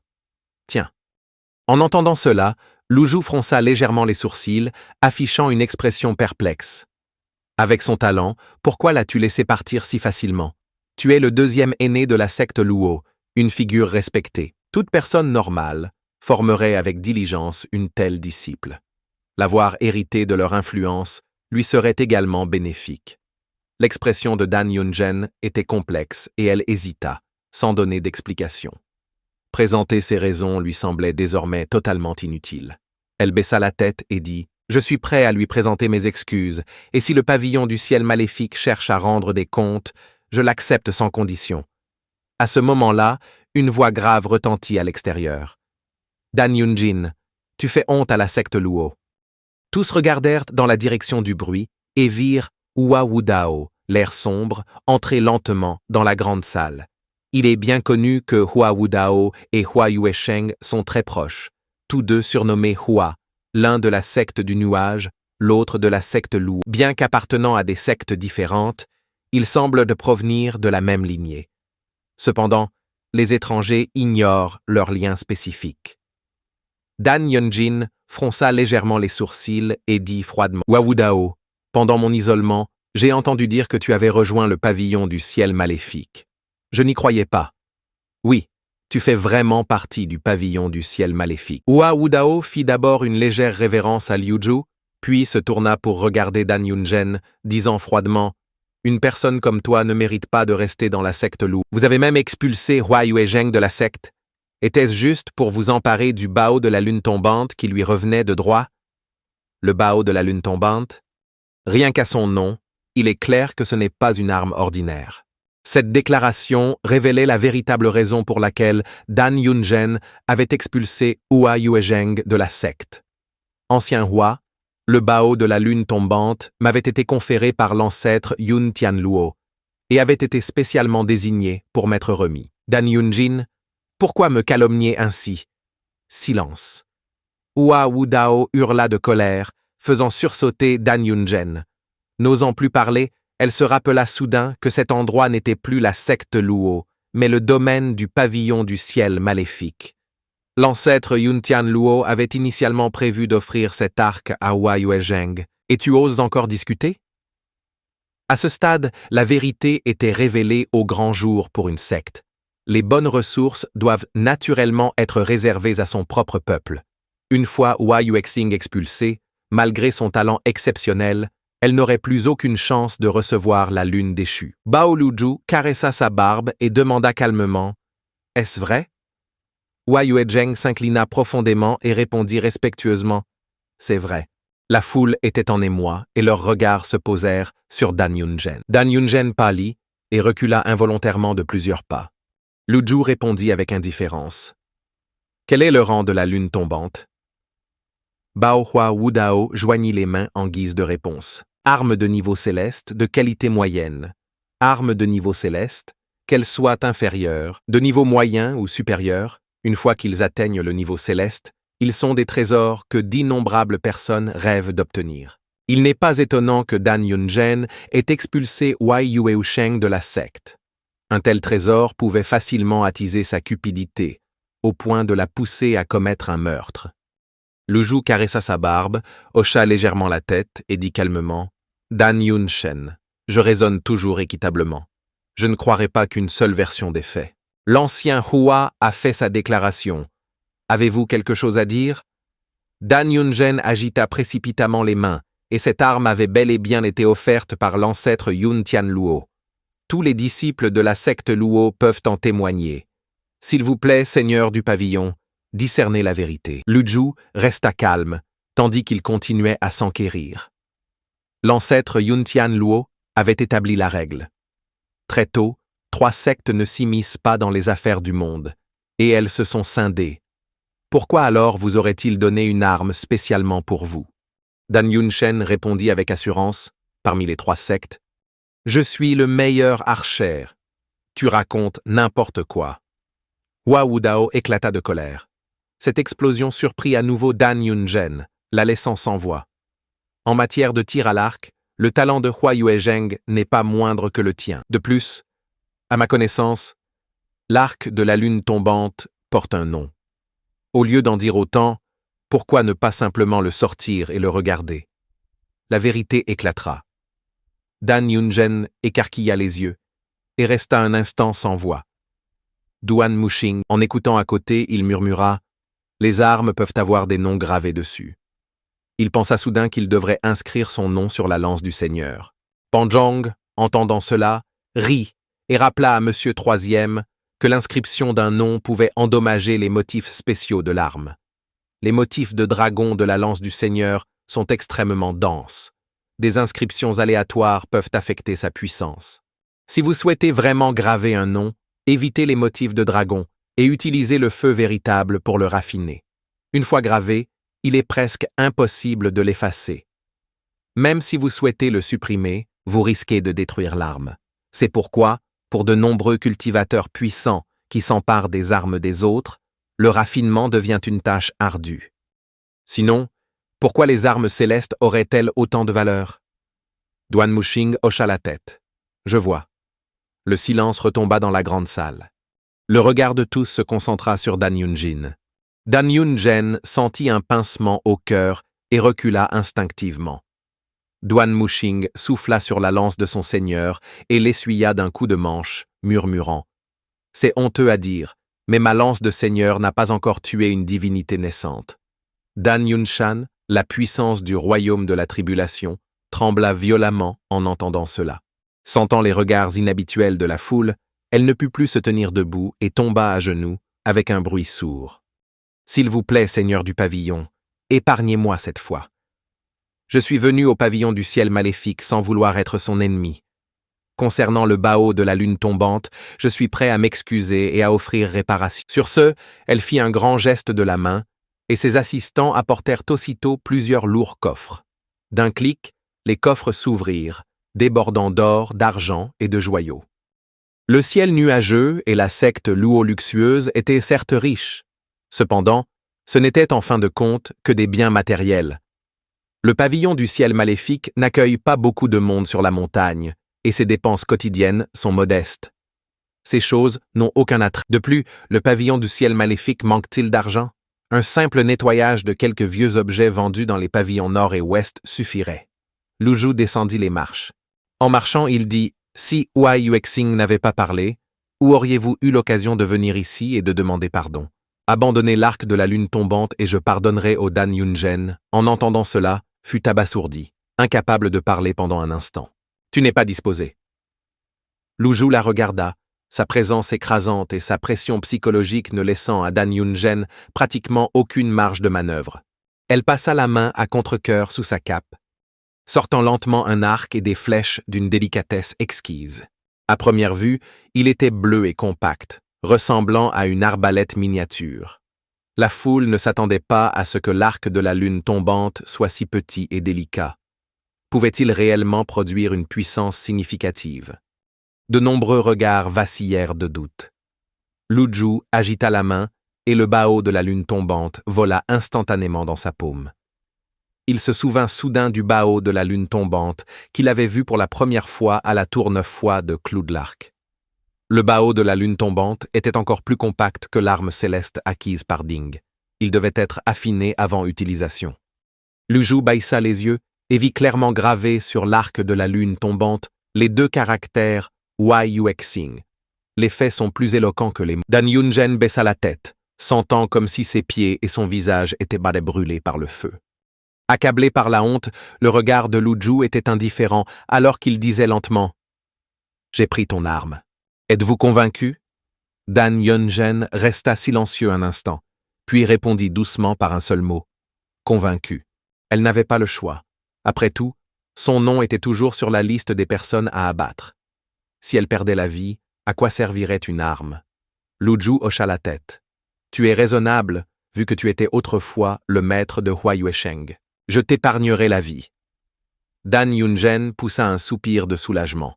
En entendant cela, Lu Zhu fronça légèrement les sourcils, affichant une expression perplexe. « Avec son talent, pourquoi l'as-tu laissé partir si facilement? Tu es le deuxième aîné de la secte Luo, une figure respectée. Toute personne normale formerait avec diligence une telle disciple. L'avoir hérité de leur influence lui serait également bénéfique. » L'expression de Dan Yunzhen était complexe et elle hésita, sans donner d'explication. Présenter ses raisons lui semblait désormais totalement inutile. Elle baissa la tête et dit « Je suis prêt à lui présenter mes excuses, et si le pavillon du ciel maléfique cherche à rendre des comptes, je l'accepte sans condition. » À ce moment-là, une voix grave retentit à l'extérieur. « Dan Yunjin, tu fais honte à la secte Luo. » Tous regardèrent dans la direction du bruit et virent Hua Wudao, l'air sombre, entrer lentement dans la grande salle. Il est bien connu que Hua Wudao et Hua Yuexing sont très proches, tous deux surnommés Hua, l'un de la secte du nuage, l'autre de la secte Luo. Bien qu'appartenant à des sectes différentes, ils semblent de provenir de la même lignée. Cependant, les étrangers ignorent leurs liens spécifiques. Dan Yunjin fronça légèrement les sourcils et dit froidement « Hua Wudao, pendant mon isolement, j'ai entendu dire que tu avais rejoint le pavillon du ciel maléfique. Je n'y croyais pas. Oui, tu fais vraiment partie du pavillon du ciel maléfique. » Hua Wudao fit d'abord une légère révérence à Lu Zhu, puis se tourna pour regarder Dan Yunzhen, disant froidement « Une personne comme toi ne mérite pas de rester dans la secte Luo. Vous avez même expulsé Hua Yuexing de la secte. Était-ce juste pour vous emparer du Bao de la lune tombante qui lui revenait de droit? Le Bao de la lune tombante? Rien qu'à son nom, il est clair que ce n'est pas une arme ordinaire. Cette déclaration révélait la véritable raison pour laquelle Dan Yunzhen avait expulsé Hua Yuezheng de la secte. Ancien roi, le Bao de la lune tombante m'avait été conféré par l'ancêtre Yun Tianluo et avait été spécialement désigné pour m'être remis. Dan Yunjin, pourquoi me calomnier ainsi? Silence. Hua Wudao hurla de colère, faisant sursauter Dan Yunzhen. N'osant plus parler, elle se rappela soudain que cet endroit n'était plus la secte Luo, mais le domaine du pavillon du ciel maléfique. L'ancêtre Yun Tianluo avait initialement prévu d'offrir cet arc à Hua Yuezheng, et tu oses encore discuter? À ce stade, la vérité était révélée au grand jour pour une secte. Les bonnes ressources doivent naturellement être réservées à son propre peuple. Une fois Hua Yuexing expulsée, malgré son talent exceptionnel, elle n'aurait plus aucune chance de recevoir la lune déchue. Bao Luzhu caressa sa barbe et demanda calmement « Est-ce vrai ?» Hua Yuezheng s'inclina profondément et répondit respectueusement « C'est vrai ». La foule était en émoi et leurs regards se posèrent sur Dan Yunzhen. Dan Yunzhen pâlit et recula involontairement de plusieurs pas. Luzhu répondit avec indifférence « Quel est le rang de la lune tombante ?» Bao Hua Wudao joignit les mains en guise de réponse. Arme de niveau céleste de qualité moyenne. Arme de niveau céleste, qu'elle soit inférieure, de niveau moyen ou supérieur, une fois qu'ils atteignent le niveau céleste, ils sont des trésors que d'innombrables personnes rêvent d'obtenir. Il n'est pas étonnant que Dan Yunzhen ait expulsé Hua Yuezheng de la secte. Un tel trésor pouvait facilement attiser sa cupidité, au point de la pousser à commettre un meurtre. Luzhu caressa sa barbe, hocha légèrement la tête et dit calmement « Dan Yunzhen, je raisonne toujours équitablement. Je ne croirais pas qu'une seule version des faits. L'ancien Hua a fait sa déclaration. Avez-vous quelque chose à dire ?» Dan Yunzhen agita précipitamment les mains, et cette arme avait bel et bien été offerte par l'ancêtre Yun Tianluo. Tous les disciples de la secte Luo peuvent en témoigner. S'il vous plaît, seigneur du pavillon, discernez la vérité. Luzhu resta calme, tandis qu'il continuait à s'enquérir. L'ancêtre Yun Tianluo avait établi la règle. Très tôt, 3 sectes ne s'immiscent pas dans les affaires du monde, et elles se sont scindées. Pourquoi alors vous aurait-il donné une arme spécialement pour vous? Dan Yunzhen répondit avec assurance, parmi les 3 sectes, « Je suis le meilleur archer. Tu racontes n'importe quoi. » Hua Wudao éclata de colère. Cette explosion surprit à nouveau Dan Yunzhen, la laissant sans voix. En matière de tir à l'arc, le talent de Hua Yuezheng n'est pas moindre que le tien. De plus, à ma connaissance, l'arc de la lune tombante porte un nom. Au lieu d'en dire autant, pourquoi ne pas simplement le sortir et le regarder? La vérité éclatera. Dan Yunzhen écarquilla les yeux et resta un instant sans voix. Duan Muxing, en écoutant à côté, il murmura « Les armes peuvent avoir des noms gravés dessus. » Il pensa soudain qu'il devrait inscrire son nom sur la lance du Seigneur. Pan Zhong, entendant cela, rit et rappela à Monsieur Troisième que l'inscription d'un nom pouvait endommager les motifs spéciaux de l'arme. Les motifs de dragon de la lance du Seigneur sont extrêmement denses. Des inscriptions aléatoires peuvent affecter sa puissance. Si vous souhaitez vraiment graver un nom, évitez les motifs de dragon et utilisez le feu véritable pour le raffiner. Une fois gravé, il est presque impossible de l'effacer. Même si vous souhaitez le supprimer, vous risquez de détruire l'arme. C'est pourquoi, pour de nombreux cultivateurs puissants qui s'emparent des armes des autres, le raffinement devient une tâche ardue. Sinon, pourquoi les armes célestes auraient-elles autant de valeur? Duan Muxing hocha la tête. Je vois. Le silence retomba dans la grande salle. Le regard de tous se concentra sur Dan Yunjin. Dan Yunzhen sentit un pincement au cœur et recula instinctivement. Duan Muxing souffla sur la lance de son seigneur et l'essuya d'un coup de manche, murmurant « C'est honteux à dire, mais ma lance de seigneur n'a pas encore tué une divinité naissante. » Dan Yunshan, la puissance du royaume de la tribulation, trembla violemment en entendant cela. Sentant les regards inhabituels de la foule, elle ne put plus se tenir debout et tomba à genoux avec un bruit sourd. « S'il vous plaît, seigneur du pavillon, épargnez-moi cette fois. Je suis venu au pavillon du ciel maléfique sans vouloir être son ennemi. Concernant le Bao de la lune tombante, je suis prêt à m'excuser et à offrir réparation. » Sur ce, elle fit un grand geste de la main, et ses assistants apportèrent aussitôt plusieurs lourds coffres. D'un clic, les coffres s'ouvrirent, débordant d'or, d'argent et de joyaux. Le ciel nuageux et la secte luxueuse étaient certes riches. Cependant, ce n'était en fin de compte que des biens matériels. Le pavillon du ciel maléfique n'accueille pas beaucoup de monde sur la montagne, et ses dépenses quotidiennes sont modestes. Ces choses n'ont aucun attrait. De plus, le pavillon du ciel maléfique manque-t-il d'argent? Un simple nettoyage de quelques vieux objets vendus dans les pavillons nord et ouest suffirait. Lu Zhu descendit les marches. En marchant, il dit « Si Huai Yuexing n'avait pas parlé, où auriez-vous eu l'occasion de venir ici et de demander pardon? Abandonnez l'arc de la lune tombante et je pardonnerai au Dan Yunzhen. » En entendant cela, fut abasourdi, incapable de parler pendant un instant. « Tu n'es pas disposé. » Lu Zhu la regarda, sa présence écrasante et sa pression psychologique ne laissant à Dan Yunzhen pratiquement aucune marge de manœuvre. Elle passa la main à contre-cœur sous sa cape, sortant lentement un arc et des flèches d'une délicatesse exquise. À première vue, il était bleu et compact, ressemblant à une arbalète miniature. La foule ne s'attendait pas à ce que l'arc de la lune tombante soit si petit et délicat. Pouvait-il réellement produire une puissance significative? De nombreux regards vacillèrent de doute. Lu Zhu agita la main et le Bao de la lune tombante vola instantanément dans sa paume. Il se souvint soudain du Bao de la lune tombante qu'il avait vu pour la première fois à la tour 9 fois de Clou de l'Arc. Le Bao de la lune tombante était encore plus compact que l'arme céleste acquise par Ding. Il devait être affiné avant utilisation. Lu Zhu baissa les yeux et vit clairement gravés sur l'arc de la lune tombante les deux caractères Huai Yuexing. Les faits sont plus éloquents que les mots. Dan Yunzhen baissa la tête, sentant comme si ses pieds et son visage étaient brûlés par le feu. Accablé par la honte, le regard de Lu Zhu était indifférent alors qu'il disait lentement « J'ai pris ton arme. Êtes-vous convaincu ?» Dan Yunzhen resta silencieux un instant, puis répondit doucement par un seul mot « Convaincu ». Elle n'avait pas le choix. Après tout, son nom était toujours sur la liste des personnes à abattre. Si elle perdait la vie, à quoi servirait une arme? Lu Zhu hocha la tête. « Tu es raisonnable, vu que tu étais autrefois le maître de Huai Yuesheng. Je t'épargnerai la vie. » Dan Yunzhen poussa un soupir de soulagement.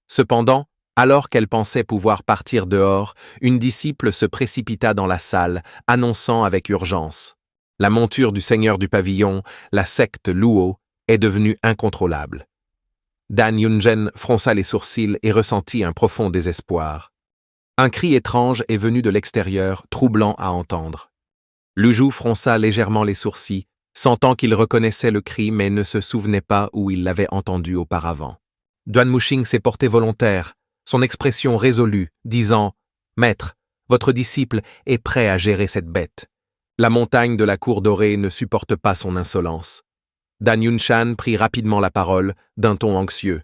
Cependant, alors qu'elle pensait pouvoir partir dehors, une disciple se précipita dans la salle, annonçant avec urgence « La monture du seigneur du pavillon, la secte Luo, est devenue incontrôlable. » Dan Yunzhen fronça les sourcils et ressentit un profond désespoir. Un cri étrange est venu de l'extérieur, troublant à entendre. Lu Zhu fronça légèrement les sourcils, sentant qu'il reconnaissait le cri mais ne se souvenait pas où il l'avait entendu auparavant. Duan Muxing s'est porté volontaire, son expression résolue, disant « Maître, votre disciple est prêt à gérer cette bête. La montagne de la cour dorée ne supporte pas son insolence. » Dan Yunshan prit rapidement la parole, d'un ton anxieux.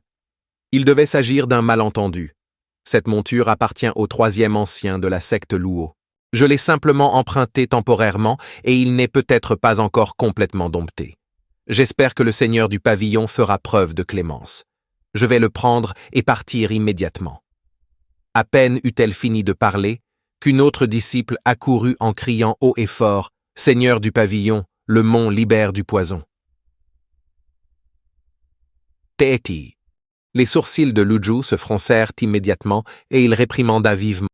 Il devait s'agir d'un malentendu. Cette monture appartient au 3e ancien de la secte Luo. Je l'ai simplement emprunté temporairement et il n'est peut-être pas encore complètement dompté. J'espère que le seigneur du pavillon fera preuve de clémence. Je vais le prendre et partir immédiatement. À peine eut-elle fini de parler, qu'une autre disciple accourut en criant haut et fort « Seigneur du pavillon, le mont libère du poison. » Teeti. Les sourcils de Lu Zhu se froncèrent immédiatement et il réprimanda vivement